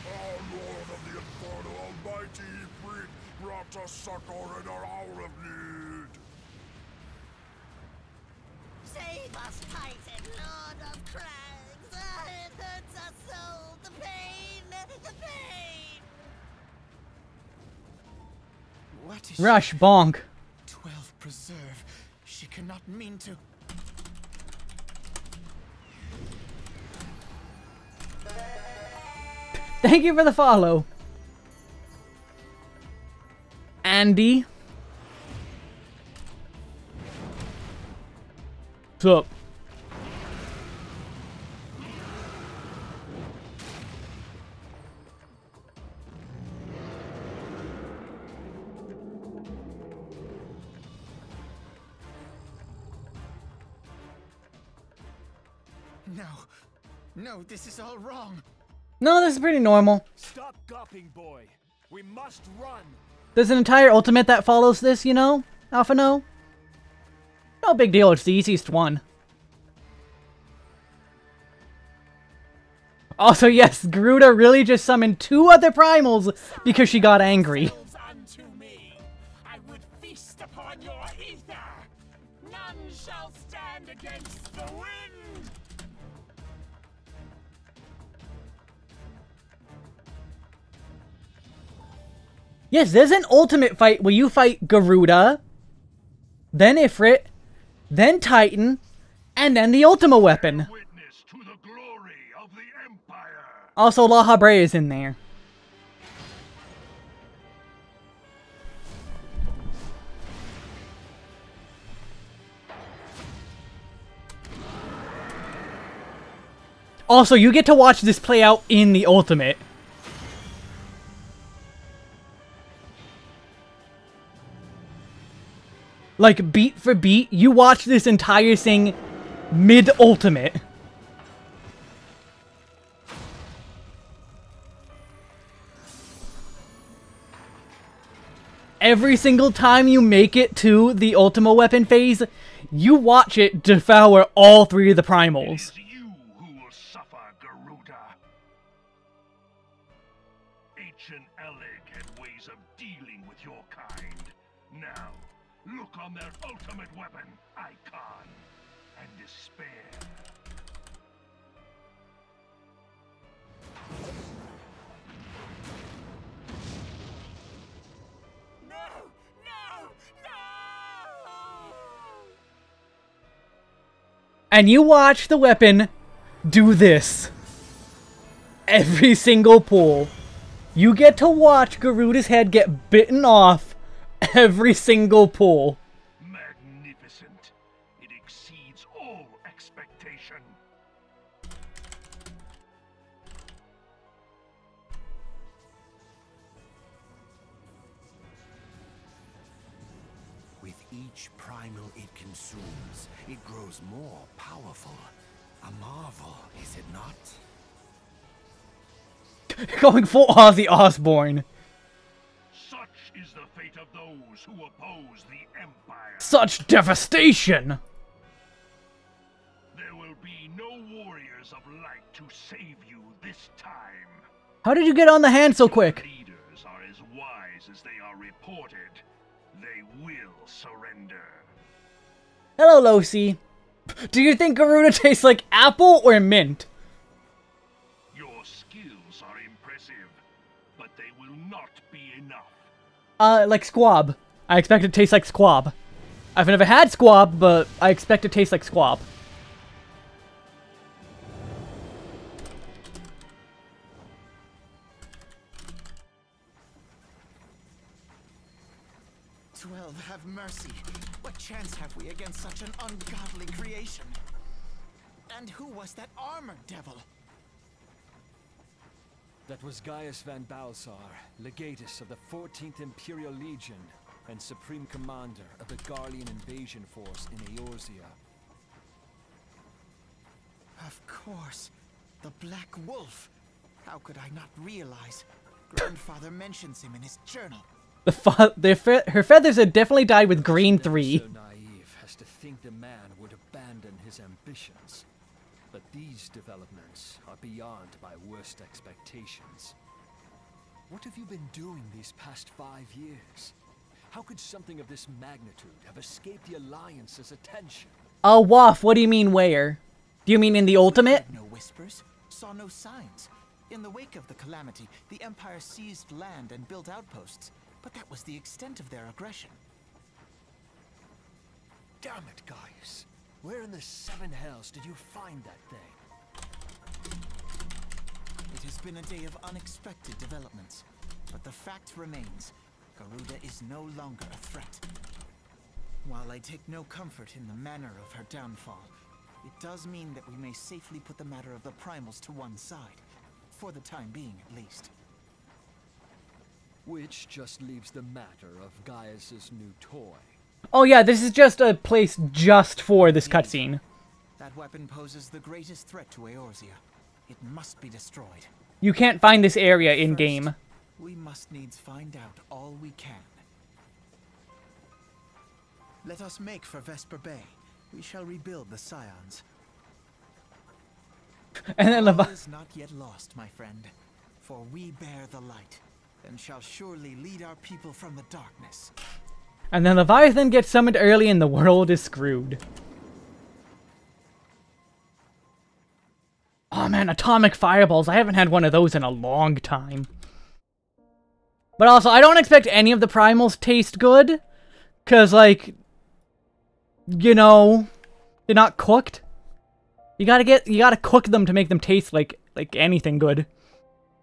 Oh, Lord of the Inferno Almighty, brought us succor in our hour of need. Save us, Titan, Lord of Crags! It hurts us so! The pain! The pain! What is Rush, bonk. 12 preserve? She cannot mean to. Thank you for the follow. Andy. What's up? No. No, this is all wrong. No, this is pretty normal. Stop gawping, boy. We must run. There's an entire ultimate that follows this, you know? Alpha no? No big deal, it's the easiest one. Also, yes, Garuda really just summoned 2 other primals because she got angry. Unto me. I would feast upon your ether. None shall stand against the wind. Yes, there's an ultimate fight where you fight Garuda, then Ifrit, then Titan, and then the Ultima Weapon. Witness to the glory of the Empire. Also, La Habre is in there. Also, you get to watch this play out in the Ultimate. Like, beat for beat, you watch this entire thing mid-Ultimate. Every single time you make it to the Ultima Weapon phase, you watch it devour all 3 of the primals. It is you who will suffer, Garuda. Ancient Alec had ways of dealing with your kind. Now, look on their ultimate weapon, Icon, and despair. No! No! No! And you watch the weapon do this. Every single pull. You get to watch Garuda's head get bitten off every single pull. Magnificent. It exceeds all expectation. With each primal it consumes, it grows more powerful. A marvel, is it not? Going full Ozzy Osbourne. Such is the fate of those who oppose the Empire. Such devastation! There will be no warriors of light to save you this time. How did you get on the hand so quick? Leaders are as wise as they are reported. They will surrender. Hello, Losi. Do you think Garuda tastes like apple or mint? Your skills are impressive, but they will not be enough. Like squab. I expect it to taste like squab. I've never had squab, but I expect it to taste like squab. Have mercy. What chance have we against such an ungodly creation? And who was that armored devil? That was Gaius van Balsar, legatus of the 14th Imperial Legion and supreme commander of the Garlean invasion force in Eorzea. Of course. The Black Wolf. How could I not realize? Grandfather mentions him in his journal. Her feathers had definitely dyed with green 3. So naive as to think the man would abandon his ambitions. But these developments are beyond my worst expectations. What have you been doing these past 5 years? How could something of this magnitude have escaped the Alliance's attention? Oh, Waff, what do you mean where? Do you mean in the Ultimate? No whispers, saw no signs. In the wake of the calamity, the Empire seized land and built outposts. But that was the extent of their aggression. Damn it, Gaius. Where in the 7 hells did you find that thing? It has been a day of unexpected developments. But the fact remains, Garuda is no longer a threat. While I take no comfort in the manner of her downfall, it does mean that we may safely put the matter of the primals to one side. For the time being, at least. Which just leaves the matter of Gaius's new toy. Oh yeah, this is just a place just for this cutscene. That weapon poses the greatest threat to Eorzea. It must be destroyed. You can't find this area in-game. We must needs find out all we can. Let us make for Vesper Bay. We shall rebuild the Scions. And then All is not yet lost, my friend. For we bear the light. And shall surely lead our people from the darkness. And then Leviathan gets summoned early and the world is screwed. Oh man, atomic fireballs. I haven't had one of those in a long time. But also, I don't expect any of the primals taste good. Because, like, you know, they're not cooked. You gotta cook them to make them taste like anything good.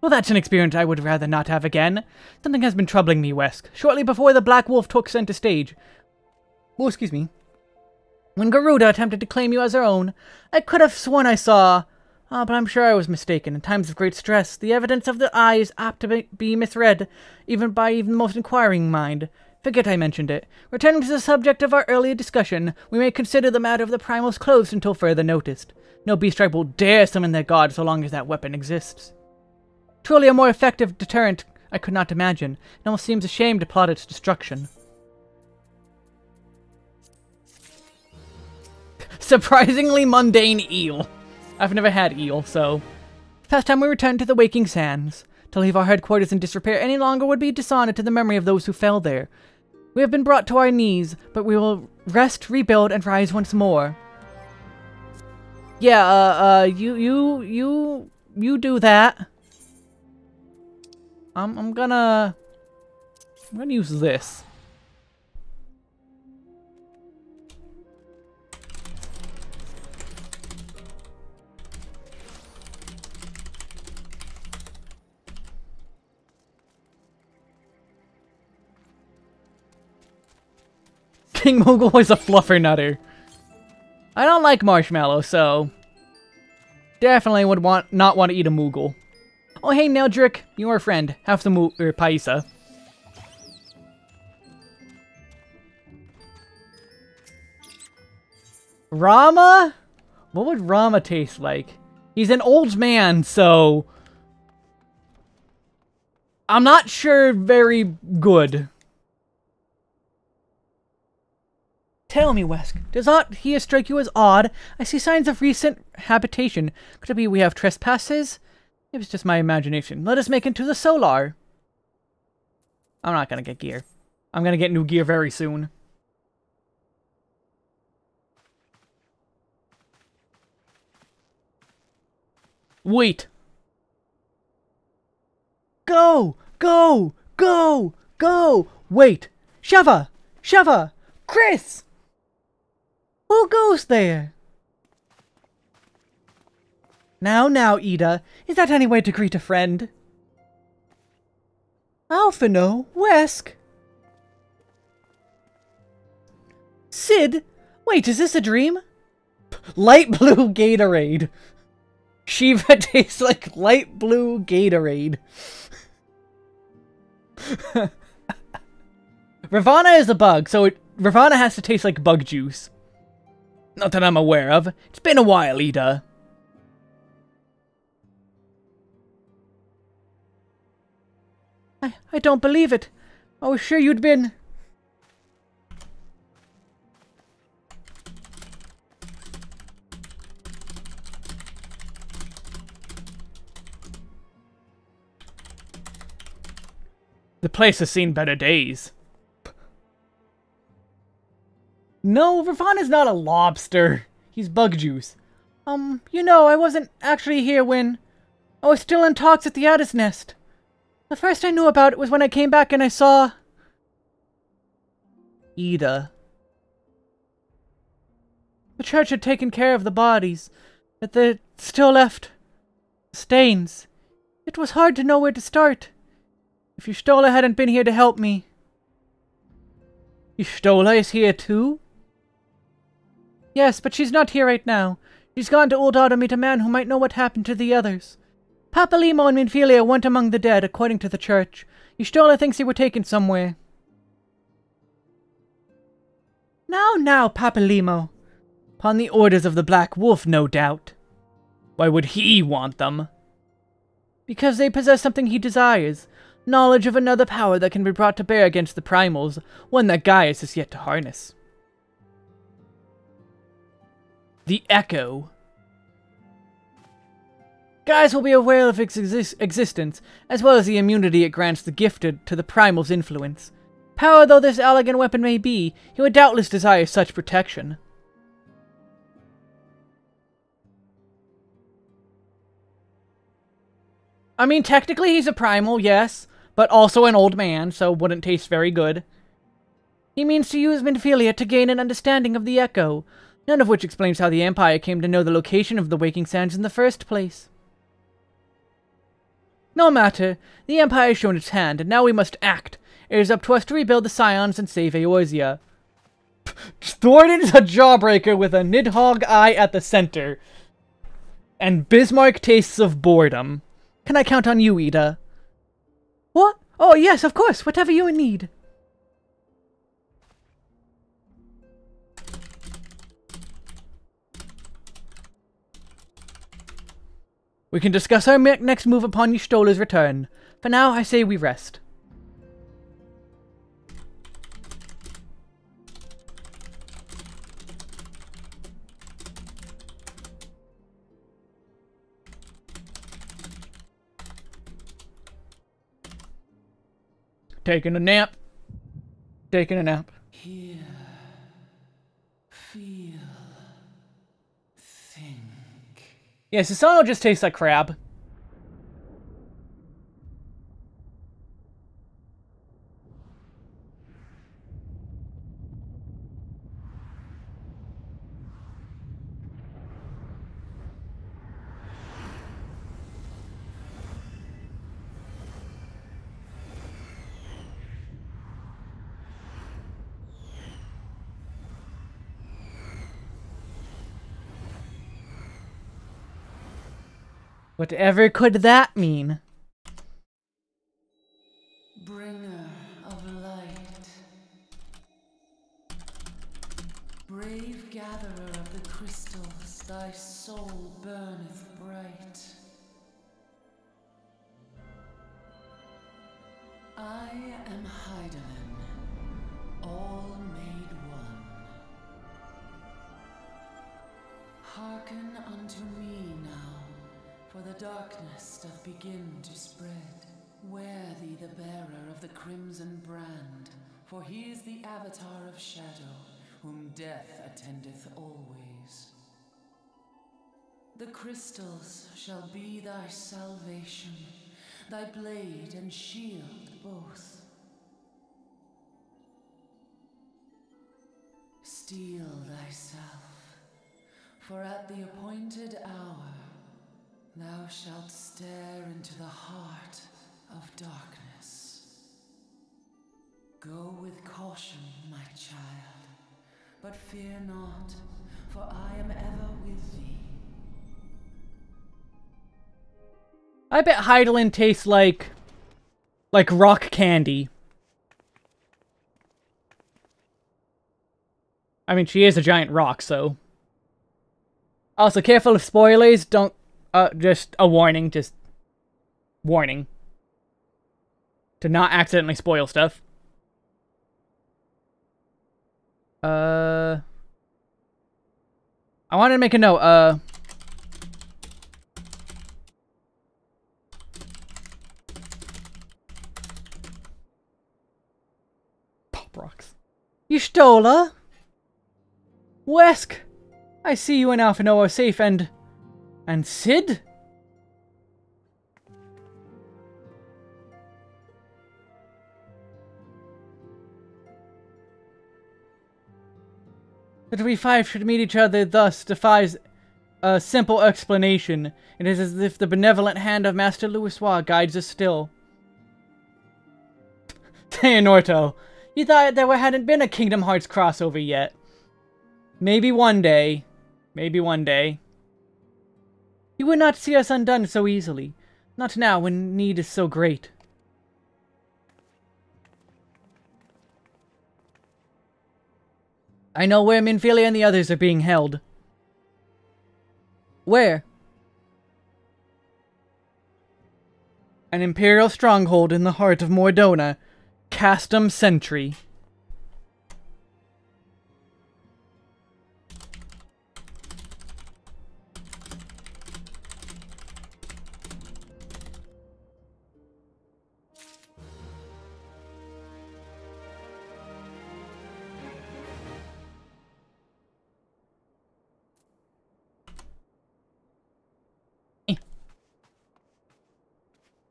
Well, that's an experience I would rather not have again. Something has been troubling me, Wesk. Shortly before the Black Wolf took center stage. Oh, excuse me. When Garuda attempted to claim you as her own, I could have sworn I saw... but I'm sure I was mistaken. In times of great stress, the evidence of the eye is apt to be misread, even by the most inquiring mind. Forget I mentioned it. Returning to the subject of our earlier discussion, we may consider the matter of the primals closed until further notice. No beast tribe will dare summon their god so long as that weapon exists. Truly a more effective deterrent I could not imagine. It almost seems a shame to plot its destruction. Surprisingly mundane eel. I've never had eel, so... Past time we return to the Waking Sands. To leave our headquarters in disrepair any longer would be dishonor to the memory of those who fell there. We have been brought to our knees, but we will rest, rebuild, and rise once more. Yeah, you do that. I'm gonna use this. King Moogle is a fluffernutter. I don't like marshmallow, so definitely would not want to eat a Moogle. Oh hey Neldrick, you're a friend. Have some paisa. Rama? What would Rama taste like? He's an old man, so I'm not sure very good. Tell me, Wesk, does aught here strike you as odd? I see signs of recent habitation. Could it be we have trespasses? It was just my imagination. Let us make it to the Solar. I'm not gonna get gear. I'm gonna get new gear very soon. Wait. Go! Go! Go! Go! Wait! Sheva! Sheva! Chris! Who goes there? Now, Ida, is that any way to greet a friend? Alphino, Wesk. Sid? Wait, is this a dream? Light blue Gatorade. Shiva tastes like light blue Gatorade. Ravana is a bug, so Ravana has to taste like bug juice. Not that I'm aware of. It's been a while, Ida. I don't believe it. I was sure you'd been... The place has seen better days. No, Ravana's not a lobster. He's bug juice. You know, I wasn't actually here when... I was still in talks at the Addis Nest. The first I knew about it was when I came back and I saw... Ida. The church had taken care of the bodies, but they still left stains. It was hard to know where to start. If Y'shtola hadn't been here to help me... Y'shtola is here too? Yes, but she's not here right now. She's gone to Uldar to meet a man who might know what happened to the others. Papalimo and Minfilia went among the dead, according to the church. Y'shtola thinks they were taken somewhere. Now, Papalimo. Upon the orders of the Black Wolf, no doubt. Why would he want them? Because they possess something he desires. Knowledge of another power that can be brought to bear against the primals, one that Gaius is yet to harness. The Echo. Gaius will be aware of its existence, as well as the immunity it grants the gifted to the primal's influence. Power though this elegant weapon may be, he would doubtless desire such protection. I mean, technically he's a primal, yes, but also an old man, so wouldn't taste very good. He means to use Minfilia to gain an understanding of the Echo, none of which explains how the Empire came to know the location of the Waking Sands in the first place. No matter, the Empire has shown its hand, and now we must act. It is up to us to rebuild the Scions and save Eorzea. Thornton's a jawbreaker with a Nidhogg eye at the center. And Bismarck tastes of boredom. Can I count on you, Ida? What? Oh, yes, of course. Whatever you need. We can discuss our next move upon Y'shtola's return. For now, I say we rest. Taking a nap. Taking a nap. Hear, feel, think. Yes, Asano just tastes like crab. Whatever could that mean? Bringer of light, brave gatherer of the crystals, thy soul burneth bright. I am Hydaelyn, all made one. Hearken unto me now. For the darkness doth begin to spread. Wear thee the bearer of the crimson brand, for he is the avatar of shadow, whom death attendeth always. The crystals shall be thy salvation, thy blade and shield both. Steel thyself, for at the appointed hour thou shalt stare into the heart of darkness. Go with caution, my child, but fear not, for I am ever with thee. I bet Heidelin tastes like rock candy. I mean, she is a giant rock, so. Also, careful of spoilers. Don't, just a warning, just warning. To not accidentally spoil stuff. I wanted to make a note, Pop rocks. You stole her? Wesk! I see you and Alphino are safe, and Sid? That we five should meet each other thus defies a simple explanation. It is as if the benevolent hand of Master Louisoix guides us still. Theonorto, you thought there hadn't been a Kingdom Hearts crossover yet. Maybe one day. Maybe one day. You would not see us undone so easily. Not now, when need is so great. I know where Minfilia and the others are being held. Where? An Imperial stronghold in the heart of Mordona. Castum Sentry.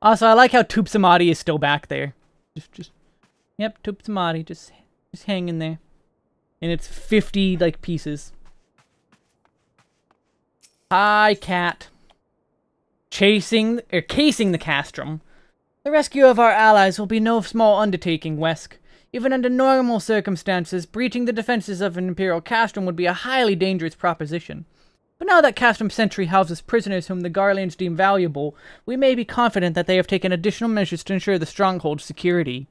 Also, I like how Toop Samadhi is still back there. Yep, Toop Samadhi, just hanging there. And it's 50, like, pieces. Hi, cat. Casing the castrum. The rescue of our allies will be no small undertaking, Wesk. Even under normal circumstances, breaching the defenses of an Imperial castrum would be a highly dangerous proposition. But now that Castum Sentry houses prisoners whom the Garleans deem valuable, we may be confident that they have taken additional measures to ensure the stronghold's security.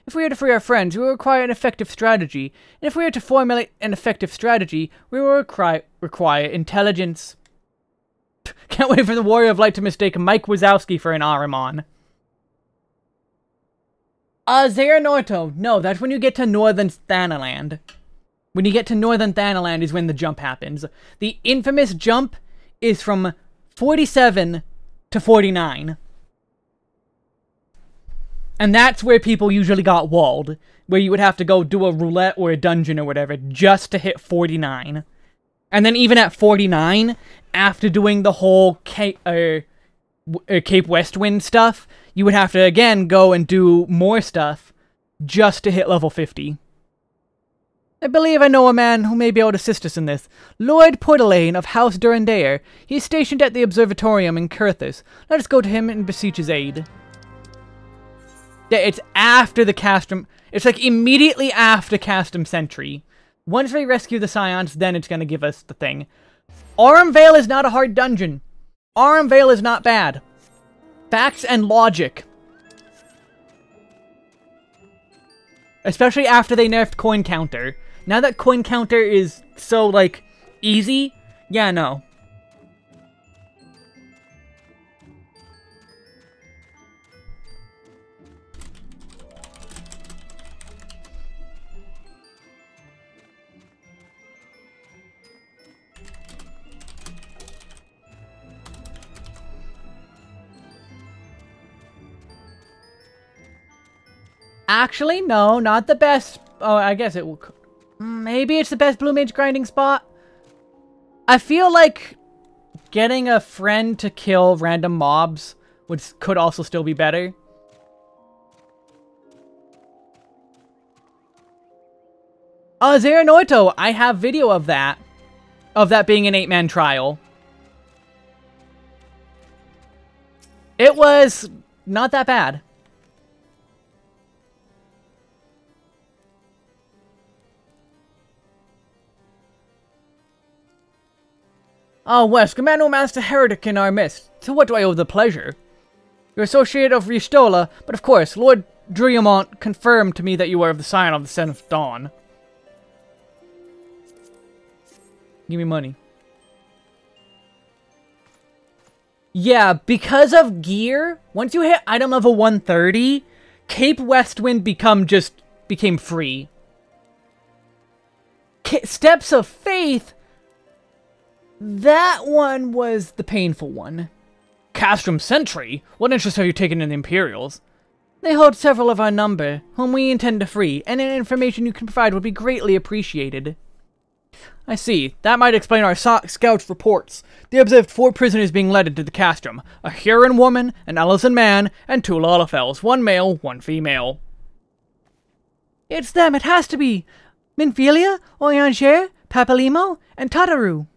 If we are to free our friends, we will require an effective strategy, and if we are to formulate an effective strategy, we will require intelligence. Can't wait for the Warrior of Light to mistake Mike Wazowski for an Ahriman. Xehanorto. No, that's when you get to Northern Thanaland. When you get to Northern Thanaland is when the jump happens. The infamous jump is from 47 to 49. And that's where people usually got walled. Where you would have to go do a roulette or a dungeon or whatever just to hit 49. And then even at 49, after doing the whole Cape Westwind stuff, you would have to again go and do more stuff just to hit level 50. I believe I know a man who may be able to assist us in this. Lord Portelaine of House Durandare. He is stationed at the Observatorium in Kurthus. Let us go to him and beseech his aid. Yeah, it's after the Castrum... It's like immediately after Castum Sentry. Once we rescue the Scions, then it's gonna give us the thing. Aurum is not a hard dungeon. Aurum is not bad. Facts and logic. Especially after they nerfed coin counter. Now that coin counter is so, like, easy, yeah, no. Actually, no, not the best. Oh, I guess it will... Maybe it's the best Blue Mage grinding spot? I feel like getting a friend to kill random mobs could also still be better. Zeranorto, I have video of that. Of that being an 8-man trial. It was not that bad. Oh, Wes, Commando Master Heretic in our midst. To what do I owe the pleasure? You're associate of Ristola, but of course, Lord Driamont confirmed to me that you are of the Scion of the Seventh Dawn. Give me money. Yeah, because of gear, once you hit item level 130, Cape Westwind became free. Steps of Faith, that one was the painful one. Castrum Sentry? What interest have you taken in the Imperials? They hold several of our number, whom we intend to free, and any information you can provide would be greatly appreciated. I see. That might explain our scouts' reports. They observed 4 prisoners being led into the castrum. A Huron woman, an Ellison man, and 2 Lalafels. 1 male, 1 female. It's them, it has to be! Minfilia, Oyanger, Papalimo, and Tataru.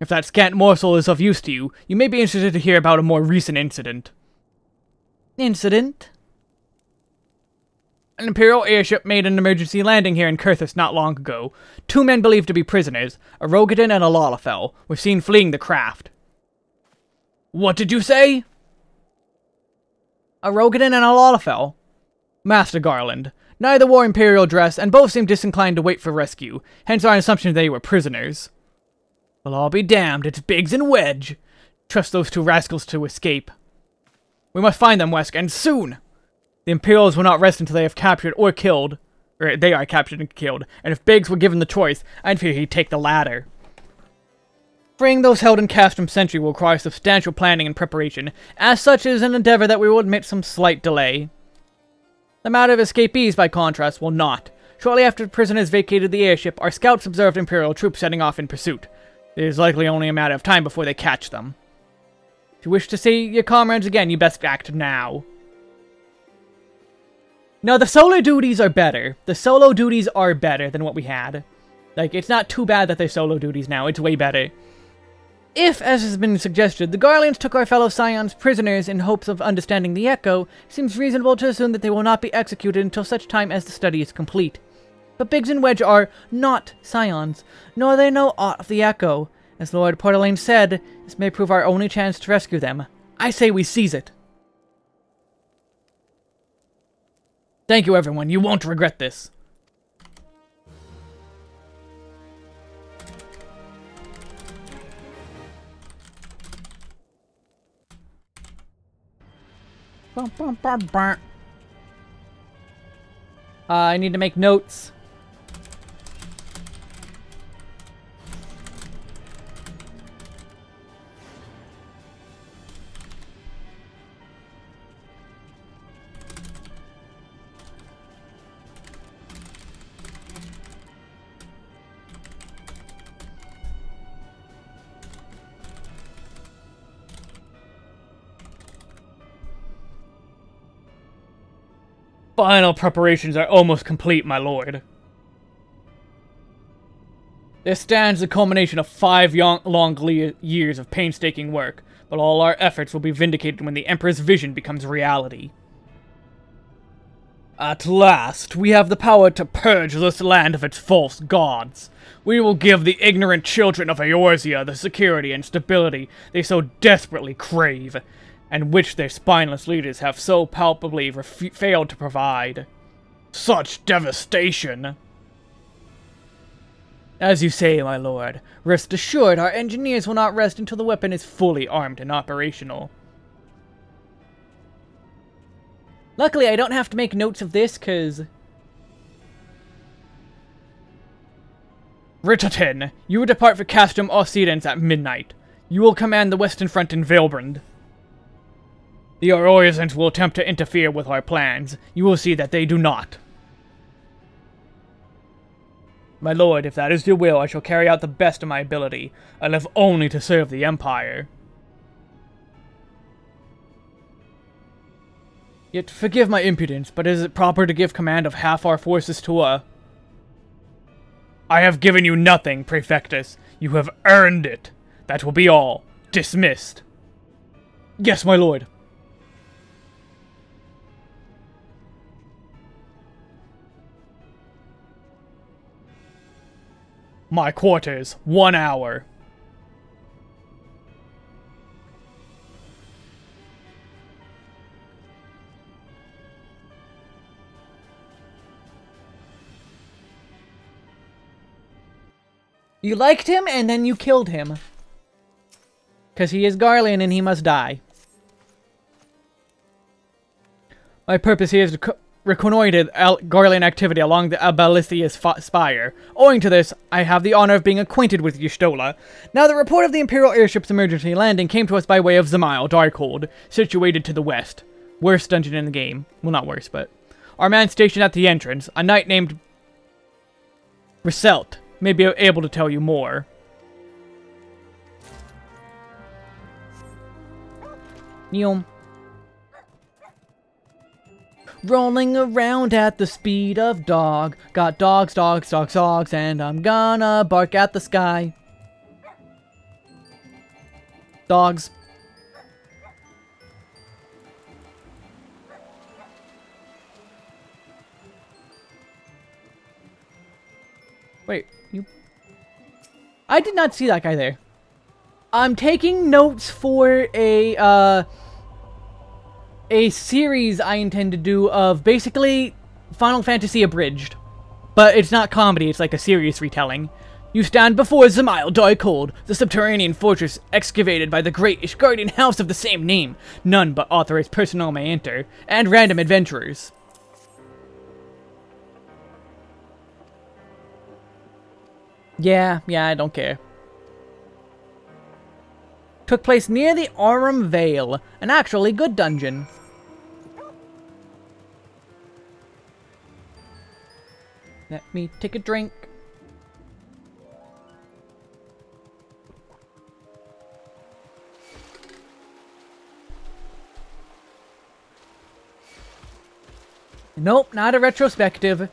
If that scant morsel is of use to you, you may be interested to hear about a more recent incident. Incident? An Imperial airship made an emergency landing here in Kurthus not long ago. 2 men believed to be prisoners, a Rogadin and a Lalafell, were seen fleeing the craft. What did you say? A Rogadin and a Lalafell. Master Garland. Neither wore Imperial dress, and both seemed disinclined to wait for rescue, hence our assumption they were prisoners. Well, I'll be damned, it's Biggs and Wedge. Trust those 2 rascals to escape. We must find them, Wesk, and soon! The Imperials will not rest until they have captured or killed. Or they are captured and killed. And if Biggs were given the choice, I'd fear he'd take the latter. Freeing those held in Castrum Sentry will require substantial planning and preparation. As such, it is an endeavor that we will admit some slight delay. The matter of escapees, by contrast, will not. Shortly after the prisoners vacated the airship, our scouts observed Imperial troops setting off in pursuit. It is likely only a matter of time before they catch them. If you wish to see your comrades again, you best act now. No, the solo duties are better. The solo duties are better than what we had. Like, it's not too bad that they're solo duties now. It's way better. If, as has been suggested, the Garleans took our fellow Scions prisoners in hopes of understanding the Echo, it seems reasonable to assume that they will not be executed until such time as the study is complete. But Biggs and Wedge are not Scions, nor they know aught of the Echo. As Lord Portalaine said, this may prove our only chance to rescue them. I say we seize it. Thank you, everyone. You won't regret this. I need to make notes. Final preparations are almost complete, my lord. This stands the culmination of 5 long years of painstaking work, but all our efforts will be vindicated when the Emperor's vision becomes reality. At last, we have the power to purge this land of its false gods. We will give the ignorant children of Eorzea the security and stability they so desperately crave, and which their spineless leaders have so palpably failed to provide. Such devastation! As you say, my lord, rest assured our engineers will not rest until the weapon is fully armed and operational. Luckily, I don't have to make notes of this, cause... Ritatin, you will depart for Castrum Occidens at midnight. You will command the Western Front in Velbrand. The Aurorians will attempt to interfere with our plans. You will see that they do not. My lord, if that is your will, I shall carry out the best of my ability. I live only to serve the Empire. Yet, forgive my impudence, but is it proper to give command of half our forces to a I have given you nothing, Praefectus. You have earned it. That will be all. Dismissed. Yes, my lord. My quarters, 1 hour. You liked him, and then you killed him. Because he is Garlean, and he must die. My purpose here is to reconnoiter Garlean activity along the Abalithia's spire. Owing to this, I have the honor of being acquainted with Y'shtola. Now, the report of the Imperial airship's emergency landing came to us by way of Zamile Darkhold, situated to the west. Worst dungeon in the game. Well, not worst, but... Our man stationed at the entrance, a knight named... Riselt, may be able to tell you more. Neom. Rolling around at the speed of dog. Got dogs, dogs, dogs, dogs, and I'm gonna bark at the sky. Dogs. Wait, you... I did not see that guy there. I'm taking notes for a series I intend to do of basically Final Fantasy abridged. But it's not comedy, it's like a serious retelling. You stand before Zamile Darkhold, the subterranean fortress excavated by the great Ishgardian house of the same name. None but authorized personnel may enter, and random adventurers. Yeah, I don't care. Took place near the Aurum Vale, an actually good dungeon. Let me take a drink. Nope, not a retrospective.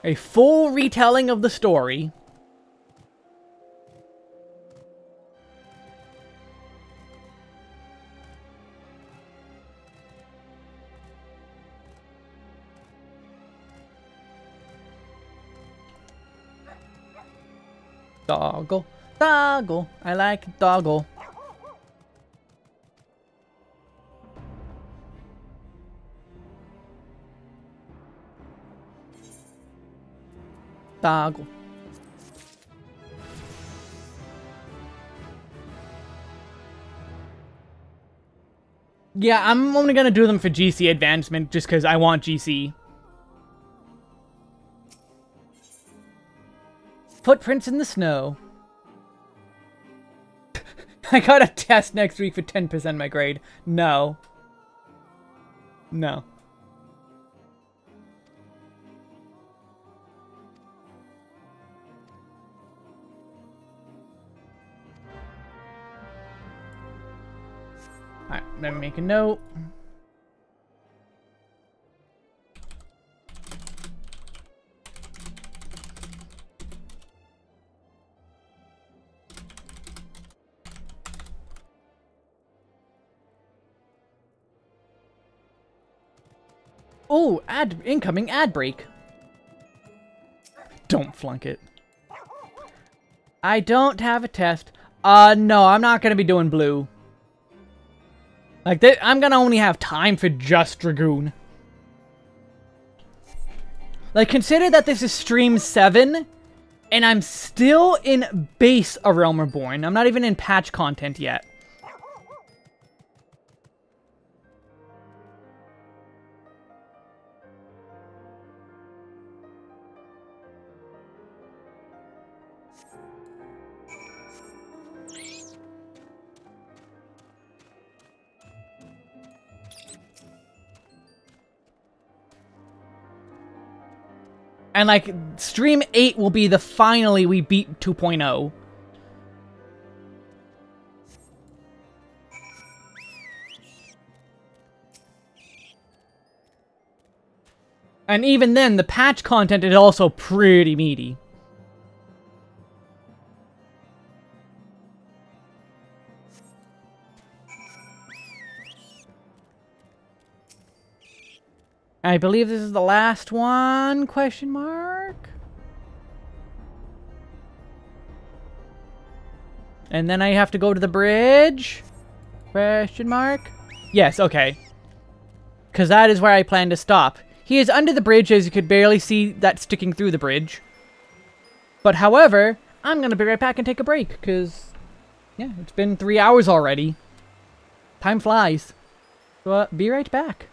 A full retelling of the story. Doggle, doggle, I like doggle. Doggle. Yeah, I'm only gonna do them for GC advancement just because I want GC. Footprints in the snow. I got a test next week for 10% my grade. No. No. Alright, let me make a note. Oh, incoming ad break. Don't flunk it. I don't have a test. No, I'm not gonna be doing blue. Like, I'm gonna only have time for just Dragoon. Like, consider that this is stream 7, and I'm still in base A Realm Reborn. I'm not even in patch content yet. And, like, stream 8 will be the finally we beat 2.0. And even then, the patch content is also pretty meaty. I believe this is the last one, question mark? And then I have to go to the bridge? Question mark? Yes, okay. Because that is where I plan to stop. He is under the bridge, as you could barely see that sticking through the bridge. But however, I'm going to be right back and take a break, because, yeah, it's been 3 hours already. Time flies. So, be right back.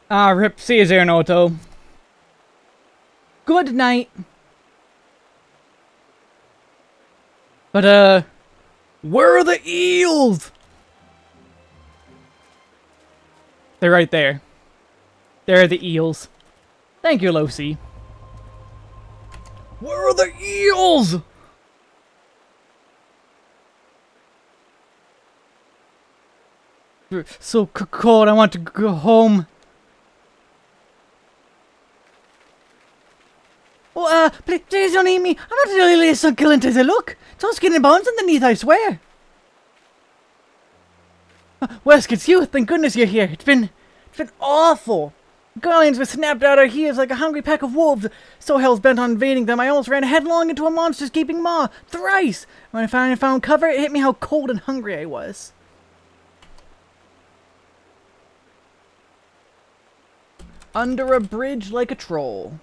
Ah, rip, see you there, Noto. Good night. But, where are the eels? They're right there. There are the eels. Thank you, Losi. Where are the eels? So cold, I want to go home. Oh, please don't eat me. I'm not really as succulent as I look. It's all skin and bones underneath, I swear. Wesk, it's you. Thank goodness you're here. It's been awful. Guardians were snapped at our heels like a hungry pack of wolves. So hell's bent on invading them, I almost ran headlong into a monster's gaping maw. Thrice! When I finally found cover, it hit me how cold and hungry I was. Under a bridge like a troll.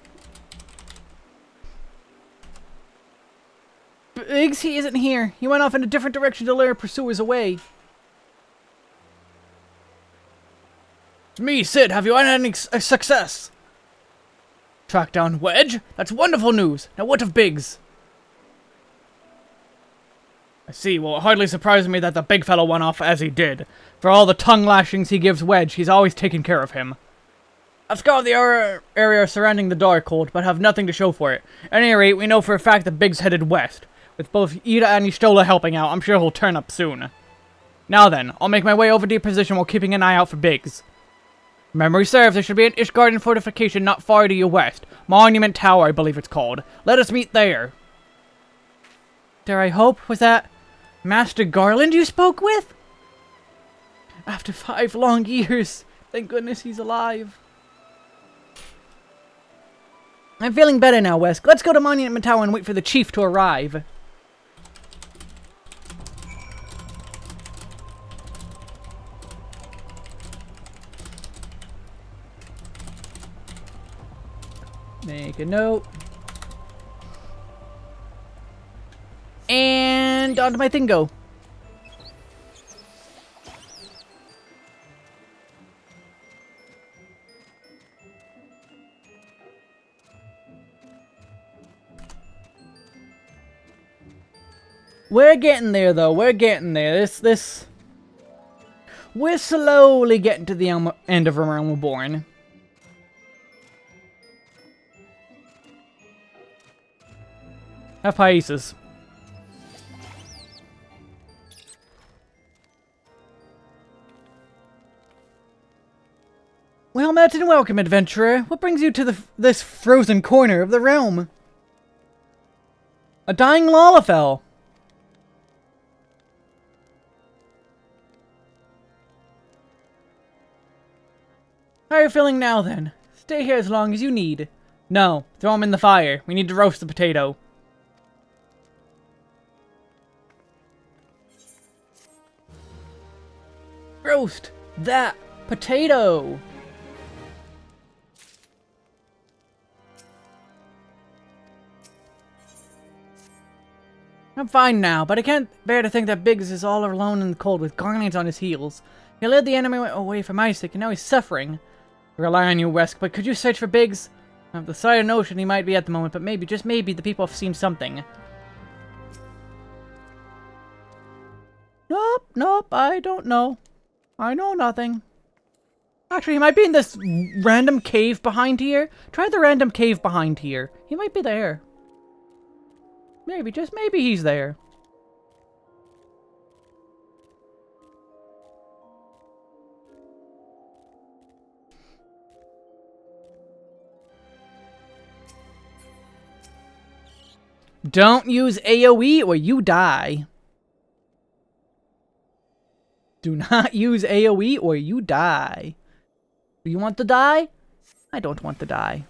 Biggs, he isn't here. He went off in a different direction to lure pursuers away. It's me, Sid. Have you had any success? Track down Wedge? That's wonderful news. Now what of Biggs? I see. Well, it hardly surprises me that the big fellow went off as he did. For all the tongue lashings he gives Wedge, he's always taken care of him. I've scoured the area surrounding the Darkhold, but have nothing to show for it. At any rate, we know for a fact that Biggs headed west. With both Ida and Y'shtola helping out, I'm sure he'll turn up soon. Now then, I'll make my way over to your position while keeping an eye out for Biggs. Memory serves, there should be an Ishgarden fortification not far to your west. Monument Tower, I believe it's called. Let us meet there. Dare I hope? Was that Master Garland you spoke with? After 5 long years. Thank goodness he's alive. I'm feeling better now, Wesk. Let's go to Monument Tower and wait for the chief to arrive. Make a note. And onto my thing go. We're getting there, though. We're getting there. We're slowly getting to the end of Realm Reborn. Have Pieces. Well met and welcome, adventurer. What brings you to this frozen corner of the realm? A dying Lalafell. How are you feeling now, then? Stay here as long as you need. No, throw him in the fire. We need to roast the potato. Roast that potato! I'm fine now, but I can't bear to think that Biggs is all alone in the cold with Garlands on his heels. He led the enemy away from Isaac, and now he's suffering. I rely on you, Wesk, but could you search for Biggs? I have the slight notion he might be at the moment, but maybe, just maybe, the people have seen something. Nope, I don't know. I know nothing. Actually, he might be in this random cave behind here. Try the random cave behind here. He might be there. Maybe, just maybe he's there. Don't use AoE or you die. Do not use AoE or you die. Do you want to die? I don't want to die.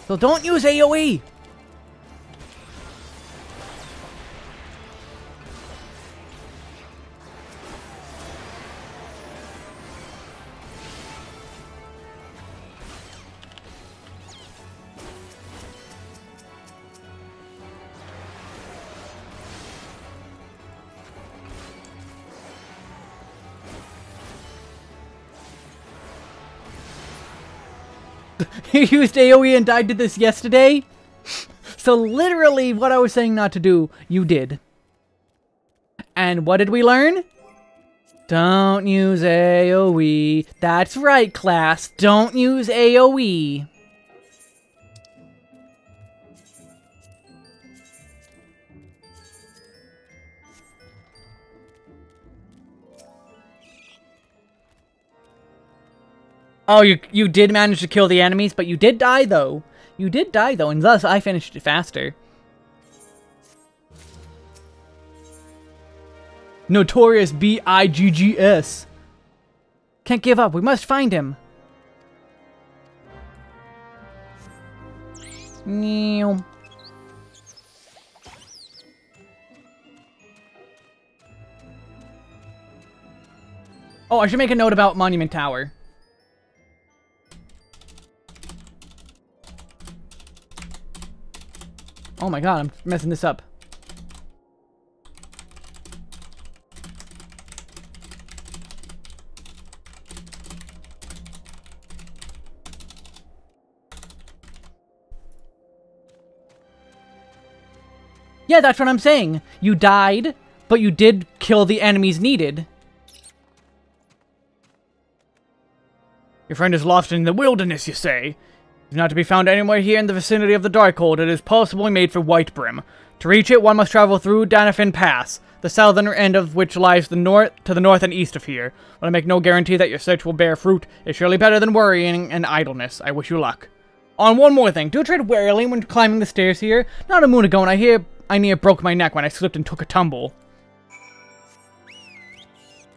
So don't use AoE! You used AoE and I did this yesterday? So literally what I was saying not to do, you did. And what did we learn? Don't use AoE. That's right, class. Don't use AoE. Oh, you did manage to kill the enemies, but you did die, though. You did die, though, and thus I finished it faster. Notorious B-I-G-G-S. Can't give up. We must find him. Meow. Oh, I should make a note about Monument Tower. Oh my god, I'm messing this up. Yeah, that's what I'm saying. You died, but you did kill the enemies needed. Your friend is lost in the wilderness, you say? He's not to be found anywhere here in the vicinity of the Darkhold. It is possibly made for Whitebrim. To reach it, one must travel through Danafin Pass, the southern end of which lies to the north and east of here. While I make no guarantee that your search will bear fruit, it's surely better than worrying and idleness. I wish you luck. On one more thing, do tread warily when climbing the stairs here. Not a moon ago, and I near broke my neck when I slipped and took a tumble.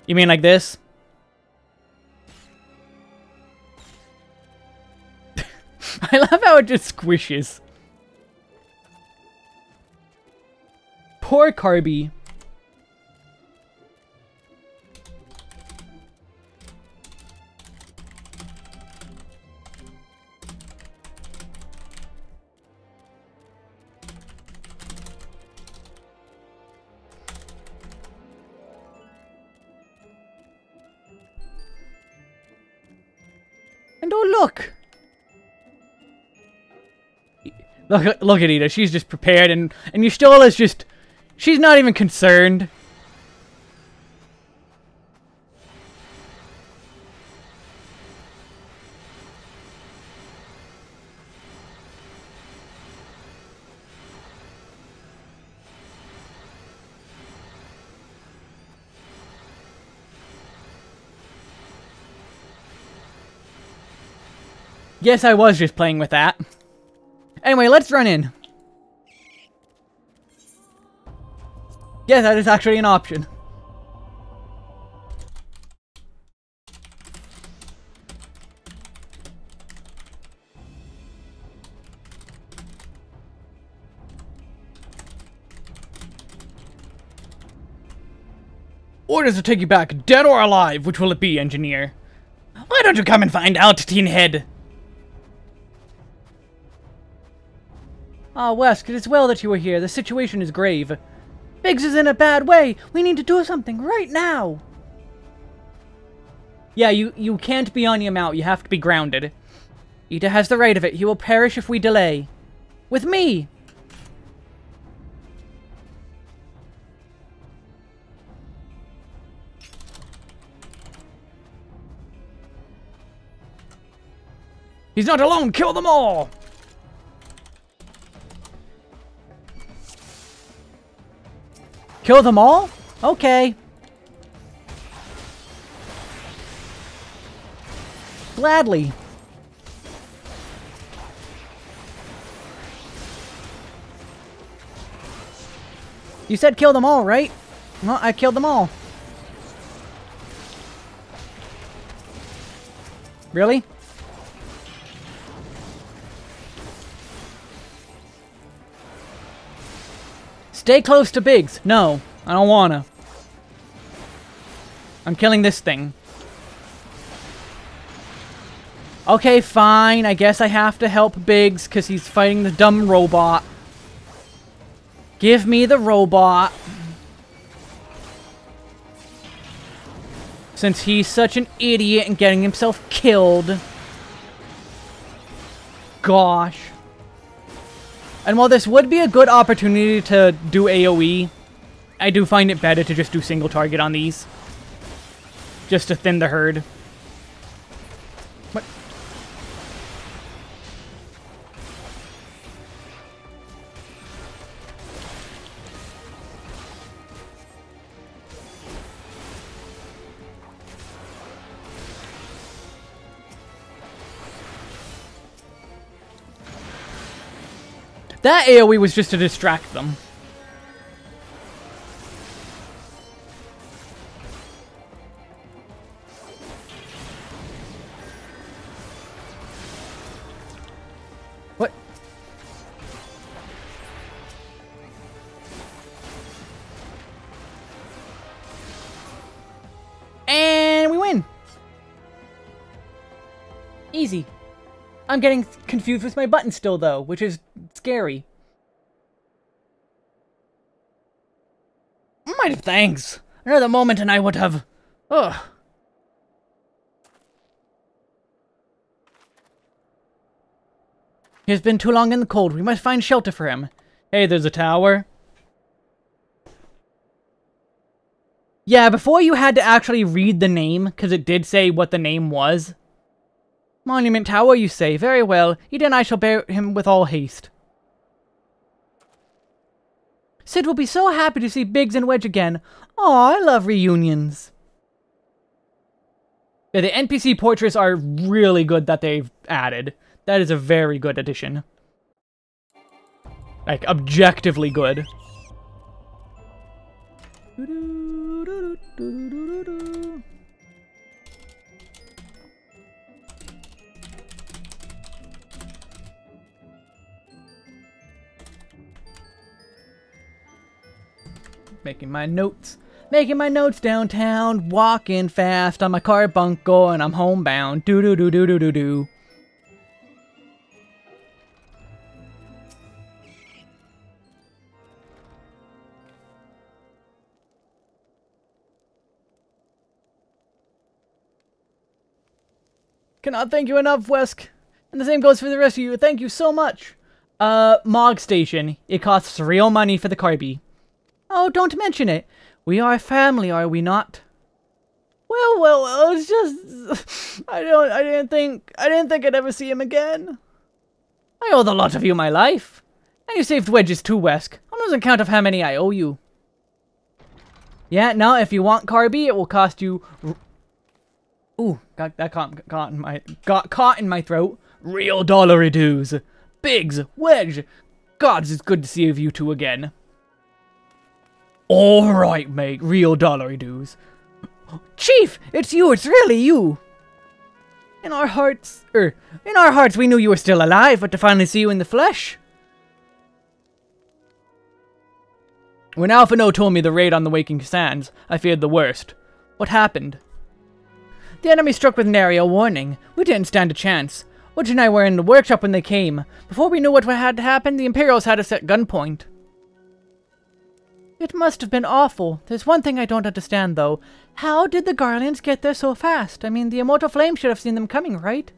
You mean like this? I love how it just squishes. Poor Carby. And oh look! Look at Ida, she's just prepared, and Y'shtola is just... She's not even concerned. Yes, I was just playing with that. Anyway, let's run in. Yes, that is actually an option. Orders to take you back, dead or alive. Which will it be, engineer? Why don't you come and find out, teenhead? Ah, Wesk, it is well that you are here. The situation is grave. Biggs is in a bad way. We need to do something right now. Yeah, you can't be on Yamau. You have to be grounded. Ida has the right of it. He will perish if we delay. With me! He's not alone! Kill them all! Kill them all? Okay. Gladly. You said kill them all, right? Well, I killed them all. Really? Stay close to Biggs. No, I don't wanna. I'm killing this thing. Okay, fine. I guess I have to help Biggs because he's fighting the dumb robot. Give me the robot. Since he's such an idiot and getting himself killed. Gosh. And while this would be a good opportunity to do AoE, I do find it better to just do single target on these. Just to thin the herd. What? That AoE was just to distract them. What? And we win. Easy. I'm getting confused with my button still, though, which is scary. Mighty thanks. Another moment and I would have... Ugh. He has been too long in the cold. We must find shelter for him. Hey, there's a tower. Yeah, before you had to actually read the name, because it did say what the name was. Monument Tower, you say. Very well. Eden and I shall bear him with all haste. Sid will be so happy to see Biggs and Wedge again. Aw, I love reunions. Yeah, the NPC portraits are really good that they've added. That is a very good addition. Like, objectively good. Making my notes. Making my notes downtown. Walking fast on my carbuncle and I'm homebound. Do-do-do-do-do-do-do. Cannot thank you enough, Wesk. And the same goes for the rest of you. Thank you so much. Mog Station. It costs real money for the Carby. Oh, don't mention it. We are family, are we not? Well, it's just... I didn't think I'd ever see him again. I owe the lot of you my life. And you saved Wedges too, Wesk. On losing count of how many I owe you. Yeah, now if you want Carby, it will cost you... Ooh, got caught in my throat. Real dollary dues. Biggs, Wedge. Gods, it's good to see you two again. Alright, mate. Real dollary dues. Chief, it's you. It's really you. In our hearts, we knew you were still alive, but to finally see you in the flesh. When Alphino told me the raid on the Waking Sands, I feared the worst. What happened? The enemy struck with nary a warning. We didn't stand a chance. Wedge and I were in the workshop when they came. Before we knew what had happened, the Imperials had us at gunpoint. It must have been awful. There's one thing I don't understand, though. How did the Garlands get there so fast? I mean, the Immortal Flame should have seen them coming, right?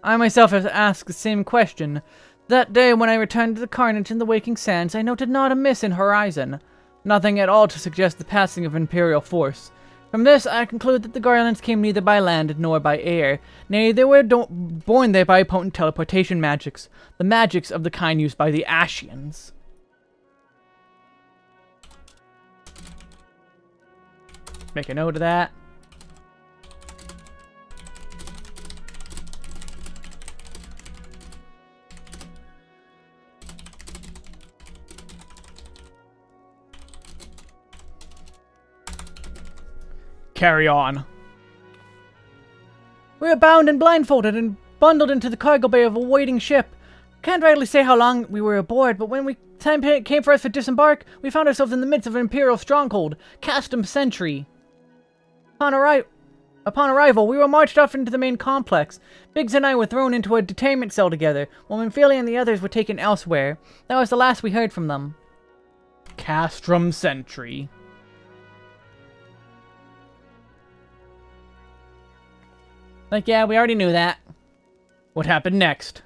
I myself have asked the same question. That day when I returned to the carnage in the Waking Sands, I noted not a miss in horizon. Nothing at all to suggest the passing of Imperial force. From this, I conclude that the Garlands came neither by land nor by air. Nay, they were born there by potent teleportation magics. The magics of the kind used by the Ashians. Make a note of that. Carry on. We were bound and blindfolded and bundled into the cargo bay of a waiting ship. Can't rightly say how long we were aboard, but when time came for us to disembark, we found ourselves in the midst of an Imperial stronghold, Castum Sentry. Upon arrival, we were marched off into the main complex. Biggs and I were thrown into a detainment cell together, while Minfilia and the others were taken elsewhere. That was the last we heard from them. Castrum Sentry. Like, yeah, we already knew that. What happened next?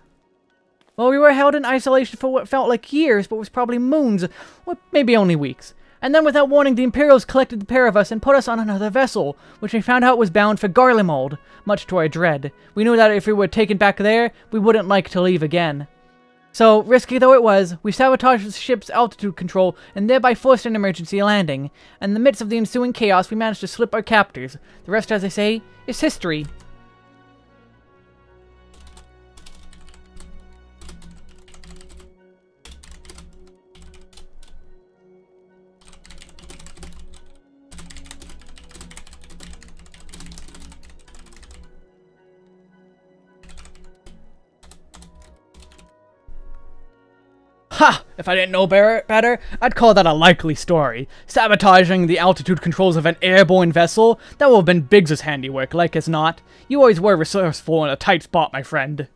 Well, we were held in isolation for what felt like years, but was probably moons, or maybe only weeks. And then without warning, the Imperials collected the pair of us and put us on another vessel, which we found out was bound for Garlemald, much to our dread. We knew that if we were taken back there, we wouldn't like to leave again. So, risky though it was, we sabotaged the ship's altitude control and thereby forced an emergency landing. In the midst of the ensuing chaos, we managed to slip our captors. The rest, as I say, is history. Ha! If I didn't know better, I'd call that a likely story. Sabotaging the altitude controls of an airborne vessel? That would have been Biggs' handiwork, like as not. You always were resourceful in a tight spot, my friend.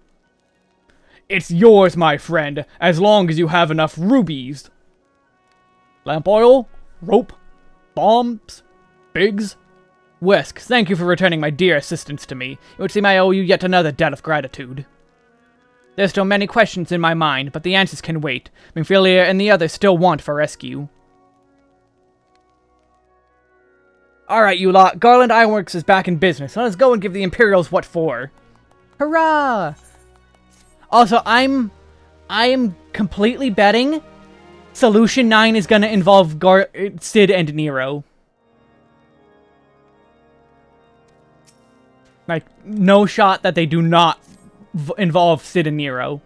It's yours, my friend, as long as you have enough rubies. Lamp oil? rope, bombs, Biggs. Wesk, thank you for returning my dear assistance to me. It would seem I owe you yet another debt of gratitude. There's still many questions in my mind, but the answers can wait. Minfilia and the others still want for rescue. Alright, you lot. Garland Ironworks is back in business. Let's go and give the Imperials what for. Hurrah! Also, I am completely betting Solution 9 is gonna involve Sid and Nero. Like, no shot that they do not involve Sid and Nero.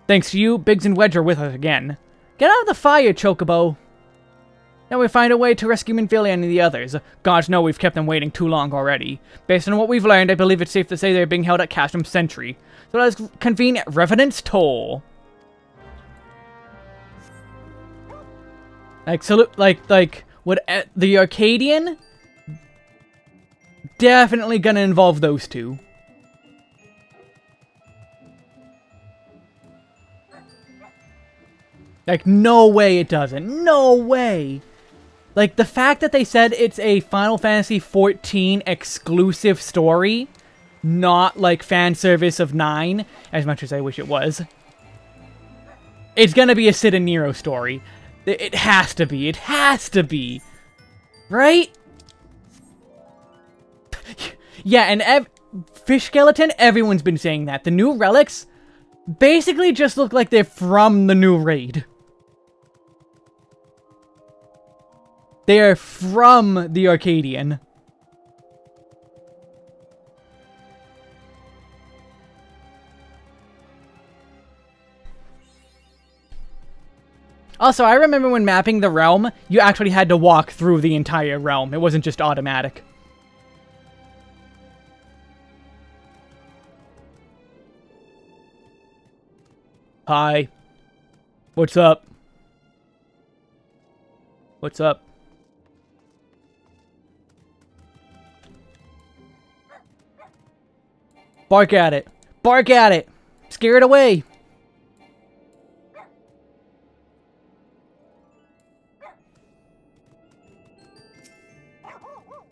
Thanks to you, Biggs and Wedge are with us again. Get out of the fire, Chocobo! Now we find a way to rescue Minfilia and the others. Gods know we've kept them waiting too long already. Based on what we've learned, I believe it's safe to say they're being held at Castrum Sentry. So let's convene Revenant's Toll. Would the Arcadian? Definitely gonna involve those two. Like, no way it doesn't. No way! Like, the fact that they said it's a Final Fantasy XIV exclusive story, not, like, fan service of 9, as much as I wish it was. It's gonna be a Sid and Nero story. It has to be. It has to be. Right? Yeah, and Fish Skeleton, everyone's been saying that. The new relics basically just look like they're from the new raid. They are from the Arcadian. Also, I remember when mapping the realm, you actually had to walk through the entire realm. It wasn't just automatic. Hi. What's up? What's up? Bark at it. Bark at it. Scare it away.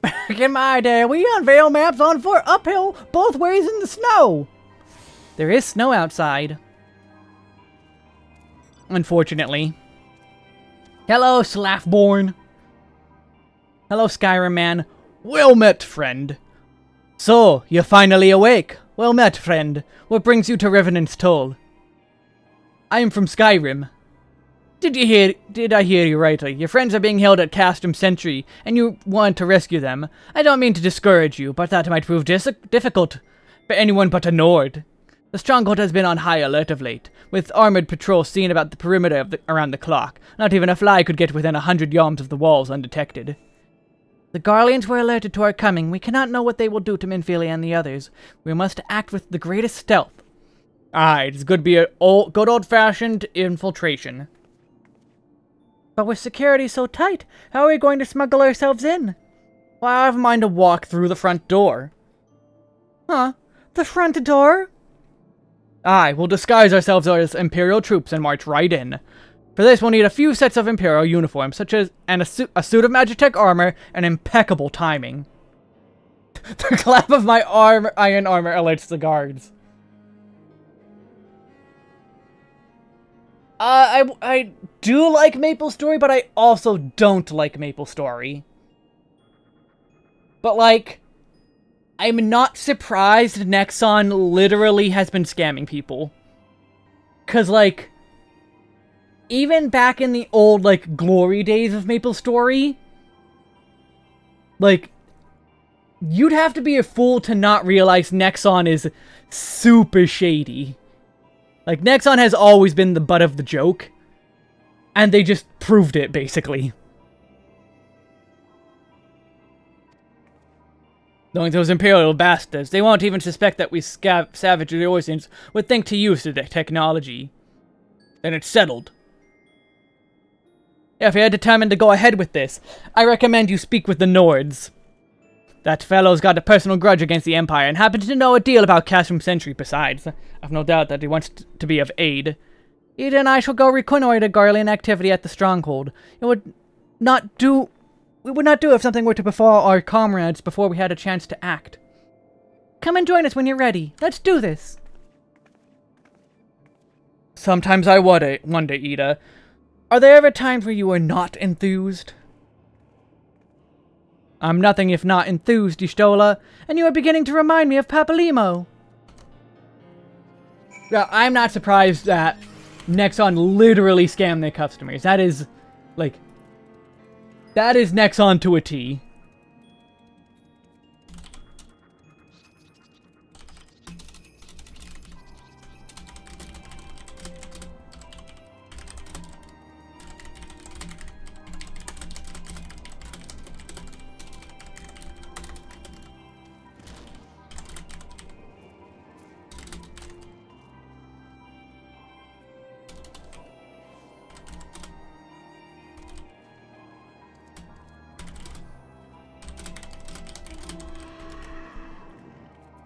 Back in my day, we unveil maps on foot uphill both ways in the snow. There is snow outside. Unfortunately. Hello, Slaffborn. Hello, Skyrim man. Well met, friend. So, you're finally awake. Well met, friend. What brings you to Revenant's Toll? I am from Skyrim. Did I hear you rightly? Your friends are being held at Castrum Sentry, and you want to rescue them. I don't mean to discourage you, but that might prove difficult for anyone but a Nord. The stronghold has been on high alert of late, with armored patrols seen about the perimeter around the clock. Not even a fly could get within 100 yards of the walls undetected. The Garleans were alerted to our coming. We cannot know what they will do to Minfilia and the others. We must act with the greatest stealth. Aye, it's good to be a good old-fashioned infiltration. But with security so tight, how are we going to smuggle ourselves in? Well, I have in mind to walk through the front door. Huh? The front door? Aye, we'll disguise ourselves as Imperial troops and march right in. For this, we'll need a few sets of Imperial uniforms, such as a suit of Magitech armor and impeccable timing. The clap of my iron armor alerts the guards. I do like MapleStory, but I also don't like MapleStory. But, like, I'm not surprised Nexon literally has been scamming people. 'Cause, like, even back in the old, like, glory days of MapleStory, like, you'd have to be a fool to not realize Nexon is super shady. Like, Nexon has always been the butt of the joke, and they just proved it, basically. Knowing those Imperial bastards, they won't even suspect that we savage the Orsins would think to use the technology. Then it's settled. If you're determined to go ahead with this, I recommend you speak with the Nords. That fellow's got a personal grudge against the Empire and happens to know a deal about Castrum Sentry besides. I've no doubt that he wants to be of aid. Ida and I shall go reconnoiter Garlean activity at the stronghold. we would not do if something were to befall our comrades before we had a chance to act. Come and join us when you're ready. Let's do this. Sometimes I wonder, Ida. Are there ever times where you are not enthused? I'm nothing if not enthused, Y'shtola, and you are beginning to remind me of Papalimo. Yeah, I'm not surprised that Nexon literally scammed their customers. That is, like, that is Nexon to a T.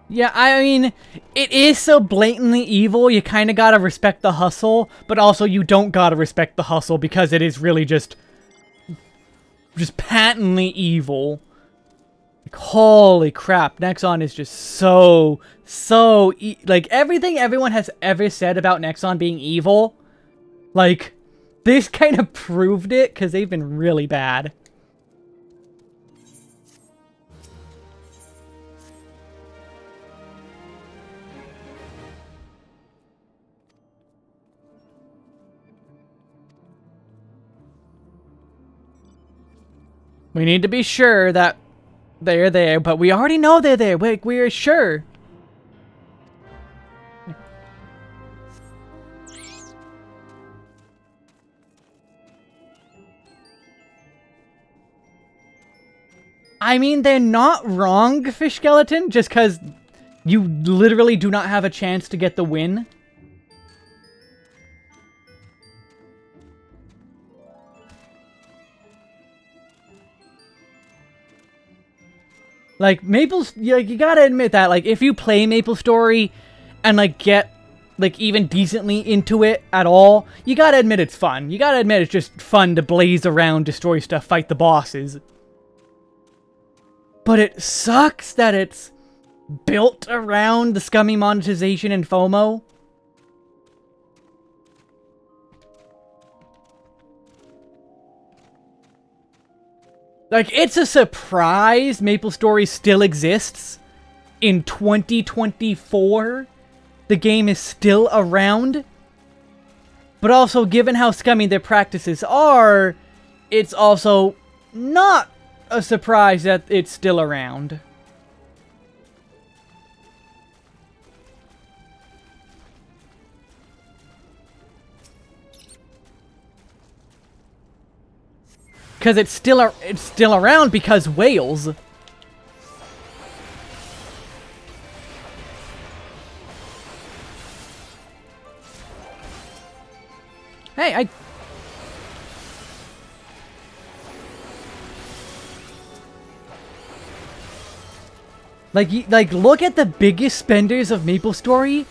Yeah, I mean, it is so blatantly evil, you kind of gotta respect the hustle, but also you don't gotta respect the hustle because it is really just patently evil. Like, holy crap, Nexon is just so like, everything everyone has ever said about Nexon being evil, like, this kind of proved it, because they've been really bad. We need to be sure that they're there, but we already know they're there. We're sure. I mean, they're not wrong, Fish Skeleton, just because you literally do not have a chance to get the win. Like, you gotta admit that, like, if you play MapleStory and, like, get, like, even decently into it at all, you gotta admit it's fun. You gotta admit it's just fun to blaze around, destroy stuff, fight the bosses. But it sucks that it's built around the scummy monetization and FOMO. Like, it's a surprise MapleStory still exists in 2024. The game is still around. But also, given how scummy their practices are, it's also not a surprise that it's still around. Because it's still around because whales. Hey, Like, look at the biggest spenders of MapleStory,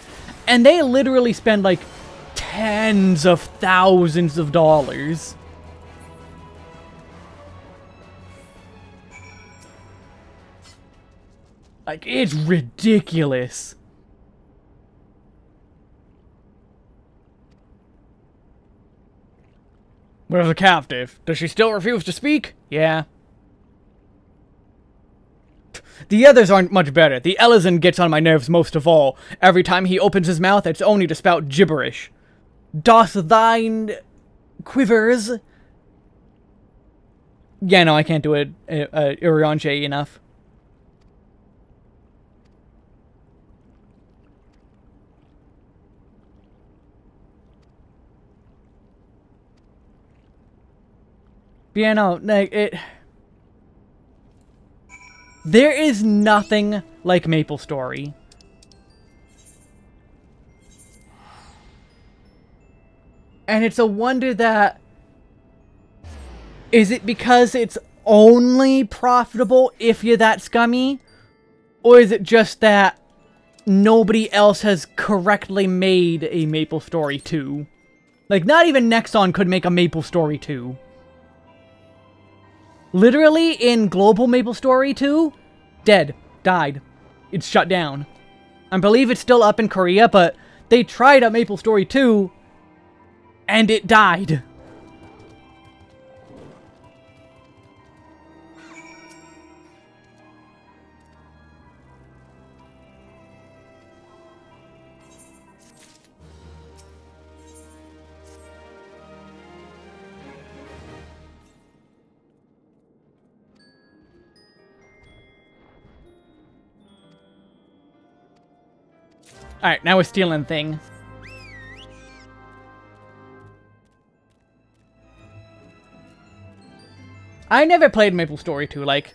and they literally spend, like, tens of thousands of dollars. Like, it's ridiculous. Where's the captive? Does she still refuse to speak? Yeah. The others aren't much better. The Ellison gets on my nerves most of all. Every time he opens his mouth, it's only to spout gibberish. Doth thine quivers? Yeah, no, I can't do it Urianche enough. Yeah, no, like, there is nothing like MapleStory. And it's a wonder that... Is it because it's only profitable if you're that scummy? Or is it just that nobody else has correctly made a MapleStory 2? Like, not even Nexon could make a MapleStory 2. Literally, in Global MapleStory 2, dead. Died. It's shut down. I believe it's still up in Korea, but they tried out MapleStory 2, and it died. Alright, now we're stealing thing. I never played MapleStory 2, like,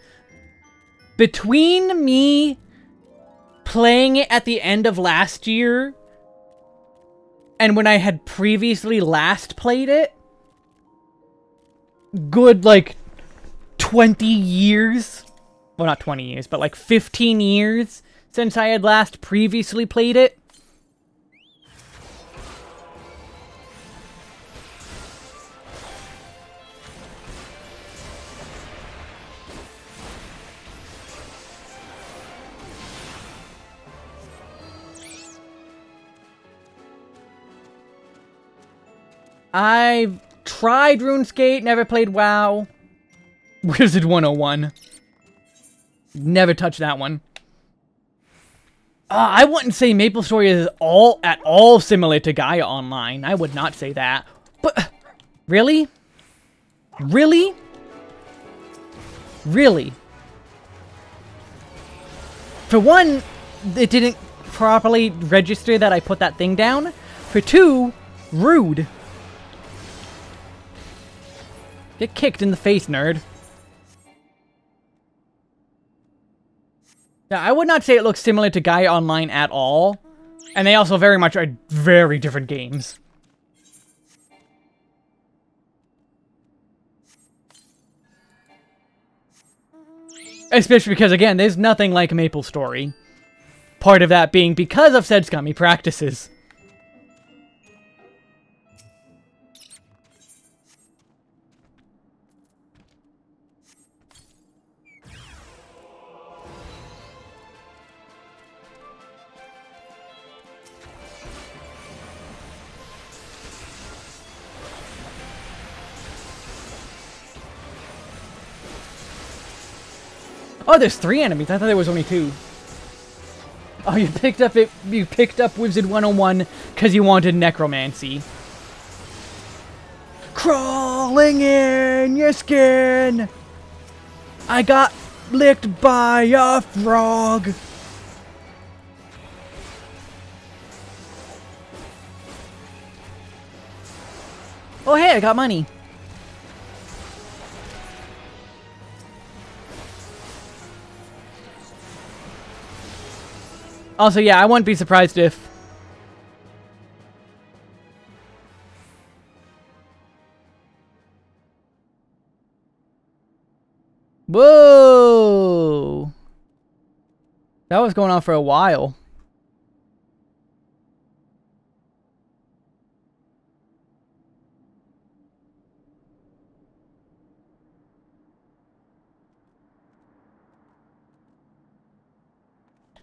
between me playing it at the end of last year and when I had previously last played it, good, like, 20 years, well, not 20 years, but like 15 years since I had last previously played it. I've tried RuneScape, never played WoW. Wizard 101. Never touched that one. I wouldn't say MapleStory is at all similar to Gaia Online. I would not say that. But, really? Really? Really? For one, it didn't properly register that I put that thing down. For two, rude. Get kicked in the face, nerd. Yeah, I would not say it looks similar to Gaia Online at all. And they also very much are very different games. Especially because, again, there's nothing like MapleStory. Part of that being because of said scummy practices. Oh, there's 3 enemies. I thought there was only 2. Oh, you picked up Wizard 101 because you wanted necromancy. Crawling in your skin. I got licked by a frog. Oh, hey, I got money. Also, yeah, I wouldn't be surprised if... Whoa! That was going on for a while.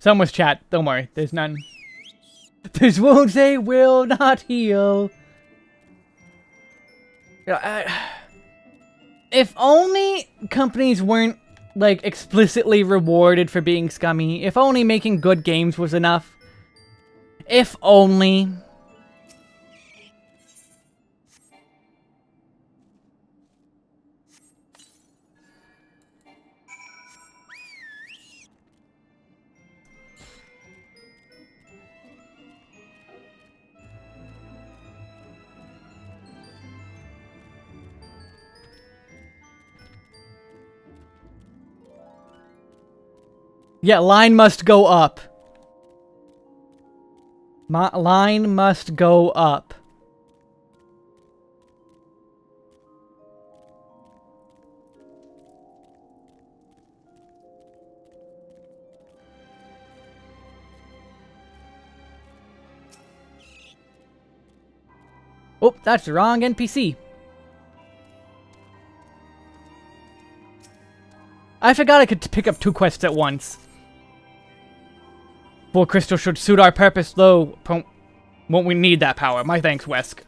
Some was chat. Don't worry. There's none. This wounds they will not heal. If only companies weren't, like, explicitly rewarded for being scummy. If only making good games was enough. If only. Yeah, line must go up. Line must go up. Oh, that's the wrong NPC. I forgot I could pick up 2 quests at once. 4 crystals should suit our purpose, though won't we need that power. My thanks, Wesk.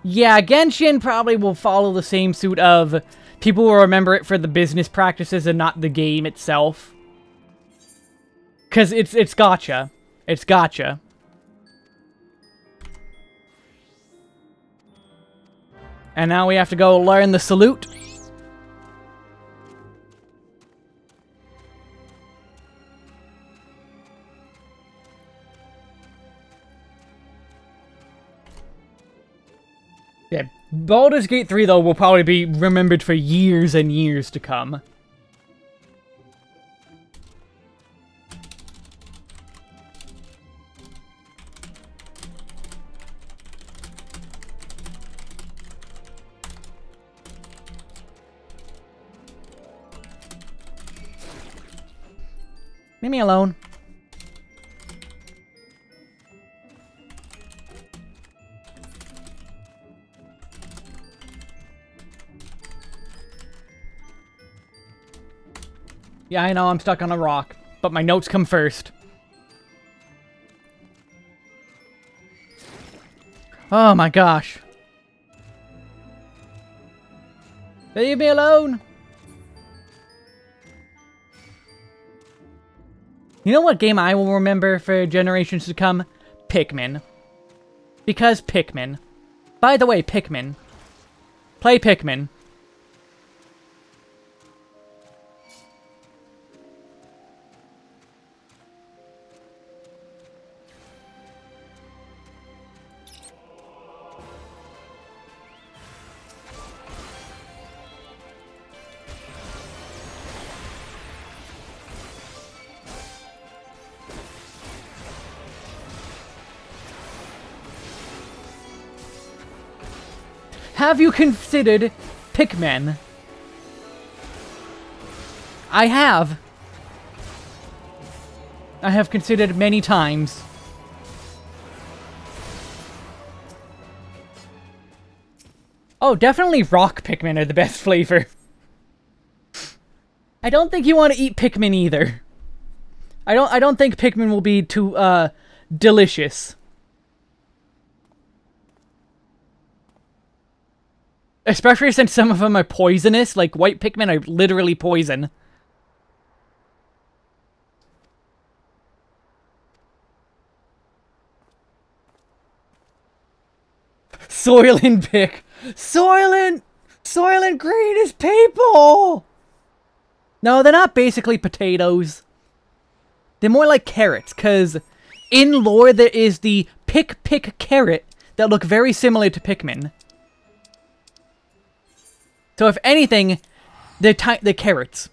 Yeah, Genshin probably will follow the same suit of people will remember it for the business practices and not the game itself. Because it's gotcha. It's gotcha. And now we have to go learn the salute. Yeah, Baldur's Gate 3, though, will probably be remembered for years and years to come. Leave me alone. Yeah, I know I'm stuck on a rock, but my notes come first. Oh my gosh. Leave me alone! You know what game I will remember for generations to come? Pikmin. Because Pikmin. By the way, Pikmin. Play Pikmin. Have you considered Pikmin? I have. I have considered many times. Oh, definitely rock Pikmin are the best flavor. I don't think you want to eat Pikmin either. I don't think Pikmin will be too delicious. Especially since some of them are poisonous, like white Pikmin are literally poison. Soylent Pick. Soylent Green is people! No, they're not basically potatoes. They're more like carrots, because in lore there is the Pick carrot that look very similar to Pikmin. So if anything, they're carrots.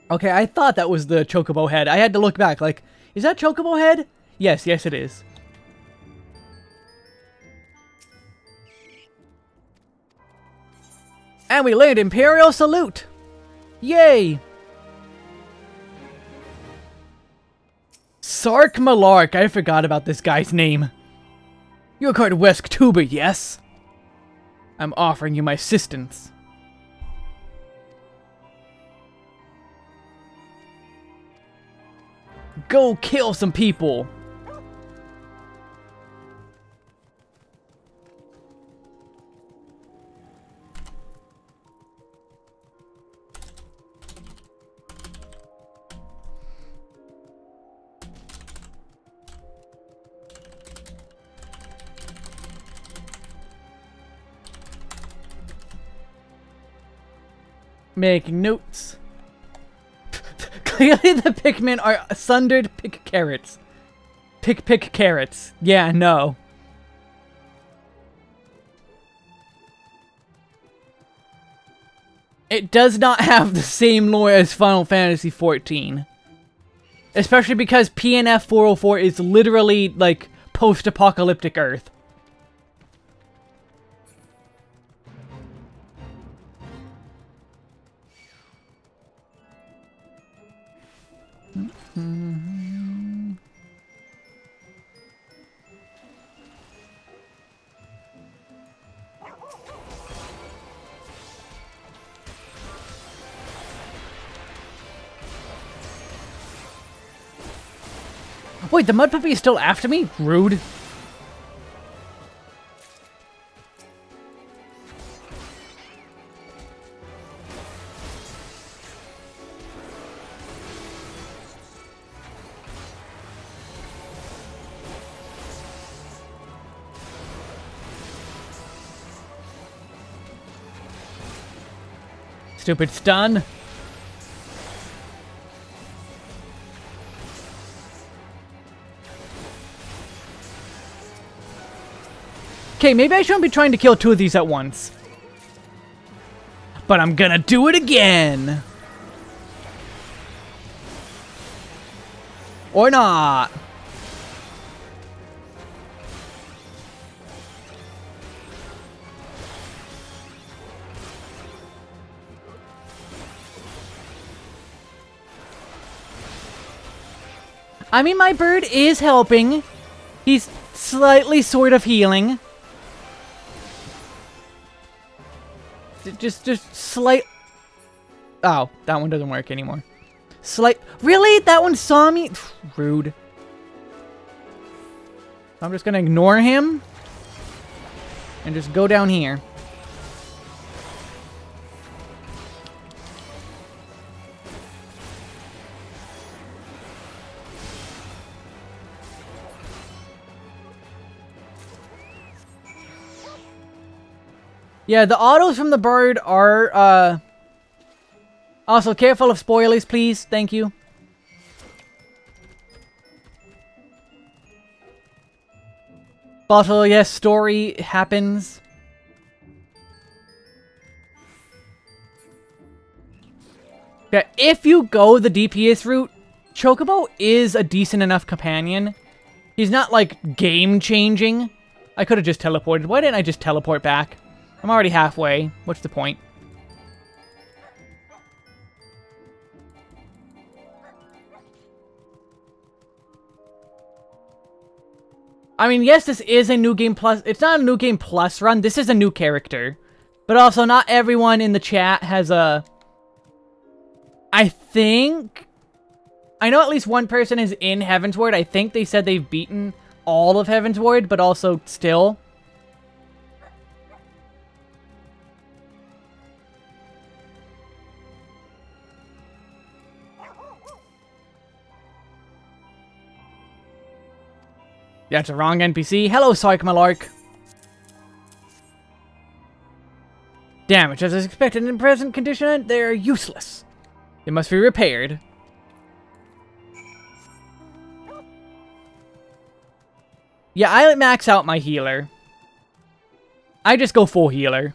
Okay, I thought that was the Chocobo head. I had to look back, like, is that Chocobo head? Yes, it is. And we learned Imperial Salute! Yay! Sark Malark, I forgot about this guy's name. You're called Wesk Tuber, yes? I'm offering you my assistance. Go kill some people! Making notes. Clearly the Pikmin are sundered pick carrots. Pick carrots. Yeah, no. It does not have the same lore as Final Fantasy XIV. Especially because PNF 404 is literally, like, post-apocalyptic Earth. Wait, the mud puppy is still after me? Rude. Stupid stun. Okay, maybe I shouldn't be trying to kill two of these at once. But I'm gonna do it again. Or not. I mean, my bird is helping. He's slightly sort of healing. Just slight... Oh, that one doesn't work anymore. Really? That one saw me? Rude. I'm just gonna ignore him. And just go down here. Yeah, the autos from the bird are, also, careful of spoilers, please. Thank you. Also, yes, story happens. Yeah, if you go the DPS route, Chocobo is a decent enough companion. He's not, like, game-changing. I could have just teleported. Why didn't I just teleport back? I'm already halfway. What's the point? I mean, yes, this is a new game plus. It's not a new game plus run. This is a new character. But also, not everyone in the chat has a... I think... I know at least one person is in Heavensward. I think they said they've beaten all of Heavensward, but also still... Yeah, it's a wrong NPC. Hello, Psych Malark. Damage as expected in present condition, they're useless. They must be repaired. Yeah, I max out my healer. I just go full healer.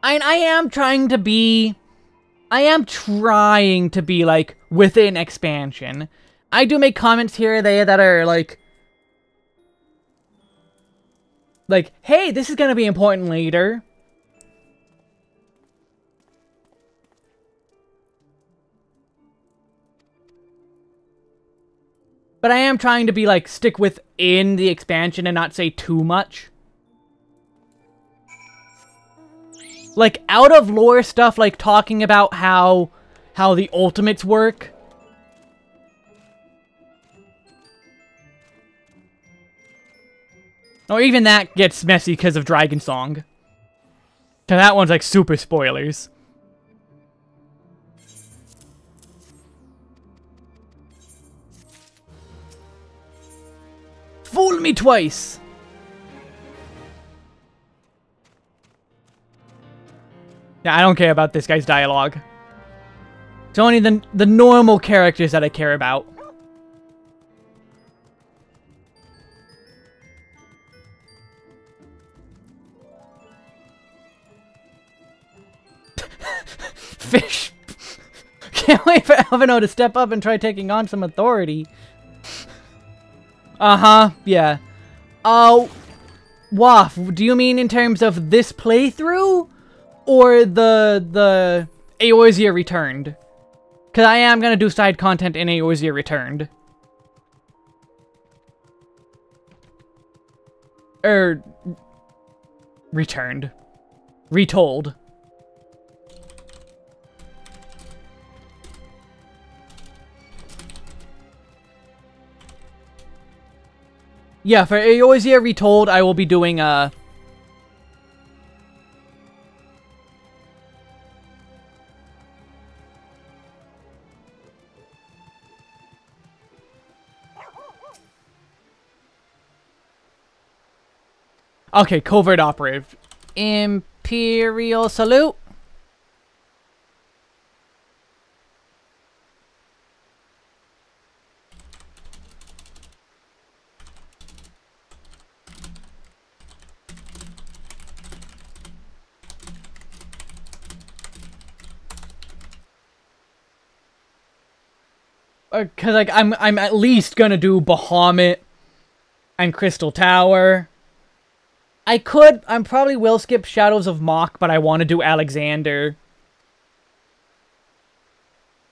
I am trying to be... like, within expansion. I do make comments here or there that are, like, hey, this is gonna be important later. But I am trying to be, like, stick within the expansion and not say too much. Like, out of lore stuff, like, talking about how the ultimates work. Or even that gets messy because of Dragon Song. So that one's, like, super spoilers. Fool me twice! Yeah, I don't care about this guy's dialogue. It's only the normal characters that I care about. can't wait for Alvino to step up and try taking on some authority. Uh-huh, yeah. Oh, Waff, do you mean in terms of this playthrough? Or the Eorzea Returned? Because I am going to do side content in Eorzea Returned. Returned. Retold. Yeah, for Eorzea Retold, I will be doing, okay, Covert Operative. Imperial Salute. Cause like I'm at least gonna do Bahamut and Crystal Tower. I probably will skip Shadows of Mach, but I want to do Alexander.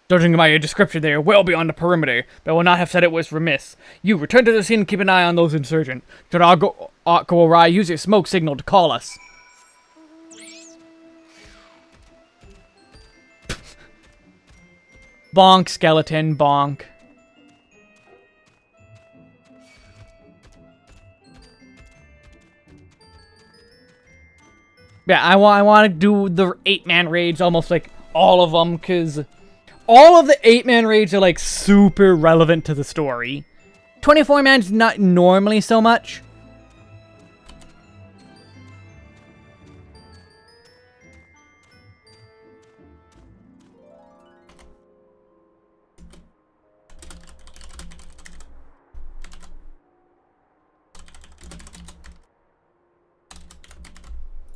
Judging by your description, they are well beyond the perimeter, but I will not have said it was remiss. You, return to the scene and keep an eye on those insurgents. Should aught go awry, use your smoke signal to call us. Bonk, skeleton, bonk. Yeah, I want to do the 8-man raids, almost like all of them, because all of the 8-man raids are like super relevant to the story. 24-man's not normally so much.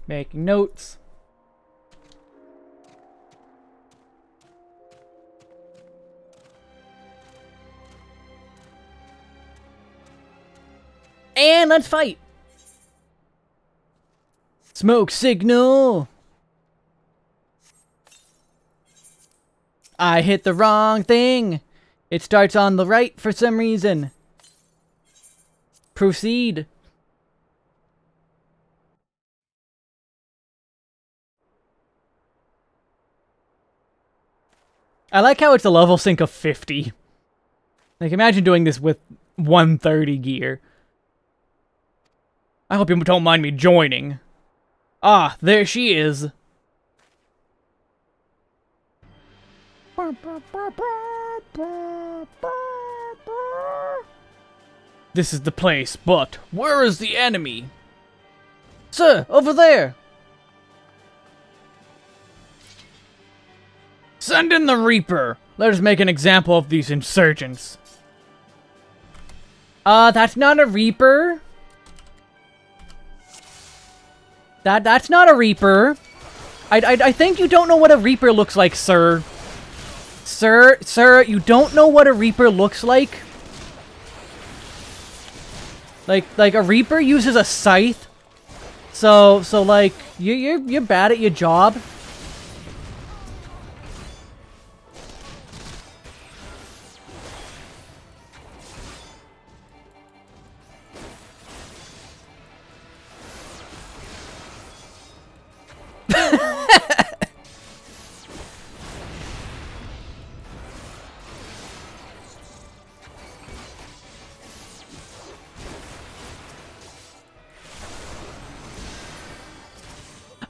Making notes. And let's fight. Smoke signal. I hit the wrong thing. It starts on the right for some reason. Proceed. I like how it's a level sync of 50. Like, imagine doing this with 130 gear. I hope you don't mind me joining. Ah, there she is. This is the place, but where is the enemy? Sir, over there! Send in the Reaper! Let us make an example of these insurgents. That's not a Reaper. That's not a Reaper. I think you don't know what a Reaper looks like, sir. Sir, you don't know what a Reaper looks like? Like a Reaper uses a scythe. So like, you're bad at your job.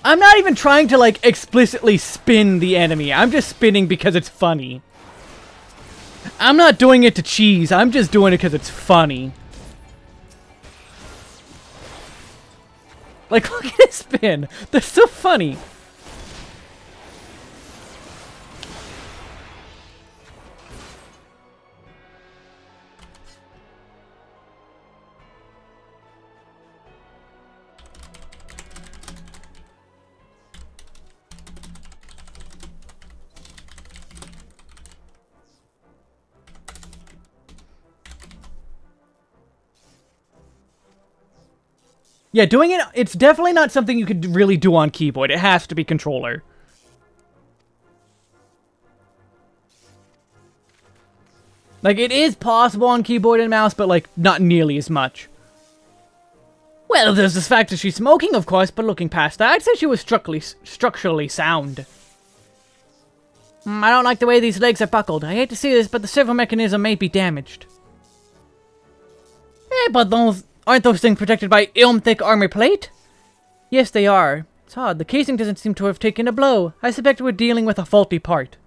I'm not even trying to, like, explicitly spin the enemy. I'm just spinning because it's funny. I'm not doing it to cheese. I'm just doing it because it's funny. Like, look at it spin. That's so funny. Yeah, doing it, it's definitely not something you could really do on keyboard. It has to be controller. Like, it is possible on keyboard and mouse, but, like, not nearly as much. Well, there's this fact that she's smoking, of course, but looking past that, I'd say she was structurally sound. I don't like the way these legs are buckled. I hate to see this, but the servo mechanism may be damaged. But aren't those things protected by thick armor plate? Yes, they are. It's odd. The casing doesn't seem to have taken a blow. I suspect we're dealing with a faulty part.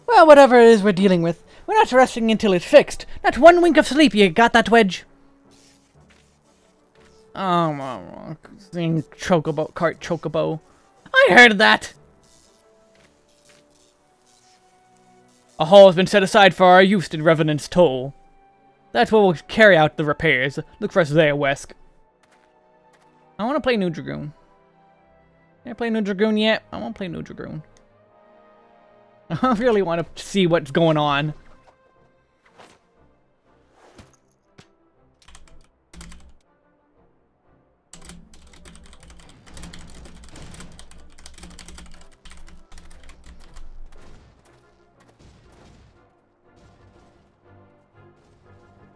Well, whatever it is we're dealing with, we're not resting until it's fixed. Not one wink of sleep, you got that, Wedge? Oh, thing chocobo, cart chocobo. I heard that! A hall has been set aside for our use in Revenant's Toll. That's where we'll carry out the repairs. Look for us there, Wesk. I want to play New Dragoon. Can I play New Dragoon yet? I want to play New Dragoon. I really want to see what's going on.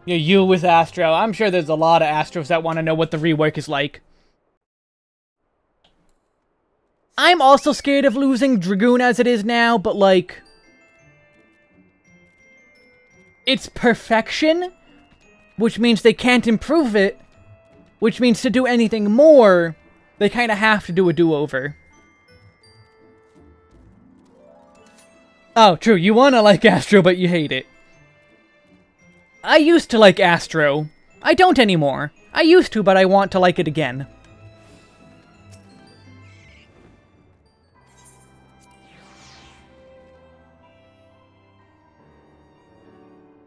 Yeah, you with Astro. I'm sure there's a lot of Astros that want to know what the rework is like. I'm also scared of losing Dragoon as it is now, but like... it's perfection, which means they can't improve it, which means to do anything more, they kind of have to do a do-over. Oh, true, you want to like Astro, but you hate it. I used to like Astro. I don't anymore. I used to, but I want to like it again.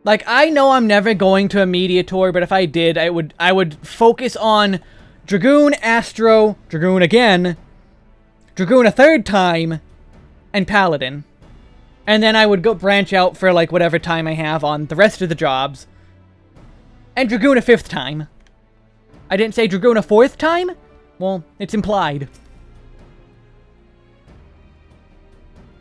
Like, I know I'm never going to a Mediator, but if I did, I would focus on Dragoon, Astro, Dragoon again, Dragoon a third time, and Paladin. And then I would go branch out for, like, whatever time I have on the rest of the jobs. And Dragoon a fifth time. I didn't say Dragoon a fourth time? Well, it's implied.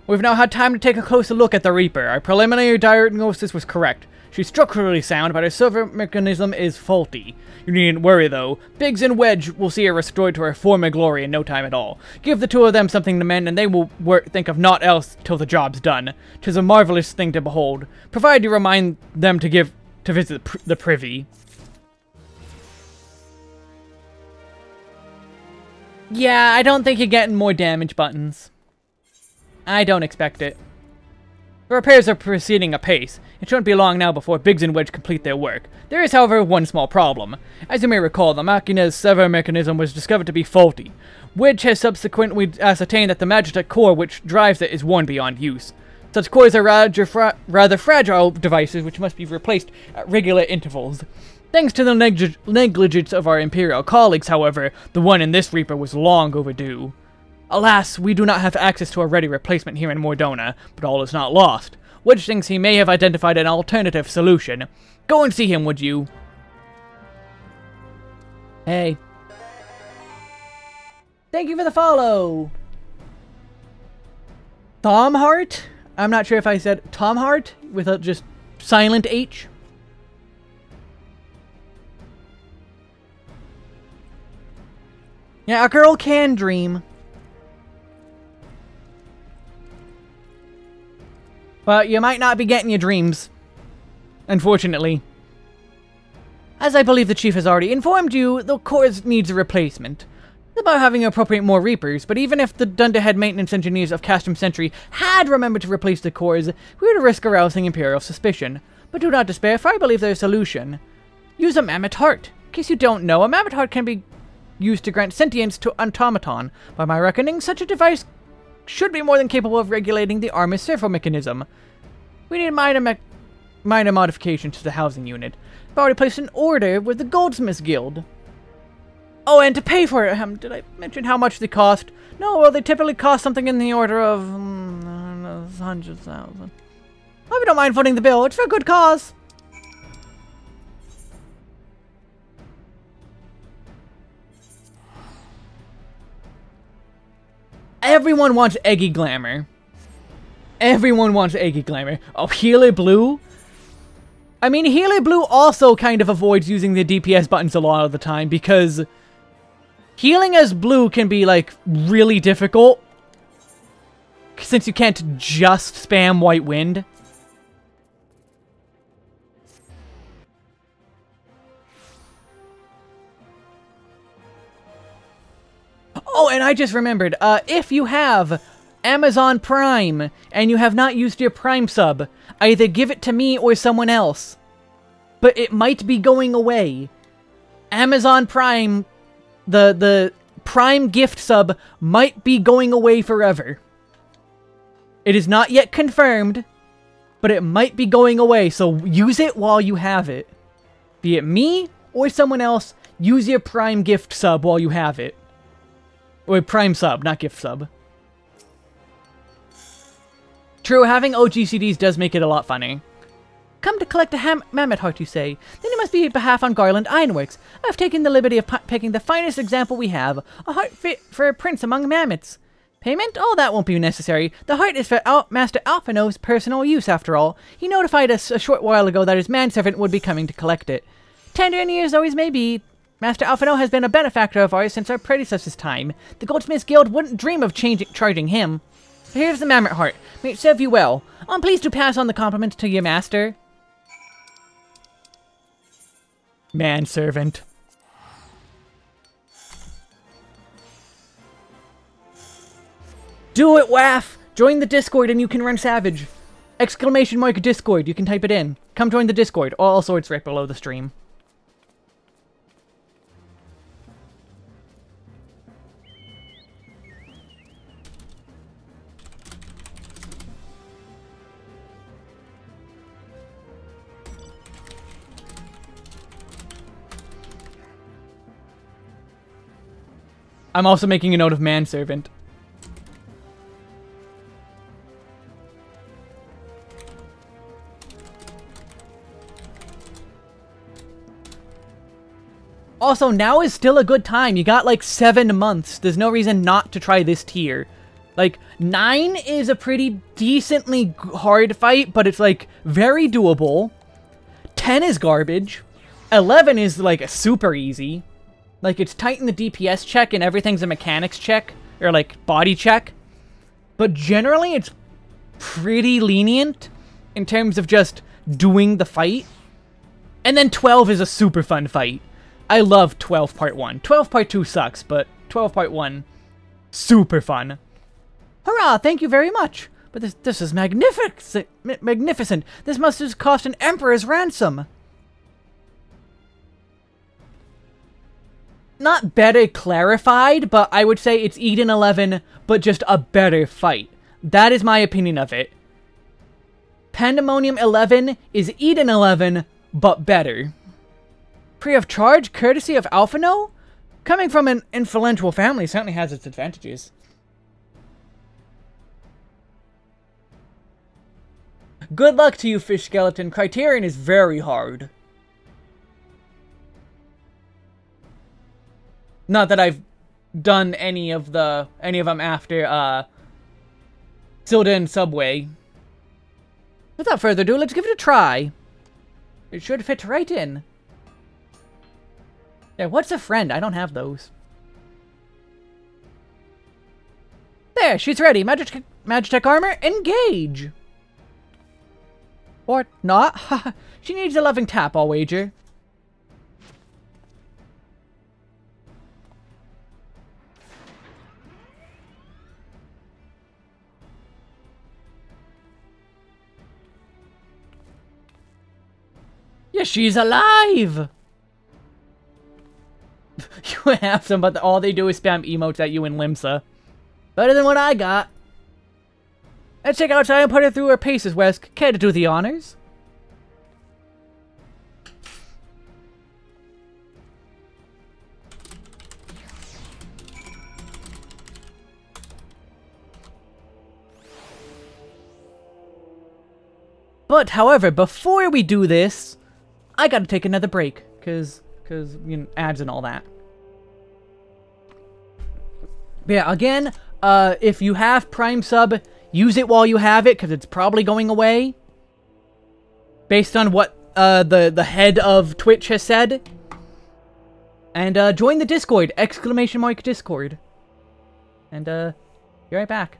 We've now had time to take a closer look at the Reaper. Our preliminary diagnosis was correct. She's structurally sound, but her servo mechanism is faulty. You needn't worry, though. Biggs and Wedge will see her restored to her former glory in no time at all. Give the two of them something to mend, and they will think of naught else till the job's done. 'Tis a marvelous thing to behold, provided you remind them to visit the privy. Yeah, I don't think you're getting more damage buttons. I don't expect it. The repairs are proceeding apace. It shouldn't be long now before Biggs and Wedge complete their work. There is, however, one small problem. As you may recall, the Machina's servo mechanism was discovered to be faulty. Wedge has subsequently ascertained that the Magitech core which drives it is worn beyond use. Such cores are rather fragile devices which must be replaced at regular intervals. Thanks to the negligence of our Imperial colleagues, however, the one in this Reaper was long overdue. Alas, we do not have access to a ready replacement here in Mordona, but all is not lost. Wedge thinks he may have identified an alternative solution. Go and see him, would you? Hey. Thank you for the follow! Tom Hart? I'm not sure if I said Tom Hart with a just silent H. Yeah, a girl can dream. But you might not be getting your dreams. Unfortunately. As I believe the Chief has already informed you, the core needs a replacement. It's about having appropriate more Reapers, but even if the Dunderhead maintenance engineers of Castrum Sentry had remembered to replace the cores, we would risk arousing Imperial suspicion. But do not despair, for I believe there's a solution. Use a Mammoth Heart. In case you don't know, a Mammoth Heart can be used to grant sentience to automaton. By my reckoning, such a device should be more than capable of regulating the armor's servo mechanism. We need minor modifications to the housing unit. I've already placed an order with the Goldsmiths Guild. Oh, and to pay for it, did I mention how much they cost? No, well, they typically cost something in the order of 100,000. Hope you don't mind footing the bill. It's for a good cause. everyone wants Eggy Glamour. Everyone wants Eggy Glamour. Oh, Healer Blue? I mean, Healer Blue also kind of avoids using the DPS buttons a lot of the time because healing as Blue can be, like, really difficult since you can't just spam White Wind. Oh, and I just remembered, if you have Amazon Prime and you have not used your Prime sub, either give it to me or someone else. But it might be going away. Amazon Prime, the Prime gift sub might be going away forever. It is not yet confirmed, but it might be going away, so use it while you have it. Be it me or someone else, use your Prime gift sub while you have it. Or Prime sub, not gift sub. True, having OGCDs does make it a lot funny. Come to collect a mammoth heart, you say? Then it must be behalf on Garland Ironworks. I've taken the liberty of picking the finest example we have. A heart fit for a prince among mammoths. Payment? Oh, that won't be necessary. The heart is for Master Alphino's personal use, after all. He notified us a short while ago that his manservant would be coming to collect it. Tender in years though he may be, Master Alphino has been a benefactor of ours since our predecessor's time. The Goldsmiths Guild wouldn't dream of charging him. Here's the mammoth heart. May it serve you well. I'm pleased to pass on the compliments to your master. Manservant. Do it, Waff! Join the Discord and you can run Savage. Exclamation mark Discord, you can type it in. Come join the Discord. Also, it's right below the stream. I'm also making a note of manservant. Also, now is still a good time. You got like 7 months. There's no reason not to try this tier. Like, 9 is a pretty decently hard fight, but it's like very doable. 10 is garbage. 11 is like super easy. Like, it's tight in the DPS check and everything's a mechanics check. Or, like, body check. But generally, it's pretty lenient in terms of just doing the fight. And then 12 is a super fun fight. I love 12 Part 1. 12 Part 2 sucks, but 12 Part 1, super fun. Hurrah, thank you very much. But this is magnificent. Magnificent. This must have cost an emperor's ransom. Not better clarified, but I would say it's Eden 11, but just a better fight. That is my opinion of it. Pandemonium 11 is Eden 11, but better. Free of charge, courtesy of Alphino? Coming from an influential family certainly has its advantages. Good luck to you, Fish Skeleton. Criterion is very hard. Not that I've done any of them after, Silda and Subway. Without further ado, let's give it a try. It should fit right in. Yeah, what's a friend? I don't have those. There, she's ready. Magitech armor, engage! Or not. She needs a loving tap, I'll wager. Yeah, she's alive! You have some, but all they do is spam emotes at you in Limsa. Better than what I got. Let's check outside and put her through her paces, Wes. Care to do the honors? But, however, before we do this, I gotta take another break, cause you know, ads and all that. But yeah, again, if you have Prime Sub, use it while you have it, because it's probably going away. Based on what the head of Twitch has said. And join the Discord! !Discord. And be right back.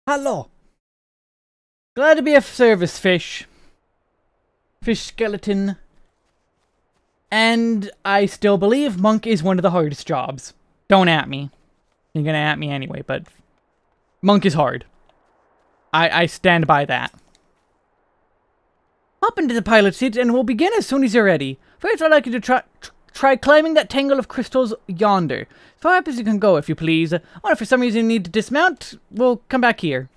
Hello. Glad to be of service, fish. Fish skeleton. And I still believe monk is one of the hardest jobs. Don't at me. You're gonna at me anyway, but monk is hard. I stand by that. Hop into the pilot seat and we'll begin as soon as you're ready. First, I'd like you to try climbing that tangle of crystals yonder. As far up as you can go, if you please. Or if for some reason you need to dismount, we'll come back here.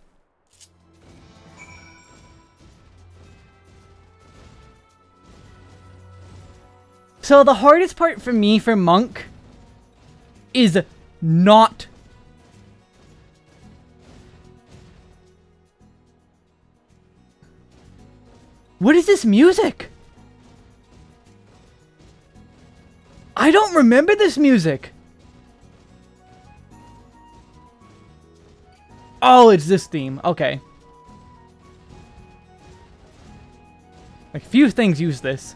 So the hardest part for me for Monk is not... What is this music? I don't remember this music. Oh, it's this theme. Okay. Like, few things use this.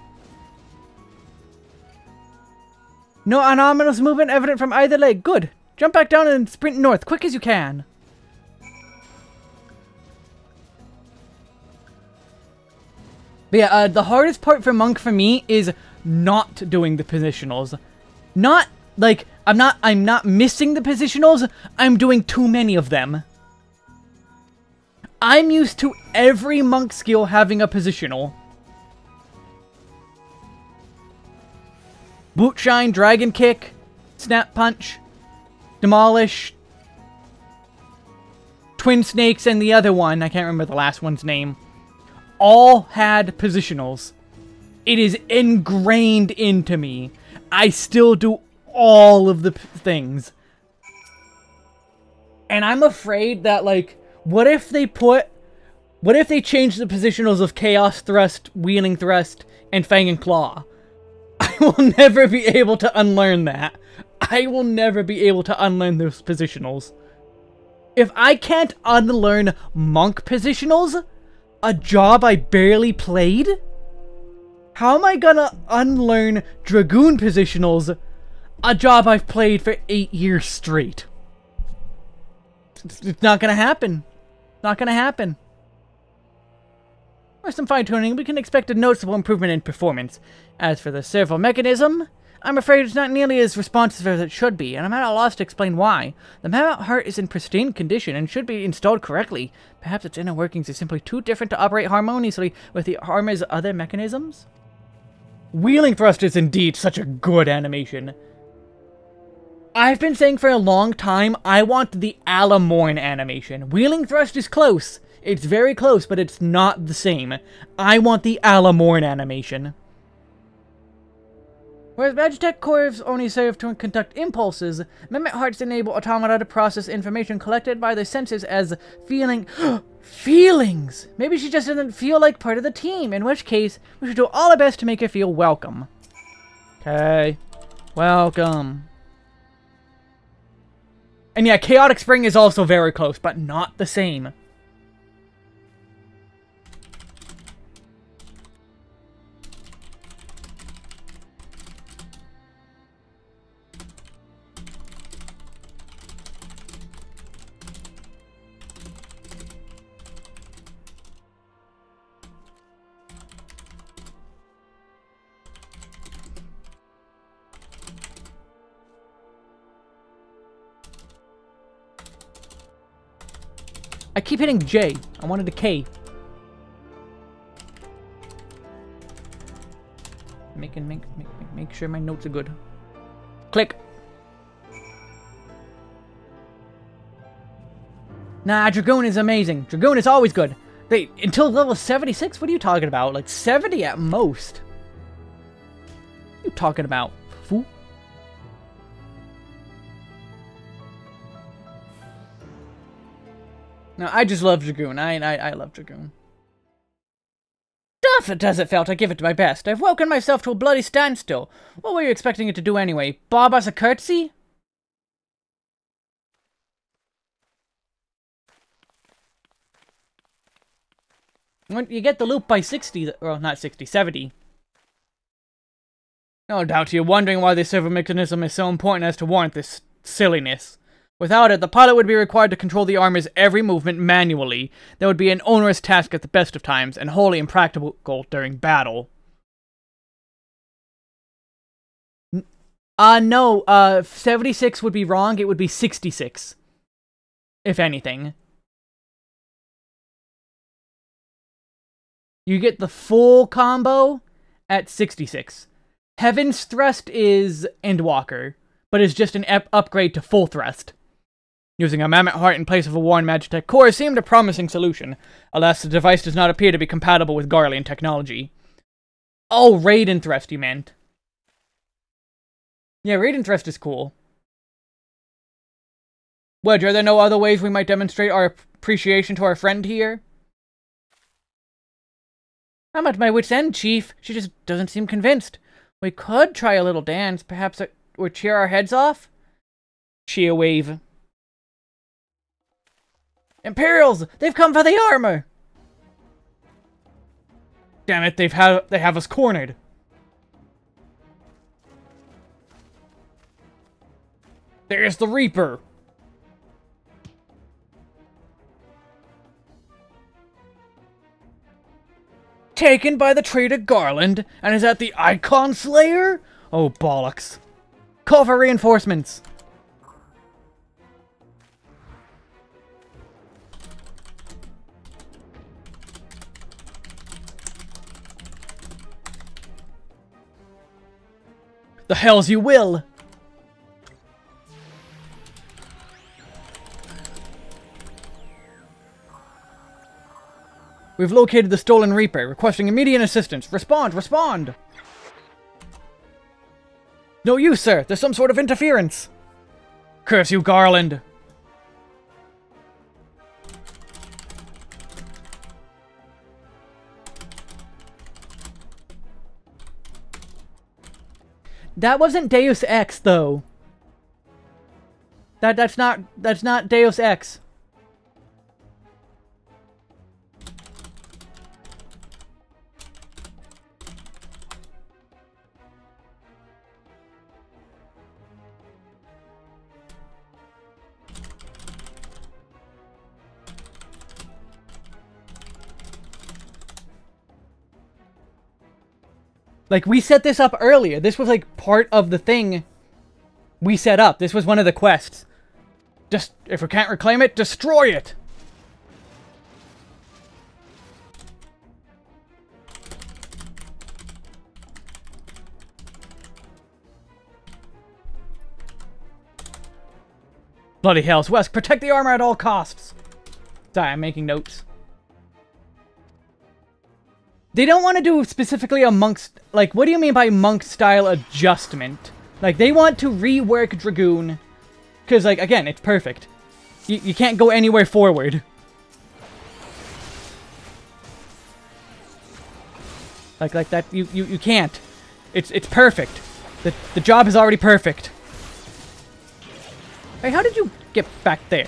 No anomalous movement evident from either leg. Good. Jump back down and sprint north, quick as you can. But yeah, the hardest part for Monk for me is not doing the positionals. Not, like, I'm not missing the positionals, I'm doing too many of them. I'm used to every Monk skill having a positional. Boot Shine, Dragon Kick, Snap Punch, Demolish, Twin Snakes, and the other one, I can't remember the last one's name, all had positionals. It is ingrained into me. I still do all of the things. And I'm afraid that, like, what if they change the positionals of Chaos Thrust, Wheeling Thrust, and Fang and Claw? I will never be able to unlearn that. I will never be able to unlearn those positionals. If I can't unlearn Monk positionals, a job I barely played, how am I gonna unlearn Dragoon positionals, a job I've played for 8 years straight? It's not gonna happen. Not gonna happen. With some fine-tuning, we can expect a noticeable improvement in performance. As for the servo mechanism, I'm afraid it's not nearly as responsive as it should be, and I'm at a loss to explain why. The Mammoth Heart is in pristine condition and should be installed correctly. Perhaps its inner workings are simply too different to operate harmoniously with the armor's other mechanisms? Wheeling Thrust is indeed such a good animation. I've been saying for a long time, I want the Alamorn animation. Wheeling Thrust is close. It's very close, but it's not the same. I want the Alamorn animation. Whereas Magitech cores only serve to conduct impulses, Mammoth Hearts enable automata to process information collected by their senses as feelings! Maybe she just doesn't feel like part of the team, in which case, we should do all our best to make her feel welcome. Okay. Welcome. And yeah, Chaotic Spring is also very close, but not the same. I keep hitting J. I wanted a K. Make sure my notes are good. Click. Nah, Dragoon is amazing. Dragoon is always good. Until level 76? What are you talking about? Like 70 at most. What are you talking about, fool? No, I just love Dragoon. I love Dragoon. Tough as it felt, I give it my best. I've woken myself to a bloody standstill. What were you expecting it to do anyway? Bob us a curtsy? When you get the loop by 60, well, not 60, 70. No doubt you're wondering why the servo mechanism is so important as to warrant this silliness. Without it, the pilot would be required to control the armor's every movement manually. That would be an onerous task at the best of times, and wholly impractical during battle. No, 76 would be wrong, it would be 66. If anything. You get the full combo at 66. Heaven's Thrust is Endwalker, but is just an upgrade to full thrust. Using a Mammoth Heart in place of a worn Magitech core seemed a promising solution. Alas, the device does not appear to be compatible with Garlean technology. Oh, Raiden Thrust, you meant. Yeah, Radiant Rest is cool. Wedge, are there no other ways we might demonstrate our appreciation to our friend here? I'm at my wit's end, Chief. She just doesn't seem convinced. We could try a little dance, perhaps or cheer our heads off? She a wave. Imperials! They've come for the armor! Damn it, they have us cornered. There's the Reaper! Taken by the traitor Garland, and is that the Icon Slayer? Oh, bollocks. Call for reinforcements. The hells you will! We've located the stolen Reaper, requesting immediate assistance. Respond! Respond! No use, sir! There's some sort of interference! Curse you, Garland! That wasn't Deus Ex, though. That's not Deus Ex. Like, we set this up earlier. This was, like, part of the thing we set up. This was one of the quests. Just, if we can't reclaim it, destroy it! Bloody hells, West, protect the armor at all costs! Sorry, I'm making notes. They don't want to do specifically a monk's... Like, what do you mean by monk-style adjustment? Like, they want to rework Dragoon. Because, like, again, it's perfect. You can't go anywhere forward. Like that, you can't. It's perfect. The job is already perfect. Hey, how did you get back there?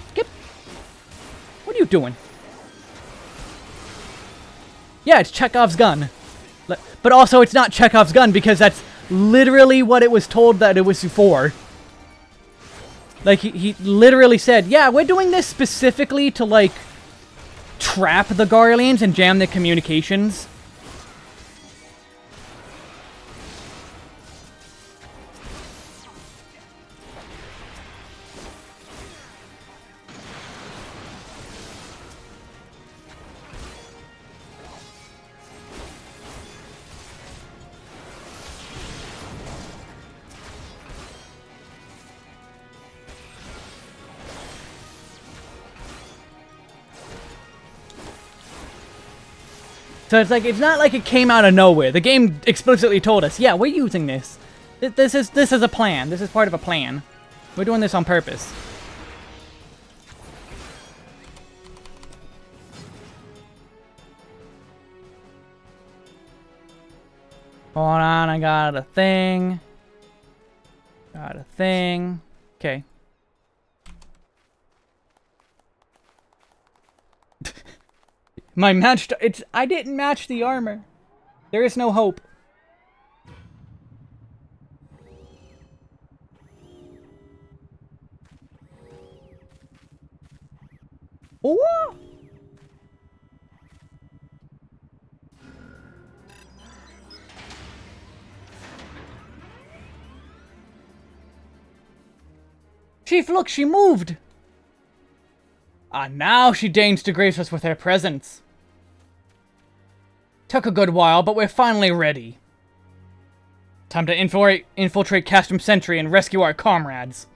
What are you doing? Yeah, it's Chekhov's gun. But also, it's not Chekhov's gun because that's literally what it was told that it was for. Like, he literally said, yeah, we're doing this specifically to, like, trap the Garleans and jam their communications. So it's like, it's not like it came out of nowhere. The game explicitly told us, yeah, we're using this. This is a plan. This is part of a plan. We're doing this on purpose. Hold on, I got a thing. Got a thing. Okay. My matched... I didn't match the armor. There is no hope. Oh! Chief, look, she moved! Ah, now she deigns to grace us with her presence. Took a good while, but we're finally ready. Time to infiltrate Castrum Sentry and rescue our comrades.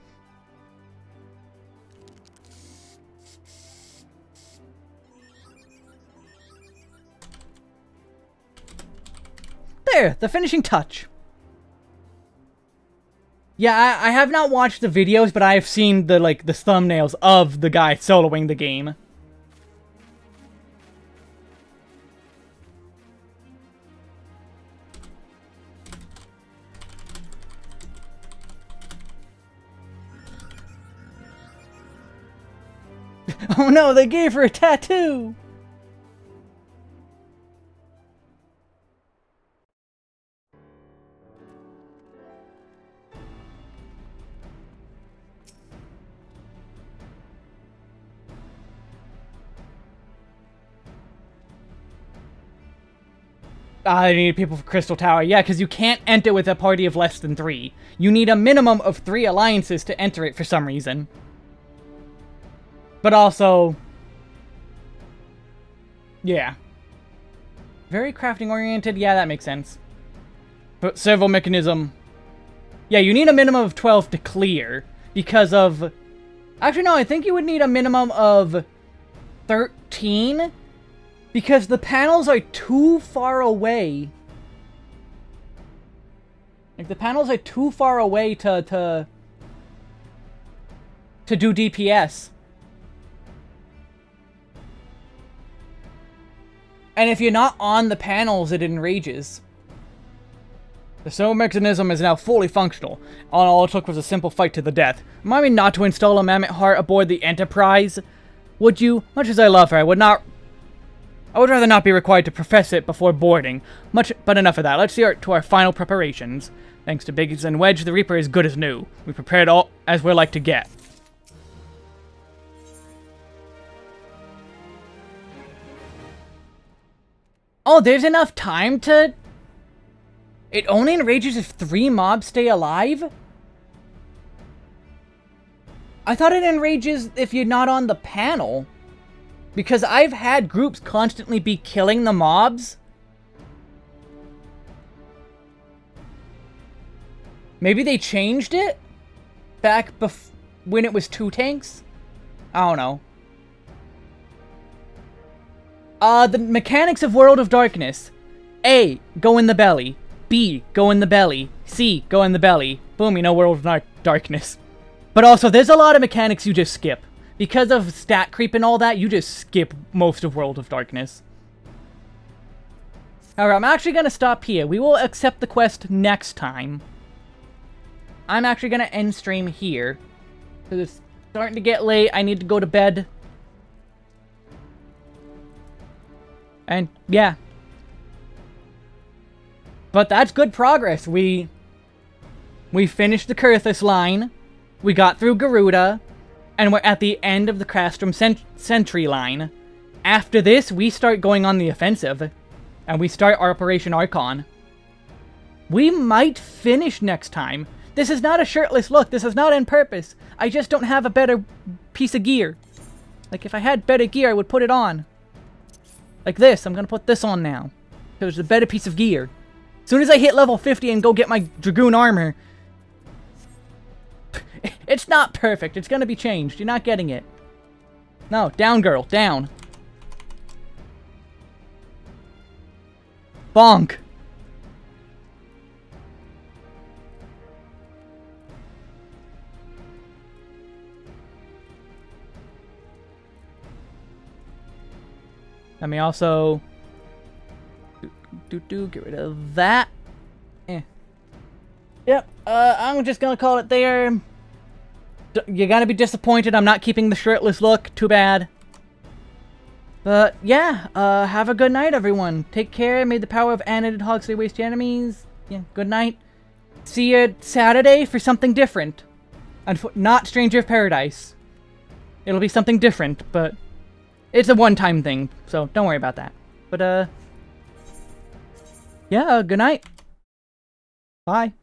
There, the finishing touch. Yeah, I have not watched the videos, but I have seen the, like, the thumbnails of the guy soloing the game. Oh no, they gave her a tattoo! I need people for Crystal Tower. Yeah, because you can't enter with a party of less than 3. You need a minimum of 3 alliances to enter it for some reason. But also... yeah. Very crafting-oriented? Yeah, that makes sense. But servo mechanism... yeah, you need a minimum of 12 to clear. Because of... actually, no, I think you would need a minimum of 13... because the panels are too far away. Like, the panels are too far away to do DPS. And if you're not on the panels, it enrages. The servo mechanism is now fully functional. All it took was a simple fight to the death. Remind me not to install a Mammoth Heart aboard the Enterprise. Would you? Much as I love her, I would rather not be required to profess it before boarding. But enough of that. Let's see to our final preparations. Thanks to Biggs and Wedge, the Reaper is good as new. We prepared all as we're like to get. Oh, there's enough time to... it only enrages if 3 mobs stay alive? I thought it enrages if you're not on the panel. Because I've had groups constantly be killing the mobs. Maybe they changed it? Back when it was 2 tanks? I don't know. The mechanics of World of Darkness. A, go in the belly. B, go in the belly. C, go in the belly. Boom, you know World of Darkness. But also, there's a lot of mechanics you just skip. Because of stat creep and all that, you just skip most of World of Darkness. Alright, I'm actually going to stop here. We will accept the quest next time. I'm actually going to end stream here. Because it's starting to get late. I need to go to bed. And, yeah. But that's good progress. We finished the Kurthus line. We got through Garuda. And we're at the end of the Castrum Sentry line. After this, we start going on the offensive. And we start Operation Archon. We might finish next time. This is not a shirtless look. This is not on purpose. I just don't have a better piece of gear. Like, if I had better gear, I would put it on. Like this. I'm going to put this on now. Because it's a better piece of gear. As soon as I hit level 50 and go get my Dragoon armor... it's not perfect. It's going to be changed. You're not getting it. No, down, girl. Down. Bonk. Let me also... get rid of that. Yep, I'm just gonna call it there. You're gonna be disappointed I'm not keeping the shirtless look. Too bad. But, yeah, have a good night, everyone. Take care. May the power of animated hogs slay waste your enemies. Yeah, good night. See you Saturday for something different. And not Stranger of Paradise. It'll be something different, but... it's a one-time thing, so don't worry about that. But, yeah, good night. Bye.